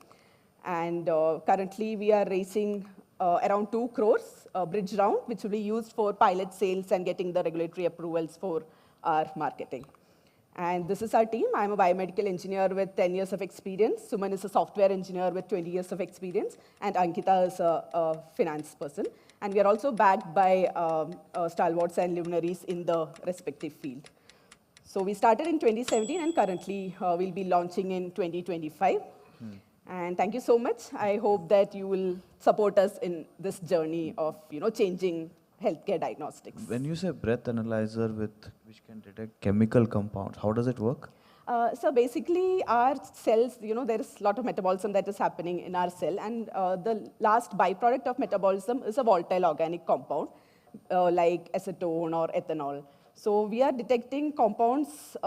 And currently, we are raising around 2 crores bridge round, which will be used for pilot sales and getting the regulatory approvals for our marketing. And this is our team. I'm a biomedical engineer with 10 years of experience. Suman is a software engineer with 20 years of experience. And Ankita is a finance person. And we are also backed by stalwarts and luminaries in the respective field. So we started in 2017, and currently we'll be launching in 2025. And thank you so much. I hope that you will support us in this journey of changing healthcare diagnostics. When you say breath analyzer which can detect chemical compounds, how does it work? So basically, our cells, there is a lot of metabolism that is happening in our cell. And the last byproduct of metabolism is a volatile organic compound, like acetone or ethanol. So we are detecting compounds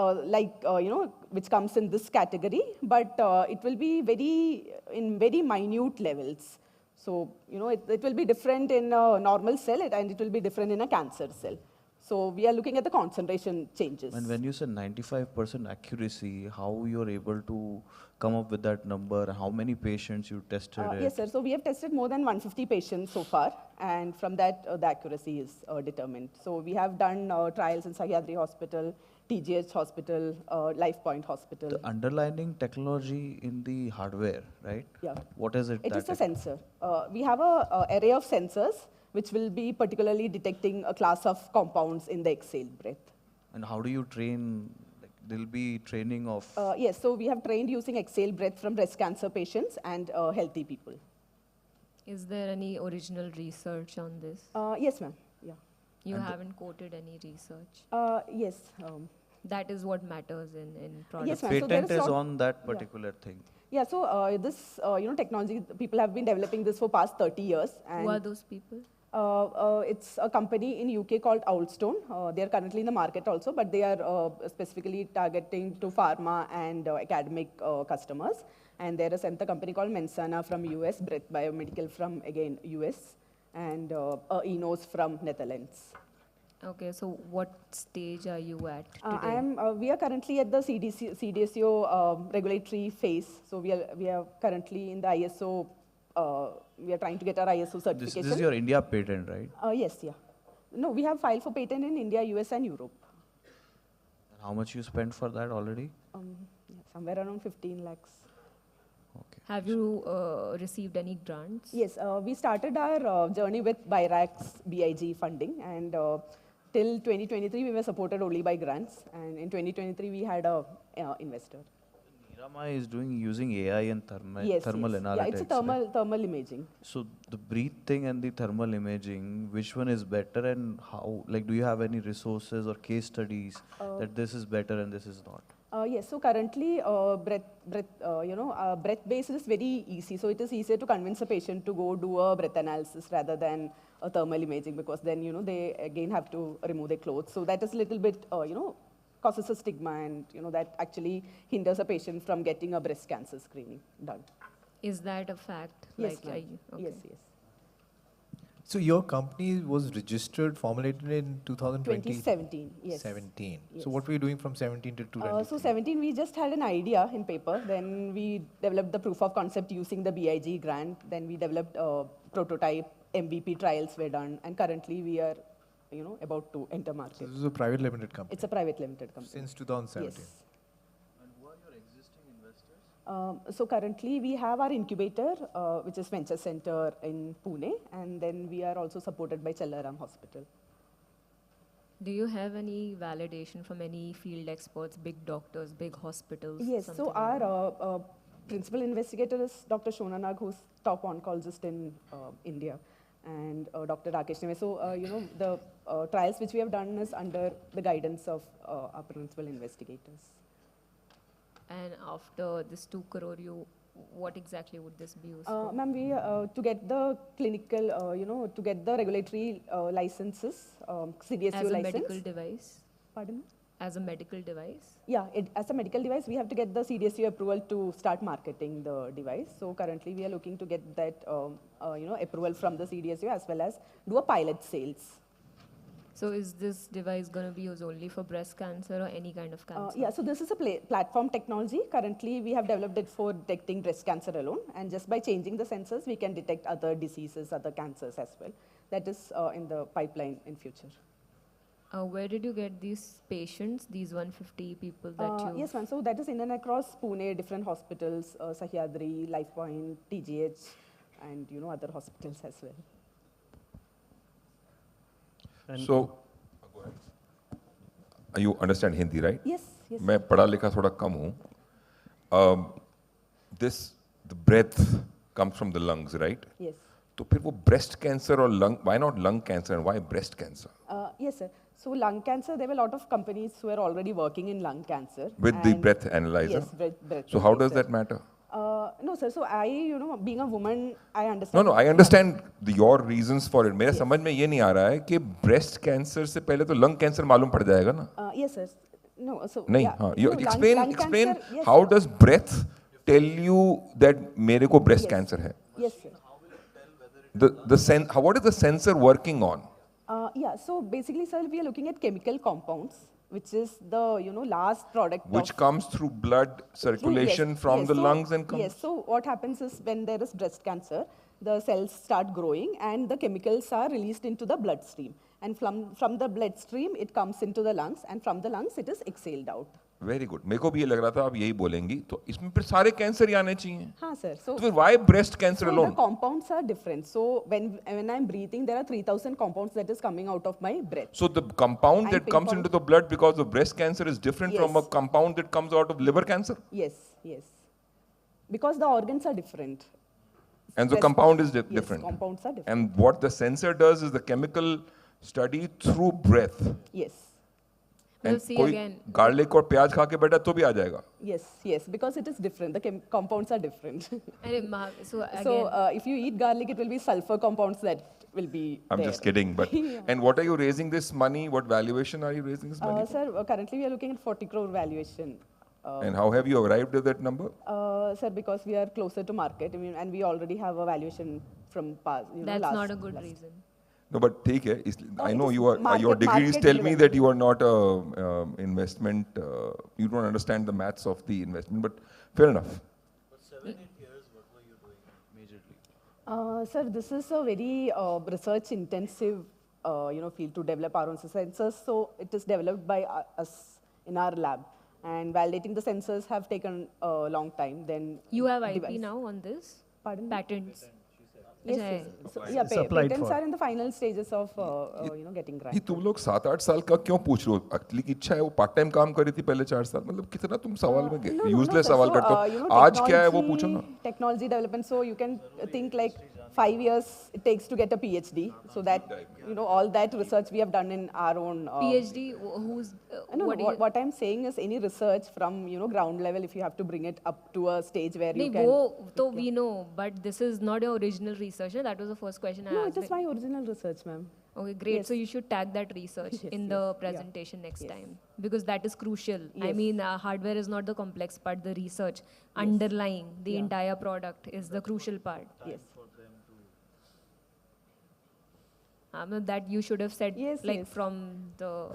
which comes in this category, but it will be in very minute levels. So, it will be different in a normal cell, and it will be different in a cancer cell. So we are looking at the concentration changes. And when you say 95% accuracy, how you're able to come up with that number? How many patients you tested it? Yes, sir. So we have tested more than 150 patients so far, and from that, the accuracy is determined. So we have done trials in Sahyadri Hospital, TGH Hospital, LifePoint Hospital. The underlying technology in the hardware, right? Yeah. What is it? It is a sensor. We have an array of sensors which will be particularly detecting a class of compounds in the exhaled breath. And how do you train? There'll be training of... Yes, so we have trained using exhaled breath from breast cancer patients and healthy people. Is there any original research on this? Yes, ma'am. Yeah. You haven't quoted any research? Yes. That is what matters in products. Yes, ma'am. Patent is on that particular thing. Yeah, so this technology, people have been developing this for past 30 years. And who are those people? It's a company in UK called Owlstone. They are currently in the market also, but they are specifically targeting to pharma and academic customers. And there is another company called Mensana from US, Breath Biomedical from, again, US, and Enos from Netherlands. Okay, so what stage are you at today? We are currently at the CDSO regulatory phase. So we are currently in the ISO. We are trying to get our ISO certification. This is your India patent, right? Yes, yeah. No, we have filed for patent in India, US, and Europe. And how much you spent for that already? Somewhere around 15 lakhs. Okay. Have you received any grants? Yes, we started our journey with BIRAC's BIG funding, and till 2023 we were supported only by grants, and in 2023 we had a investor. Nirama is using AI and thermal analytics. Yeah, it's a thermal imaging. So the breathe thing and the thermal imaging, which one is better, and how? Like, do you have any resources or case studies that this is better and this is not? Yes, so currently breath-based is very easy. So it is easier to convince a patient to go do a breath analysis rather than a thermal imaging, because then they again have to remove their clothes. So that is a little bit causes a stigma, and that actually hinders a patient from getting a breast cancer screening done. Is that a fact? Yes, okay. yes. So your company was registered, formulated in 2020? 2017, yes. 17. Yes. So what were you doing from 17 to 2023? So 17, we just had an idea in paper. Then we developed the proof of concept using the BIG grant. Then we developed a prototype, MVP trials were done, and currently we are, about to enter market. So this is a private limited company? It's a private limited company. Since 2017? Yes. So currently we have our incubator, which is Venture Center in Pune, and then we are also supported by Chellaram Hospital. Do you have any validation from any field experts, big doctors, big hospitals? Yes, so our principal investigator is Dr. Shona Nag, who's top oncologist in India, and Dr. Rakesh Neve. So, the trials which we have done is under the guidance of our principal investigators. And after this 2 crore, what exactly would this be used for? Ma'am, we, to get the clinical, to get the regulatory licenses, CDSU As a license. medical device? Pardon? As a medical device? Yeah, as a medical device, we have to get the CDSU approval to start marketing the device. So currently, we are looking to get that, approval from the CDSU as well as do a pilot sales. So is this device going to be used only for breast cancer or any kind of cancer? Yeah, so this is a platform technology. Currently, we have developed it for detecting breast cancer alone. And just by changing the sensors, we can detect other diseases, other cancers as well. That is in the pipeline in future. Where did you get these patients, these 150 people that you... Yes, ma'am. So that is in and across Pune, different hospitals, Sahyadri, LifePoint, TGH, and other hospitals as well. So, you understand Hindi, right? Yes, yes. मैं पढ़ा लिखा थोड़ा कम हूँ. The breath comes from the lungs, right? Yes. तो फिर वो breast cancer or lung, why not lung cancer and why breast cancer? Yes, sir. So lung cancer, there were a lot of companies who are already working in lung cancer. With the breath analyzer? Yes, breath So how does analyzer. that matter? No, sir. So I, being a woman, I understand. No, I understand your reasons for it. मेरा समझ में ये नहीं आ रहा है कि breast cancer से पहले तो lung cancer मालूम पड़ जाएगा ना? Yes, sir. No, so नहीं, yeah, हाँ. You no, explain cancer, yes, how sir. does breath tell you that मेरे को breast cancer है? Yes, sir. What is the sensor working on? Yeah, so basically, sir, we are looking at chemical compounds, which is the, last product Which comes through blood circulation yes, from yes. the So, lungs and comes... Yes, so what happens is when there is breast cancer, the cells start growing and the chemicals are released into the bloodstream. And from the bloodstream, it comes into the lungs, and from the lungs, it is exhaled out. Very good. मेरे को भी ये लग रहा था आप यही बोलेंगी तो इसमें फिर सारे कैंसर ही आने चाहिए. हाँ sir. So तो फिर why breast cancer so alone? the compounds are different. So when I'm breathing, there are 3,000 compounds that is coming out of my breath. So the compound that comes into the blood because of breast cancer is different from a Yes. compound that comes out of liver cancer? Yes, yes. Because the organs are different. And the Breast- compound is yes, different. compounds are different. And what the sensor does is the chemical study through breath. Yes. And see कोई again. garlic और प्याज खा के बैठा तो भी आ जाएगा. Yes, yes, because it is different. The compounds are different. So again, So if you eat garlic, it will be sulfur compounds that will be I'm there. just kidding. But Yeah. And what are you raising this money? What valuation are you raising this money? Sir, currently we are looking at 40 crore valuation. And how have you arrived at that number? Sir, because we are closer to market, I mean, and we already have a valuation from past. that's last, not a good last. reason. No, but take it. I know it is you are. Your market- degrees market tell me driven. that you are not a investment. You don't understand the maths of the investment. But fair enough. Sir, this is a very research-intensive, field to develop our own sensors. So it is developed by us in our lab, and validating the sensors have taken a long time. Then You have IP device. now on this? Pardon? Patents? Yes, Yeah, yes. So, It's yeah, applied patents for. are in the final stages of, getting ये granted. तुम लोग 7-8 साल का क्यों पूछ रहे हो? अगली की इच्छा है वो पार्ट टाइम काम करी थी पहले 4 साल. मतलब कितना तुम सवाल में यूजलेस सवाल करते हो. आज क्या है वो पूछो ना. Technology development, so you can think like 5 years it takes to get a PhD. So that, all that research we have done in our own. PhD, who's... No, what do you- what I'm saying is any research from, ground level, if you have to bring it up to a stage where you नहीं, can. वो तो we know, but this is not your original research. That was the first question I No, asked. it is my original research, ma'am. Okay, great. Yes. So you should tag that research Yes, in yes, the yeah. presentation next Yes. time because that is crucial. I Yes. mean, hardware is not the complex part. The research underlying the Yeah. entire product is the crucial part. Yes. That you should have said Yes, like yes. from the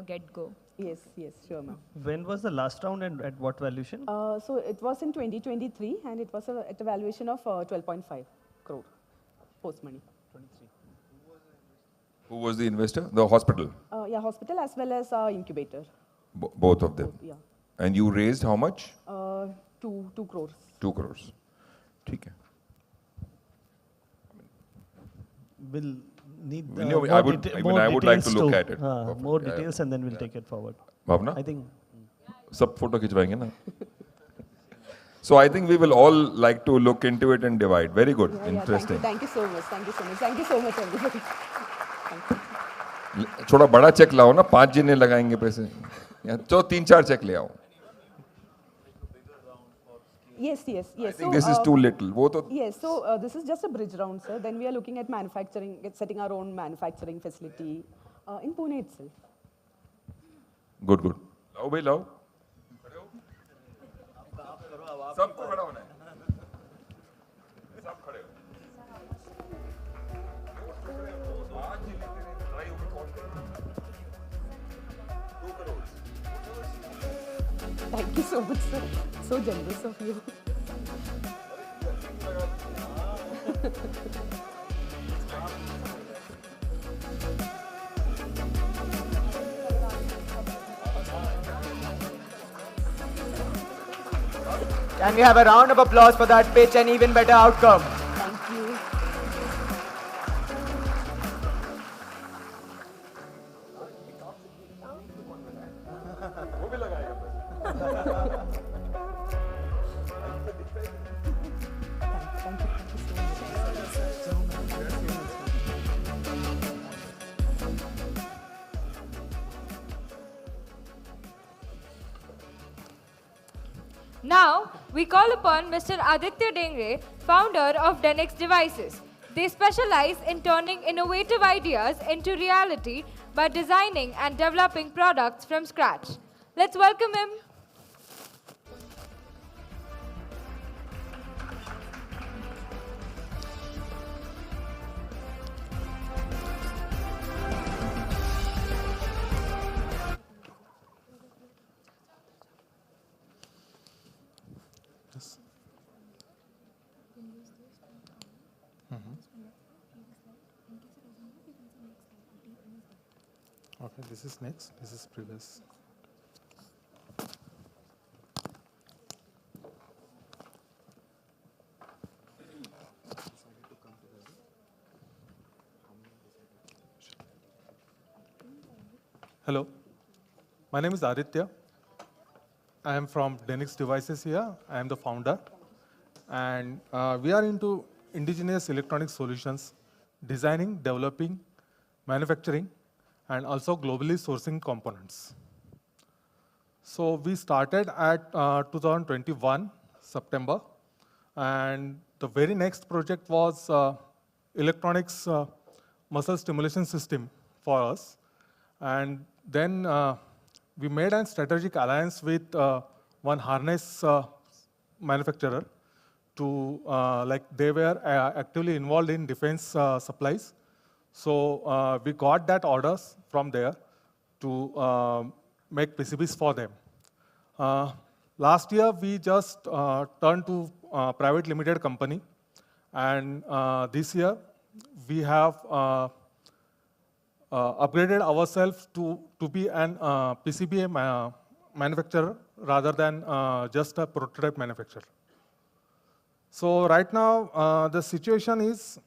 get-go. Yes, yes, sure, ma'am. When was the last round and at what valuation? So it was in 2023, and it was at a valuation of 12.5 crore post-money. Who was the investor? The hospital? Yeah, hospital as well as incubator. Both of them? Yeah. And you raised how much? 2 crores. 2 crores. ठीक है. We'll need I would like to look at it. More details and then we'll take it forward. Bhavna? I think. सब photo खिंचवाएंगे ना? So I think we will all like to look into it and divide. Very good. Yeah, Interesting. yeah, thank you so much. Thank you so much. Thank you so much, everybody. थोड़ा बड़ा check लाओ ना, 5 जिन्हें लगाएंगे पैसे. तो 3-4 check ले आओ. Yes, yes, yes. I think this is too little. वो तो. Yes, so this is just a bridge round, sir. Then we are looking at manufacturing, setting our own manufacturing facility in Pune itself. Good, good. लाओ भाई लाओ. सबको खड़ा होना है. सब खड़े हो. Thank you so much, sir. So generous of you. Can we have a round of applause for that pitch and even better outcome? Thank you. Now, we call upon Mr. Aditya Dengre, founder of Denix Devices. They specialize in turning innovative ideas into reality by designing and developing products from scratch. Let's welcome him. Okay, this is next. This is previous. Hello, my name is Aditya. I am from Denix Devices here. I am the founder. And we are into indigenous electronic solutions, designing, developing, manufacturing, and also globally sourcing components. So we started at 2021, September, and the very next project was electronics muscle stimulation system for us. And then we made a strategic alliance with one harness manufacturer to, they were actively involved in defense supplies. So we got that orders from there to make PCBs for them. Last year, we just turned to private limited company. And this year, we have upgraded ourselves to be an PCBA manufacturer rather than just a prototype manufacturer. So right now, the situation is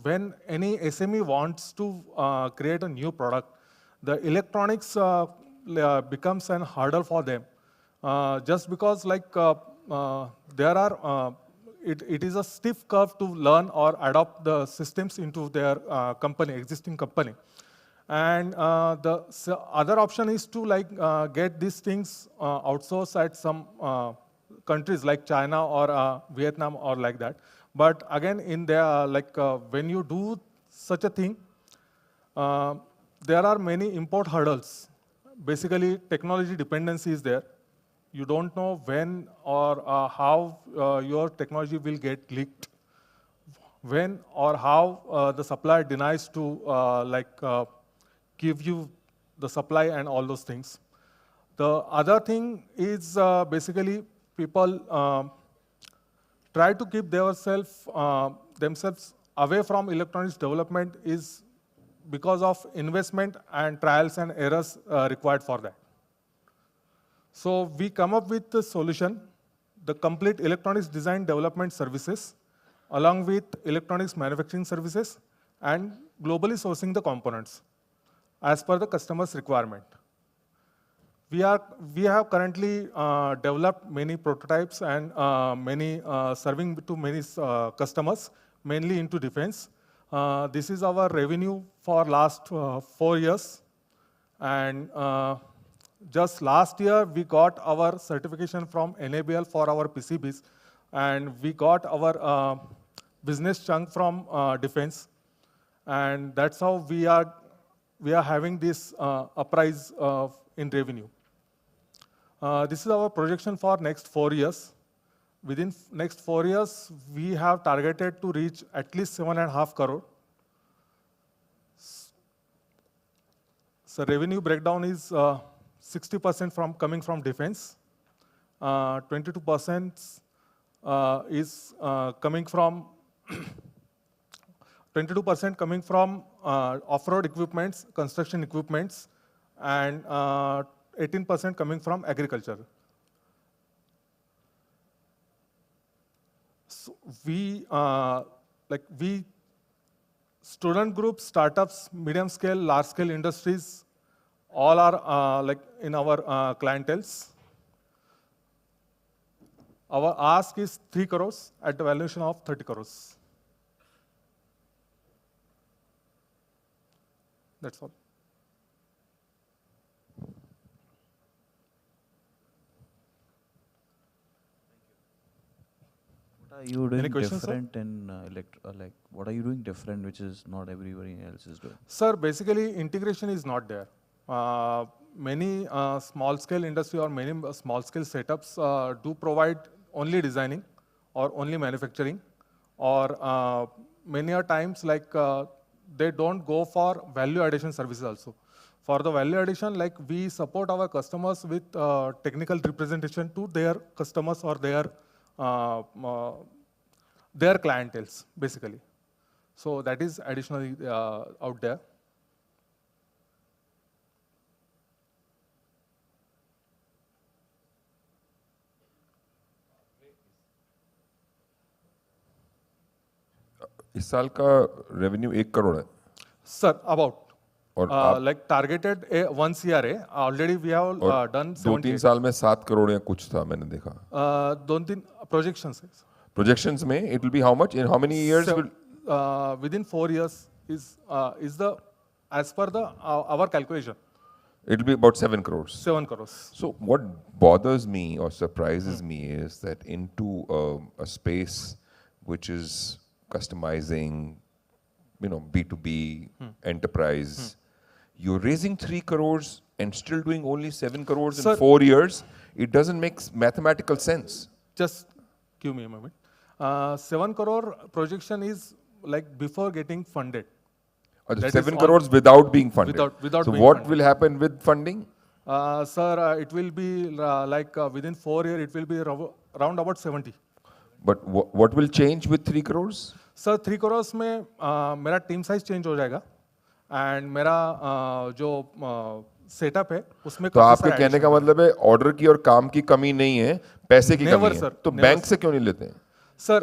when any SME wants to create a new product, the electronics becomes an hurdle for them. Just because there are, it is a stiff curve to learn or adopt the systems into their company, existing company. And the other option is to get these things outsourced at some countries like China or Vietnam or like that. But again, in there, when you do such a thing, there are many import hurdles. Basically, technology dependency is there. You don't know when or how your technology will get leaked. when or how the supplier denies to give you the supply and all those things. The other thing is basically people try to keep themselves away from electronics development is because of investment and trials and errors required for that. So we come up with the solution, the complete electronics design development services, along with electronics manufacturing services, and globally sourcing the components as per the customer's requirement. We have currently developed many prototypes and serving to many customers, mainly into defense. This is our revenue for last 4 years. And just last year, we got our certification from NABL for our PCBs. And we got our business chunk from defense. And that's how we are having this uprise in revenue. This is our projection for next 4 years. Within next 4 years, we have targeted to reach at least 7.5 crore. So revenue breakdown is 60% coming from defense, 22% is coming from 22% coming from off-road equipments, construction equipments, and 18% coming from agriculture. So we student groups, startups, medium scale, large scale industries, all are in our clienteles. Our ask is 3 crores at the valuation of 30 crores. That's all. What are you doing Any questions, different in what are you doing different which is not everybody else is doing? Sir, basically integration is not there. Many small scale industry or many small scale setups do provide only designing or only manufacturing, or many a times they don't go for value addition services also. For the value addition, we support our customers with technical representation to their customers or their clienteles, basically. So that is additionally out there. इस साल का revenue 1 crore है sir about और like targeted 1 CRA already we have done 2-3 साल में 7 करोड़ या कुछ था मैंने देखा 2-3 projections में it will be how much in how many years within 4 years is the as per the our calculation it will be about 7 crores. 7 crores. So what bothers me or surprises me is that into a space which is customizing, B2B, enterprise, you're raising 3 crores and still doing only 7 crores in 4 years. It doesn't make mathematical sense. Just give me a moment. 7 crore projection is like before getting funded. 7 crores without being funded. Without so being what funded. will happen with funding? Sir, it will be within 4 years, it will be around about 70. But what will change with 3 crores? Sir, 3 crores में मेरा team size change हो जाएगा and मेरा जो setup है उसमें तो आपके कहने का मतलब है ऑर्डर की और काम की कमी नहीं है, पैसे की कमी है, तो बैंक से क्यों नहीं लेते हैं? Sir,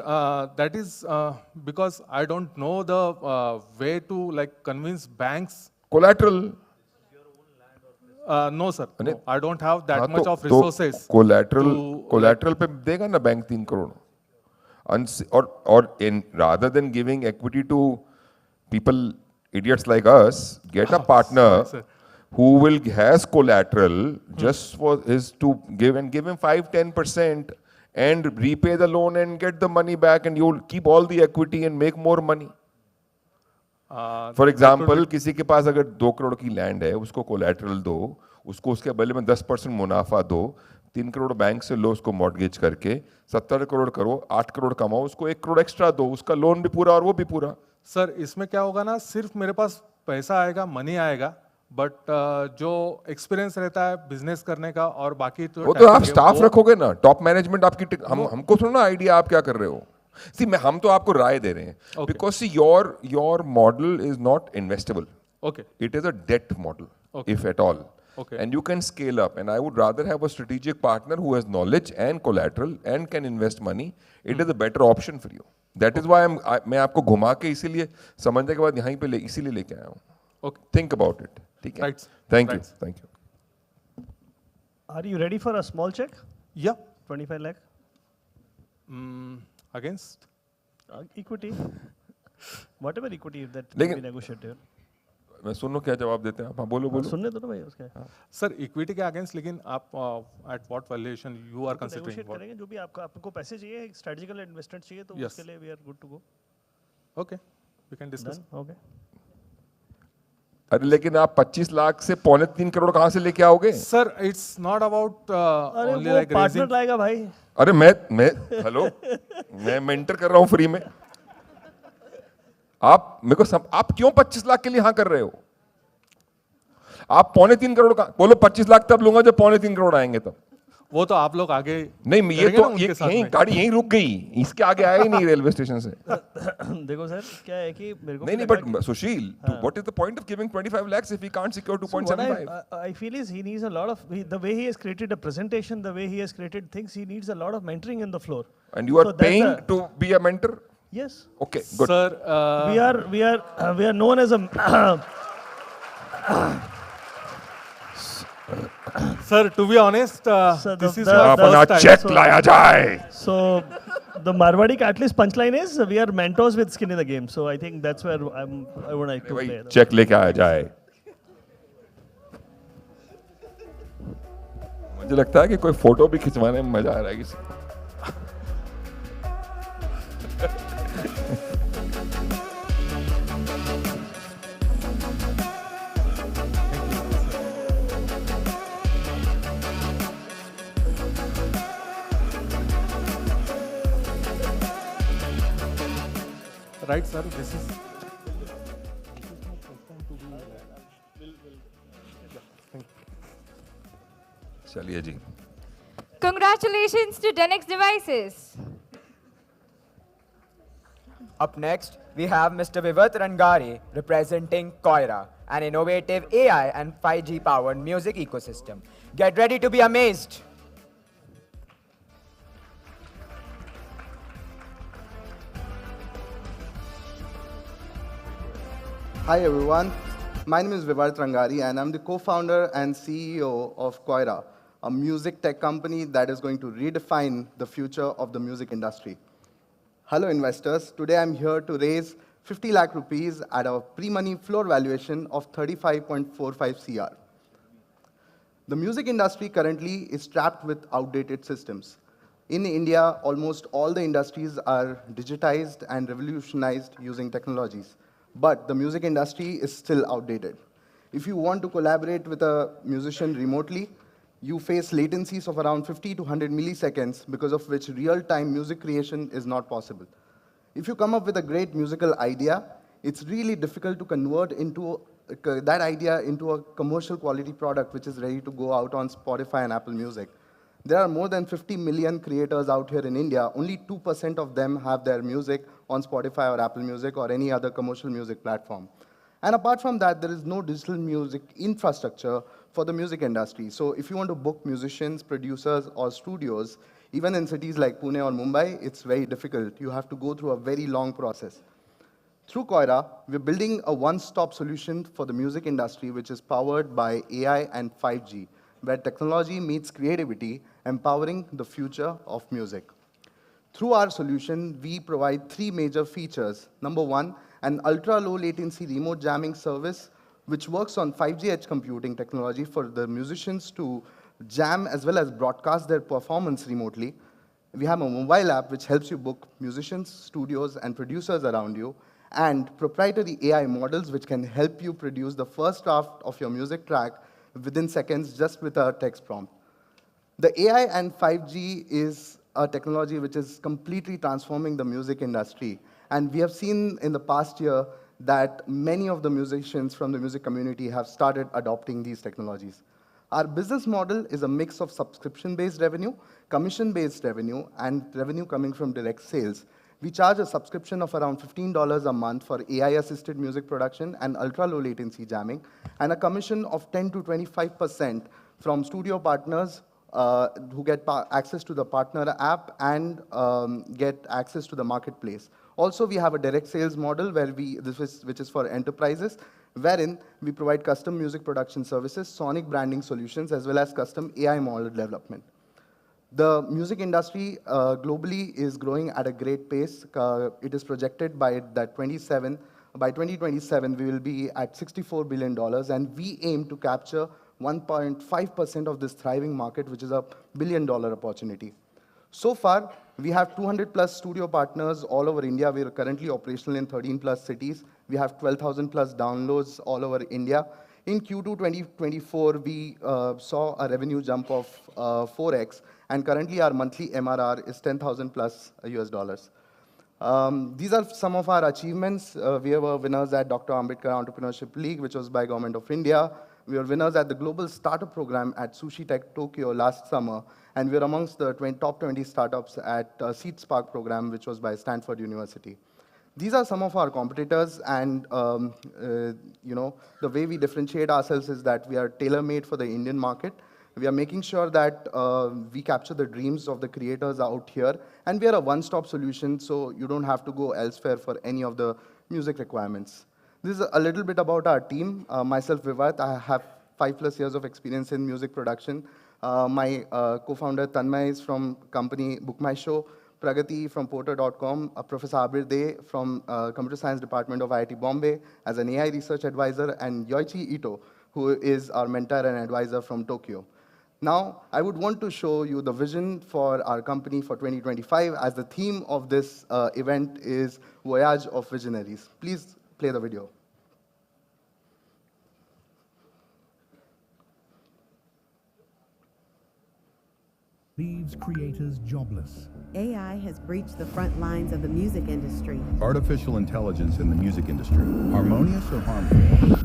that is because I don't know the way to convince banks. Collateral. No, sir. No, I don't have that much of resources. Collateral पे देगा ना bank 3 crore. Or rather than giving equity to people, idiots like us, get a partner who has collateral just for to give him 5-10%. And repay the loan and get the money back, and you'll keep all the equity and make more money. For example, किसी के पास अगर 2 करोड़ की land है, उसको collateral दो, उसको उसके बदले में 10% मुनाफा दो, 3 करोड़ बैंक से लो उसको मॉर्गेज करके 70 करोड़ करो, 8 करोड़ कमाओ, उसको 1 करोड़ एक्स्ट्रा दो, उसका लोन भी पूरा और वो भी पूरा। सर इसमें क्या होगा ना, सिर्फ मेरे पास पैसा आएगा, मनी आएगा, बट जो एक्सपीरियंस रहता है बिजनेस करने का और बाकी तो वो तो आप स्टाफ रखोगे ना, टॉप मैनेजमेंट आपकी, हमको थोड़ा ना आइडिया आप क्या कर रहे हो। सी हम तो आपको राय दे रहे हैं because see your model is not investable, okay, it is a debt model if at all, and you can scale up, and I would rather have a strategic partner who has knowledge and collateral and can invest money. It is a better option for you. That is why मैं आपको घुमा के इसीलिए समझने के बाद यहीं पे इसीलिए लेके आया हूँ। Okay, think about it. ठीक है? Right. Thank you. Right. Thank you. Are you ready for a small check? Yeah. 25 lakh. Against? Equity. Whatever equity that लेकिन we negotiated. मैं सुन लो क्या जवाब देते हैं आप। हाँ बोलो बोलो। सुनने दो ना भाई उसके। सर इक्विटी के अगेंस्ट, लेकिन आप at what valuation you are considering? Negotiate करेंगे जो भी आपको पैसे चाहिए, एक स्ट्रेटजिकल इन्वेस्टमेंट चाहिए, तो उसके लिए we are good to go. Okay, we can discuss. Okay. अरे लेकिन आप 25 लाख से 3.25 करोड़ कहाँ से लेके आओगे? Sir it's not about only like partner लाएगा भाई। अरे मैं हेलो मैं मेंटर कर रहा हूँ फ्री में। आप मेरे को आप क्यों 25 लाख के लिए हाँ कर रहे हो? आप 3.25 करोड़ का बोलो, 25 लाख तब लूंगा जब 3.25 करोड़ आएंगे तब। वो तो आप लोग आगे नहीं, ये तो यहीं गाड़ी यहीं रुक गई, इसके आगे आया ही नहीं रेलवे स्टेशन से। देखो सर क्या है कि मेरे को नहीं but Sushil, what is the point of giving 25 lakhs if he can't secure 2.75? I feel is he needs a lot of the way he has created a presentation, the way he has created things, he needs a lot of mentoring in the floor. And you are paying to be a mentor? Yes. Okay, good. Sir, we are known as a Sir, to be honest, this is my अपना first check time. लाया जाए। So the Marwadi Catalyst punchline is we are mentors with skin in the game. So I think that's where I would like to play. Check लेके आया जाए। मुझे लगता है कि कोई फोटो भी खिंचवाने में मजा आ रहा है किसी को। Right, sir. This is. चलिए जी। Congratulations to Denix Devices. Up next, we have Mr. Vivat Rangari representing Koira, an innovative AI and 5G powered music ecosystem. Get ready to be amazed. Hi everyone, my name is Vivat Rangari and I'm the co-founder and CEO of Koira, a music tech company that is going to redefine the future of the music industry. Hello investors, today I'm here to raise 50 lakh rupees at a pre-money floor valuation of 35.45 CR. The music industry currently is strapped with outdated systems. In India, almost all the industries are digitized and revolutionized using technologies. But the music industry is still outdated. If you want to collaborate with a musician remotely, you face latencies of around 50 to 100 milliseconds, because of which real-time music creation is not possible. If you come up with a great musical idea, it's really difficult to convert that idea into a commercial quality product which is ready to go out on Spotify and Apple Music. There are more than 50 million creators out here in India. Only 2% of them have their music on Spotify or Apple Music or any other commercial music platform. And apart from that, there is no digital music infrastructure for the music industry. So if you want to book musicians, producers, or studios, even in cities like Pune or Mumbai, it's very difficult. You have to go through a very long process. Through Koira, we're building a one-stop solution for the music industry, which is powered by AI and 5G, where technology meets creativity, empowering the future of music. Through our solution, we provide 3 major features. Number 1, an ultra-low latency remote jamming service, which works on 5G edge computing technology for the musicians to jam as well as broadcast their performance remotely. We have a mobile app which helps you book musicians, studios, and producers around you, and proprietary AI models which can help you produce the first draft of your music track within seconds just with a text prompt. The AI and 5G is a technology which is completely transforming the music industry. And we have seen in the past year that many of the musicians from the music community have started adopting these technologies. Our business model is a mix of subscription-based revenue, commission-based revenue, and revenue coming from direct sales. We charge a subscription of around $15 a month for AI-assisted music production and ultra-low latency jamming, and a commission of 10 to 25% from studio partners who get access to the partner app and get access to the marketplace. Also, we have a direct sales model where which is for enterprises, wherein we provide custom music production services, sonic branding solutions, as well as custom AI model development. The music industry globally is growing at a great pace. It is projected by 2027, we will be at $64 billion, and we aim to capture 1.5% of this thriving market, which is a billion-dollar opportunity. So far, we have 200 plus studio partners all over India. We are currently operational in 13 plus cities. We have 12,000 plus downloads all over India. In Q2 2024, we saw a revenue jump of 4x, and currently our monthly MRR is 10,000 plus US dollars. These are some of our achievements. We were winners at Dr. Ambedkar Entrepreneurship League, which was by Government of India. We were winners at the Global Startup Program at Sushi Tech Tokyo last summer, and we are amongst the top 20 startups at Seed Spark program, which was by Stanford University. These are some of our competitors, and the way we differentiate ourselves is that we are tailor-made for the Indian market. We are making sure that we capture the dreams of the creators out here, and we are a one-stop solution, so you don't have to go elsewhere for any of the music requirements. This is a little bit about our team. Myself, Vivat, I have 5+ years of experience in music production. My co-founder, Tanmay, is from company Book My Show, Pragati from Porter.com, Professor Abir De from Computer Science Department of IIT Bombay as an AI research advisor, and Yoichi Ito, who is our mentor and advisor from Tokyo. Now, I would want to show you the vision for our company for 2025, as the theme of this event is Voyage of Visionaries. Please play the video. Leaves creators jobless. AI has breached the front lines of the music industry. Artificial intelligence in the music industry, harmonious or harmful?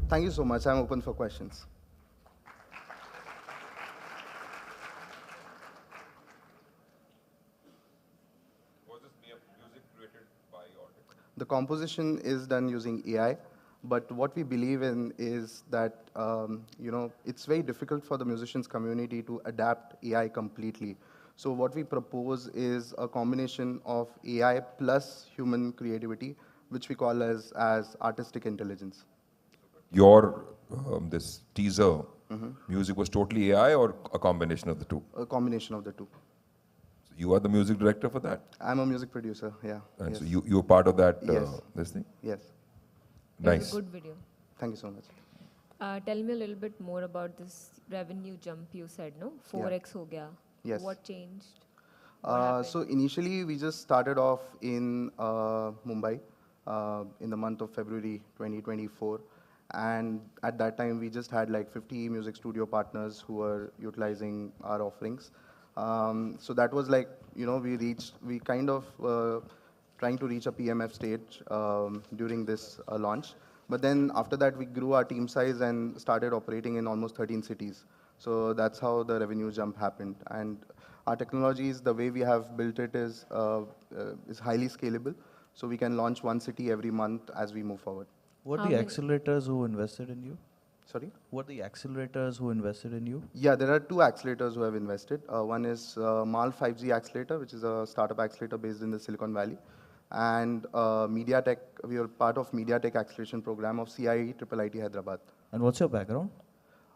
Thank you so much. I'm open for questions. Was this music created by or? The composition is done using AI, but what we believe in is that it's very difficult for the musicians community to adapt AI completely. So what we propose is a combination of AI plus human creativity, which we call as artistic intelligence. Your this teaser music was totally AI or a combination of the two? A combination of the two. So you are the music director for that? I'm a music producer, yeah. And yes. so you were part of that, Yes. this thing? Yes. It was Nice. a good video. Thank you so much. Tell me a little bit more about this revenue jump you said, no? 4x ho gaya. Yes. What changed? So initially, we just started off in Mumbai in the month of February 2024. And at that time, we just had like 50 music studio partners who were utilizing our offerings. So that was like, we kind of trying to reach a PMF stage during this launch. But then after that, we grew our team size and started operating in almost 13 cities. So that's how the revenue jump happened. And our technologies, the way we have built it is highly scalable. So we can launch one city every month as we move forward. What are the accelerators who invested in you? Sorry? Who are the accelerators who invested in you? Yeah, there are two accelerators who have invested. One is MAL 5G Accelerator, which is a startup accelerator based in the Silicon Valley. And MediaTek, we are part of MediaTek acceleration program of CIE IIIT Hyderabad. And what's your background?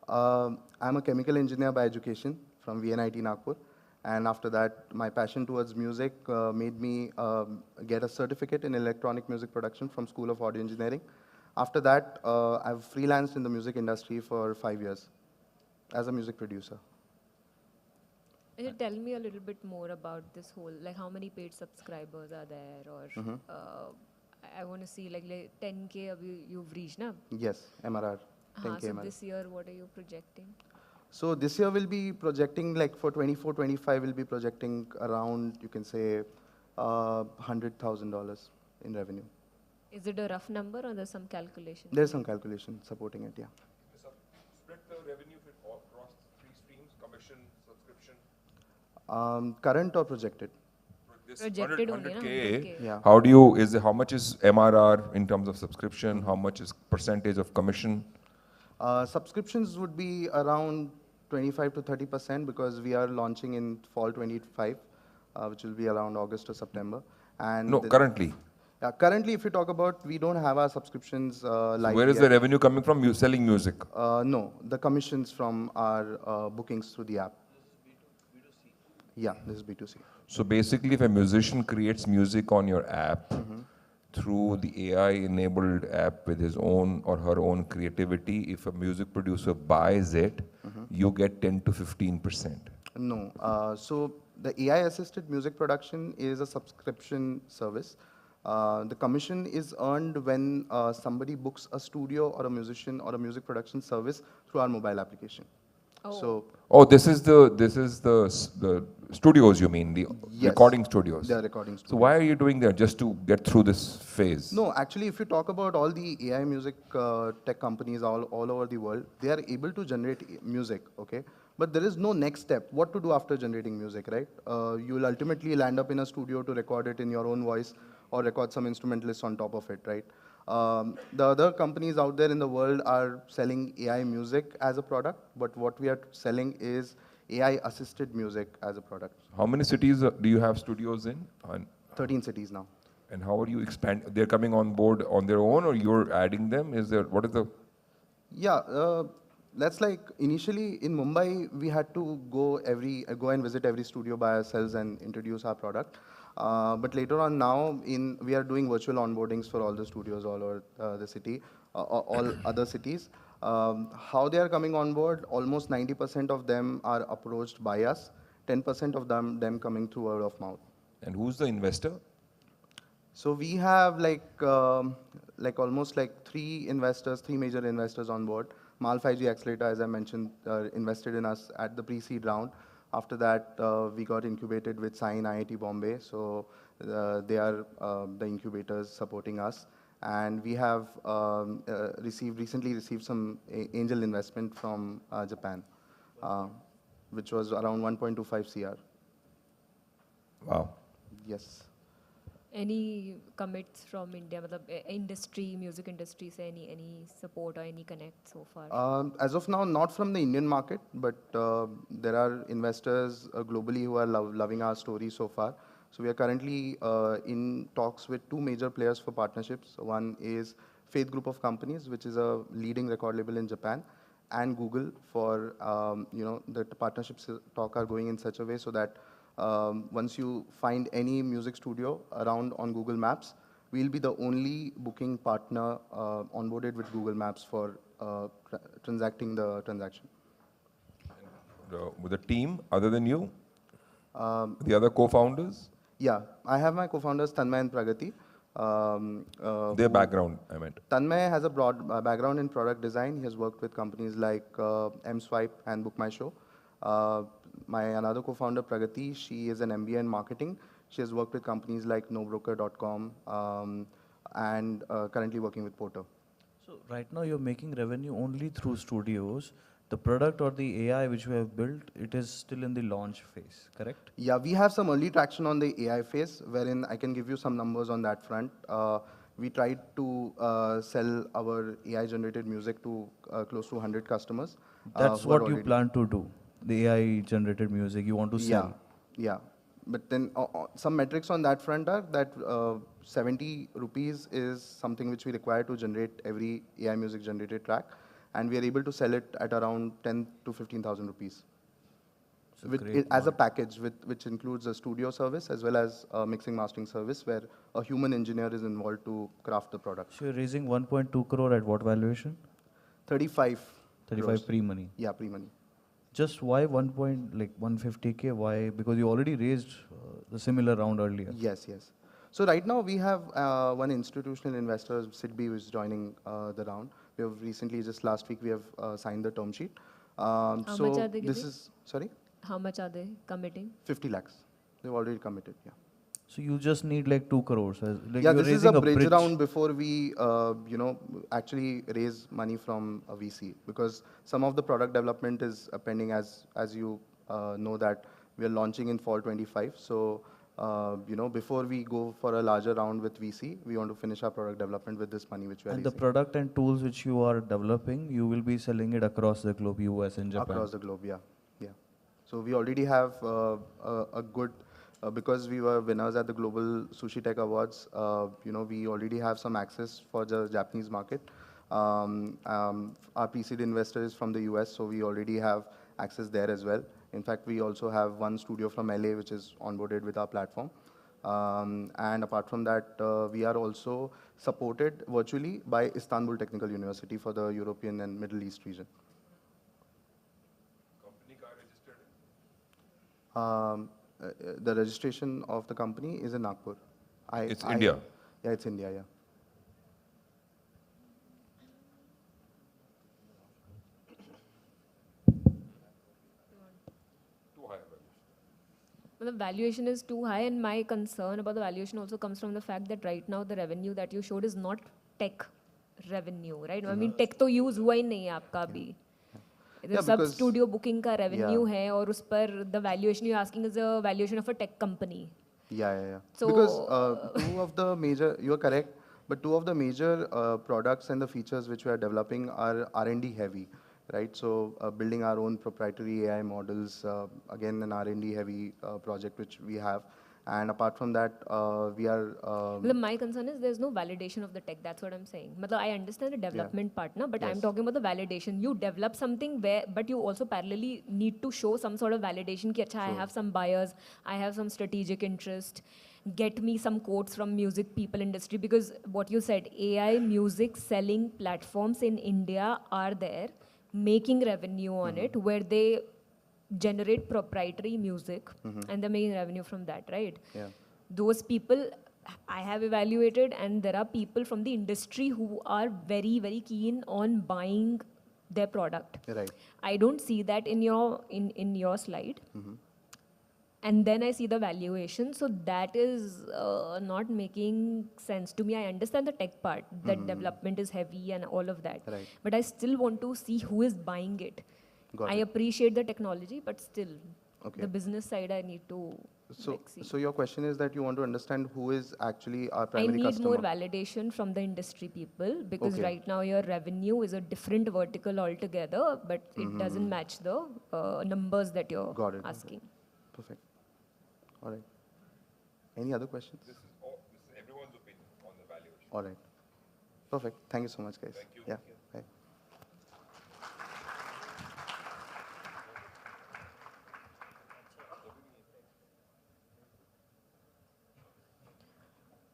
I'm a chemical engineer by education from VNIT Nagpur. And after that, my passion towards music made me get a certificate in electronic music production from School of Audio Engineering. After that, I've freelanced in the music industry for 5 years as a music producer. Tell me a little bit more about this whole, like how many paid subscribers are there, or I want to see like 10K you've reached, na? Yes, MRR, 10K So MRR. this year, what are you projecting? So this year we'll be projecting, like for 24-25, we'll be projecting around, you can say, $100,000 in revenue. Is it a rough number or there's some calculation? There's some calculation supporting it, yeah. Split the revenue across 3 streams, commission, subscription. Current or projected? This Projected only, 100K, Yeah. how much is MRR in terms of subscription? How much is percentage of commission? Subscriptions would be around 25 to 30% because we are launching in fall 25, which will be around August or September. And No, currently. Yeah, currently, if you talk about, we don't have our subscriptions live Where is yet. the revenue coming from? You selling music? No, the commissions from our bookings through the app. Yeah, this is B2C. So basically, if a musician creates music on your app through the AI-enabled app with his own or her own creativity, if a music producer buys it, you get 10 to 15%. No, so the AI-assisted music production is a subscription service. The commission is earned when somebody books a studio or a musician or a music production service through our mobile application. So, this is the studios, you mean, the yes, recording studios? the recording studios. So why are you doing that? Just to get through this phase? No, actually, if you talk about all the AI music tech companies all over the world, they are able to generate music, okay? But there is no next step. What to do after generating music, right? You will ultimately land up in a studio to record it in your own voice or record some instrumentalists on top of it, right? The other companies out there in the world are selling AI music as a product, but what we are selling is AI-assisted music as a product. How many cities do you have studios in? 13 cities now. And how are you expand? They're coming on board on their own, or you're adding them? What is the? Yeah, that's like initially in Mumbai we had to go and visit every studio by ourselves and introduce our product. But later on now, we are doing virtual onboardings for all the studios all over the city, all other cities. How they are coming on board, almost 90% of them are approached by us, 10% of them coming through word of mouth. And who's the investor? So we have almost three major investors on board. MAL 5G Accelerator, as I mentioned, invested in us at the pre-seed round. After that, we got incubated with Sign IIT Bombay. So they are the incubators supporting us. And we have recently received some angel investment from Japan, which was around 1.25 CR. Wow. Yes. Any commits from India, music industry, say any support or any connect so far? As of now, not from the Indian market, but there are investors globally who are loving our story so far. So we are currently in talks with 2 major players for partnerships. One is Faith Group of Companies, which is a leading record label in Japan, and Google for, the partnerships talk are going in such a way so that once you find any music studio around on Google Maps, we'll be the only booking partner onboarded with Google Maps for transacting the transaction. With the team, other than you? The other co-founders? Yeah, I have my co-founders Tanmay and Pragati. Their background, I meant. Tanmay has a broad background in product design. He has worked with companies like M-Swipe and Book My Show. My another co-founder, Pragati, she is an MBA in marketing. She has worked with companies like nobroker.com and currently working with Porter. So right now you're making revenue only through studios. The product or the AI which we have built, it is still in the launch phase, correct? Yeah, we have some early traction on the AI phase, wherein I can give you some numbers on that front. We tried to sell our AI-generated music to close to 100 customers. That's who are what you already- plan to do. The AI generated music you want to sell. Yeah. But then some metrics on that front are that 70 rupees is something which we require to generate every AI music generated track, and we are able to sell it at around 10 to 15,000 rupees. As a package, which includes a studio service as well as a mixing mastering service where a human engineer is involved to craft the product. So you're raising 1.2 crore at what valuation? 35. 35 crores. pre-money. Yeah, pre-money. Just why 150K? Why? Because you already raised the similar round earlier. Yes. So right now we have one institutional investor, Sidby, who is joining the round. We have recently, just last week, we have signed the term sheet. How much are they this giving? is, sorry? How much are they committing? 50 lakhs. They've already committed, yeah. So you just need like 2 crores. Like Yeah, you're this is a raising bridge round before we, actually raise money from a VC, because some of the product development is pending, as you know that we are launching in fall 25. So, before we go for a larger round with VC, we want to finish our product development with this money which we are And the raising. product and tools which you are developing, you will be selling it across the globe, US and Japan. Across the globe, yeah. So we already have a good, because we were winners at the Global Sushi Tech Awards, we already have some access for the Japanese market. Our pre-seed investor is from the US, so we already have access there as well. In fact, we also have one studio from LA which is onboarded with our platform. And apart from that, we are also supported virtually by Istanbul Technical University for the European and Middle East region. The registration of the company is in Nagpur. It's India? Yeah, it's India, yeah. Well, the valuation is too high, and my concern about the valuation also comes from the fact that right now the revenue that you showed is not tech revenue, right? I mean, tech तो use हुआ ही नहीं है आपका अभी. The sub studio booking का revenue है, और उस पर the valuation you're asking is a valuation of a tech company. Yeah. So, because two of the major, you're correct, but two of the major products and the features which we are developing are R&D heavy, right? So building our own proprietary AI models, again an R&D heavy project which we have. And apart from that, we are... well, my concern is there's no validation of the tech. That's what I'm saying. I understand the development partner, but I'm talking about the validation. You develop something where, but you also parallelly need to show some sort of validation. Ki, I have some buyers, I have some strategic interest. Get me some quotes from music people industry, because what you said, AI music selling platforms in India are there, making revenue on it, where they generate proprietary music and they're making revenue from that, right? Yeah. Those people I have evaluated, and there are people from the industry who are very, very keen on buying their product. Right. I don't see that in your slide. And then I see the valuation, so that is not making sense to me. I understand the tech part, that development is heavy and all of that, Right. but I still want to see who is buying it. I appreciate the technology, but still, the business side I need to see. So your question is that you want to understand who is actually our I primary need customer? more validation from the industry people, because right now your revenue is a different vertical altogether, but it doesn't match the numbers that you're asking. Perfect. All right. Any other questions? This is everyone's opinion on the valuation. All right. Perfect. Thank you so much, guys. Thank you. Yeah. Bye.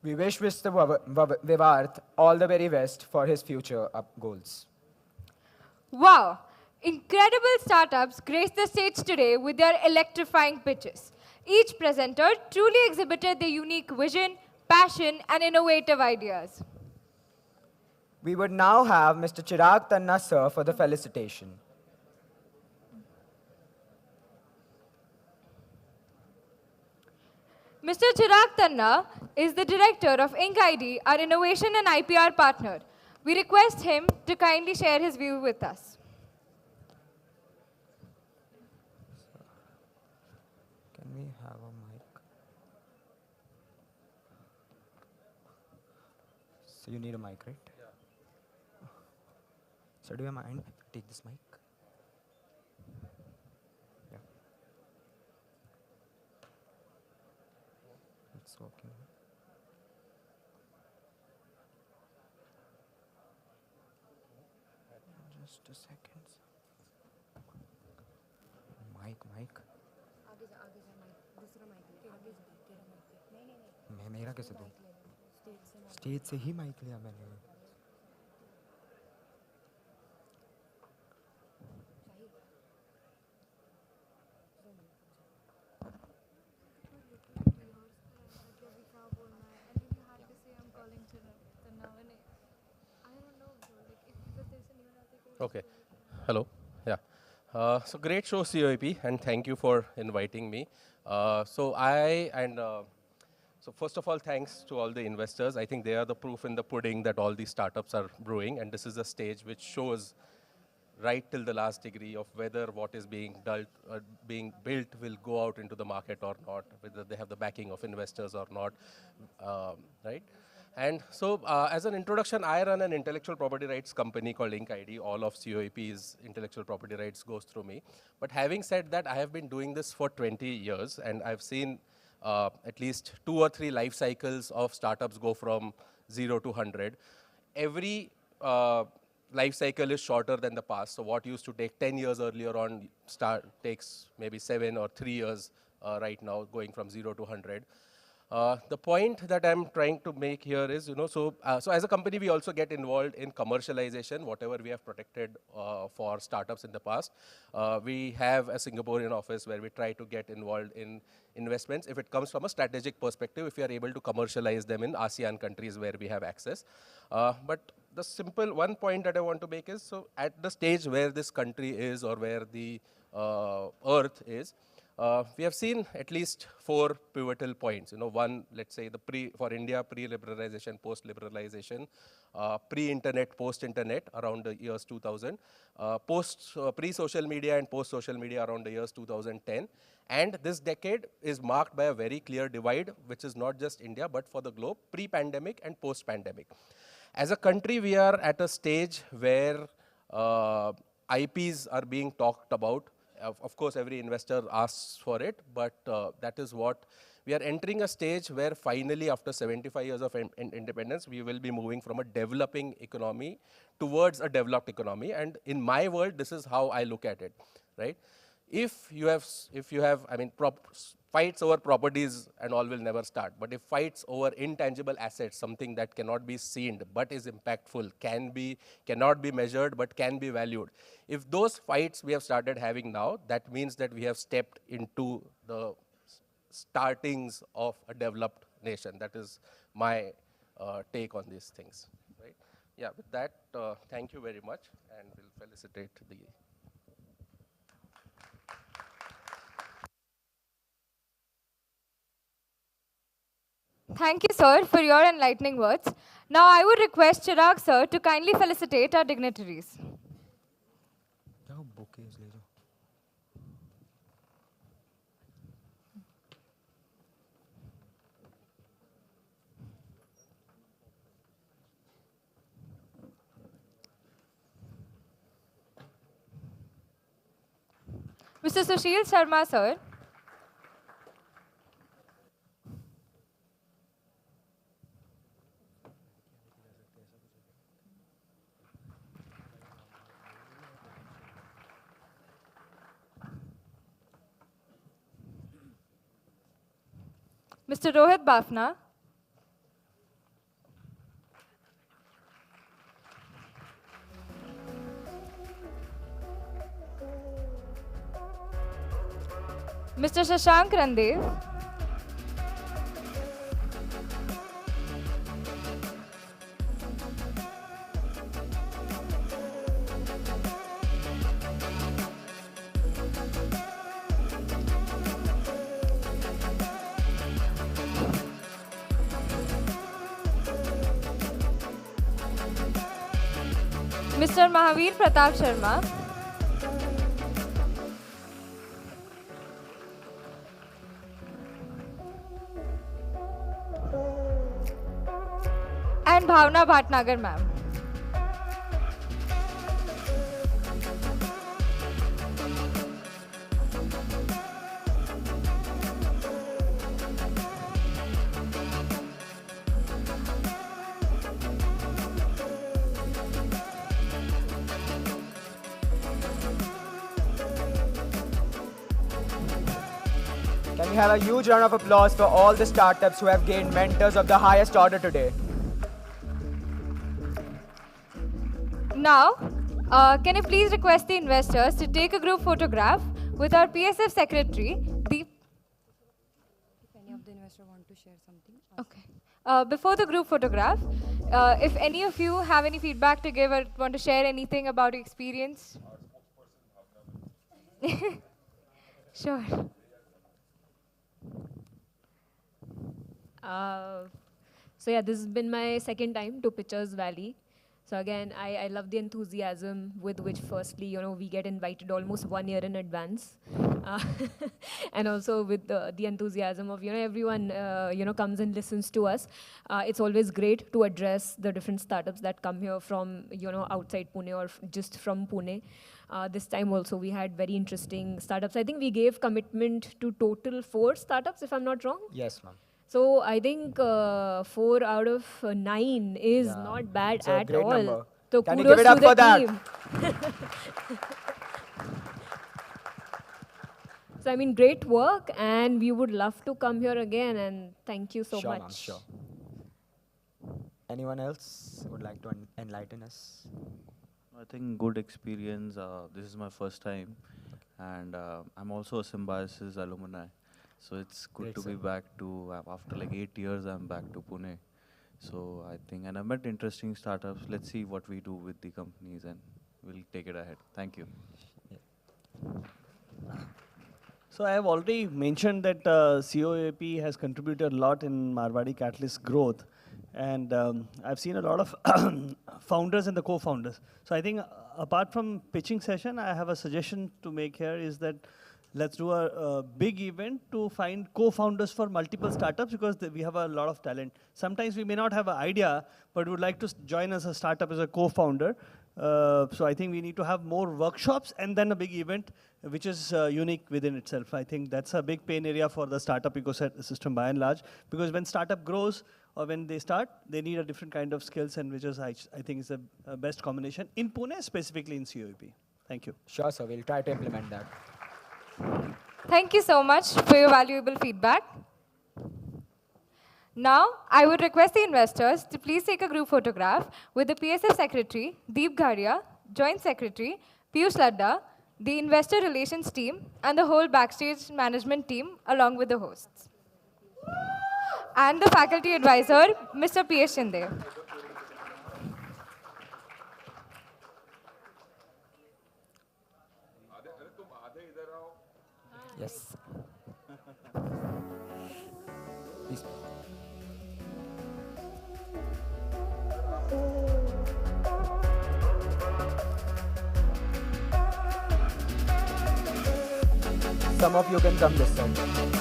We wish Mr. Vivarth all the very best for his future goals. Wow! Incredible startups grace the stage today with their electrifying pitches. Each presenter truly exhibited their unique vision, passion, and innovative ideas. We would now have Mr. Chirag Tanna sir for the felicitation. Mr. Chirag Tanna is the director of Ink ID, our innovation and IPR partner. We request him to kindly share his view with us. Can we have a mic? So you need a mic, right? Yeah. So do you mind if I take this mic? Yeah. It's working. Just a second. Mic. मैं मेरा कैसे दूँ? Stage से ही mic लिया मैंने. Okay. Hello. Yeah. So great show, COAP, and thank you for inviting me. So first of all, thanks to all the investors. I think they are the proof in the pudding that all these startups are brewing, and this is a stage which shows right till the last degree of whether what is being built will go out into the market or not, whether they have the backing of investors or not, right? And so as an introduction, I run an intellectual property rights company called Ink ID. All of COAP's intellectual property rights goes through me. But having said that, I have been doing this for 20 years, and I've seen at least 2 or 3 life cycles of startups go from 0 to 100. Every life cycle is shorter than the past. So what used to take 10 years earlier on takes maybe 7 or 3 years right now, going from 0 to 100. The point that I'm trying to make here is, so as a company, we also get involved in commercialization, whatever we have protected for startups in the past. We have a Singaporean office where we try to get involved in investments if it comes from a strategic perspective, if we are able to commercialize them in ASEAN countries where we have access. But the simple one point that I want to make is, so at the stage where this country is or where the earth is, we have seen at least 4 pivotal points. One, let's say for India, pre-liberalization, post-liberalization, pre-internet, post-internet around the years 2000, pre-social media and post-social media around the years 2010. And this decade is marked by a very clear divide, which is not just India, but for the globe, pre-pandemic and post-pandemic. As a country, we are at a stage where IPs are being talked about. Of course, every investor asks for it, but that is what we are entering a stage where finally, after 75 years of independence, we will be moving from a developing economy towards a developed economy. And in my world, this is how I look at it, right? If you have, I mean, fights over properties and all will never start. But if fights over intangible assets, something that cannot be seen but is impactful, cannot be measured but can be valued. If those fights we have started having now, that means that we have stepped into the startings of a developed nation. That is my take on these things, right? Yeah, with that, thank you very much, and we'll felicitate the Thank you, sir, for your enlightening words. Now, I would request Chirag, sir, to kindly felicitate our dignitaries. Mr. Sushil Sharma, sir. Mr. Rohit Bafna. Mr. Shashank Randev. Mr. Mahavir Pratap Sharma. and Bhavna Bhatnagar ma'am. Can we have a huge round of applause for all the startups who have gained mentors of the highest order today? Now, can I please request the investors to take a group photograph with our PSF secretary, Deep. If any of the investor want to share something. Okay. Before the group photograph, if any of you have any feedback to give or want to share anything about your experience. Sure. So yeah, this has been my second time to Pictures Valley. So again, I love the enthusiasm with which firstly, we get invited almost 1 year in advance. And also with the enthusiasm of, everyone, comes and listens to us. It's always great to address the different startups that come here from, outside Pune or just from Pune. This time also we had very interesting startups. I think we gave commitment to total 4 startups, if I'm not wrong. Yes, ma'am. So I think 4 out of 9 is not bad It's a at great all. number. So Can you kudos give it up to the for that? team. So I mean, great work, and we would love to come here again. And thank you so Sure, much. ma'am, sure. Anyone else would like to enlighten us? I think good experience. This is my first time, and I'm also a Symbiosis alumni. So it's good Great, to sir. be back to, after like 8 years, I'm back to Pune. So I think, and I met interesting startups. Let's see what we do with the companies and we'll take it ahead. Thank you. So I have already mentioned that COAP has contributed a lot in Marwadi Catalyst growth. And I've seen a lot of founders and the co-founders. So I think apart from pitching session, I have a suggestion to make here is that let's do a big event to find co-founders for multiple startups because we have a lot of talent. Sometimes we may not have an idea, but would like to join as a startup as a co-founder. So I think we need to have more workshops and then a big event, which is unique within itself. I think that's a big pain area for the startup ecosystem by and large, because when startup grows or when they start, they need a different kind of skills, and which is I think is the best combination in Pune, specifically in COEP. Thank you. Sure, sir. We'll try to implement that. Thank you so much for your valuable feedback. Now, I would request the investors to please take a group photograph with the PSF Secretary, Deep Gharia, Joint Secretary, Piyush Ladda, the Investor Relations team, and the whole backstage management team, along with the hosts. And the faculty advisor, Mr. P.S. Shinde. Yes. Please. Some of you can come this side.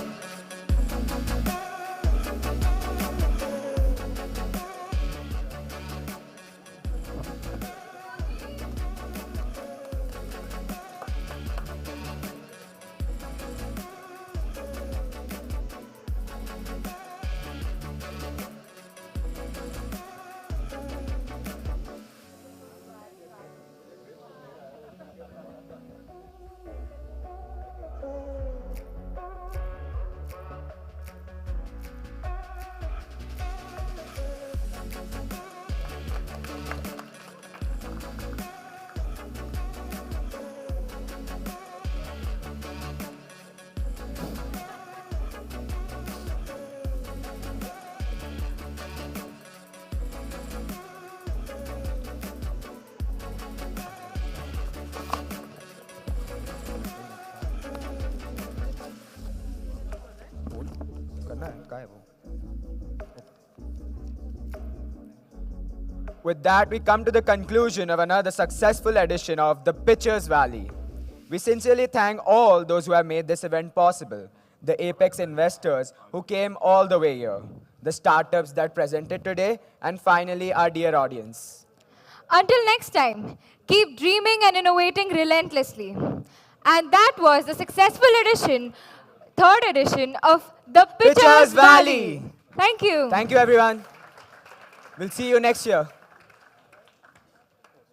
With that, we come to the conclusion of another successful edition of the Pitchers Valley. We sincerely thank all those who have made this event possible, the Apex investors who came all the way here. the startups that presented today, and finally, our dear audience. Until next time, keep dreaming and innovating relentlessly. And that was the successful edition, third edition of the Pitchers Valley. Thank you. Thank you, everyone. We'll see you next year.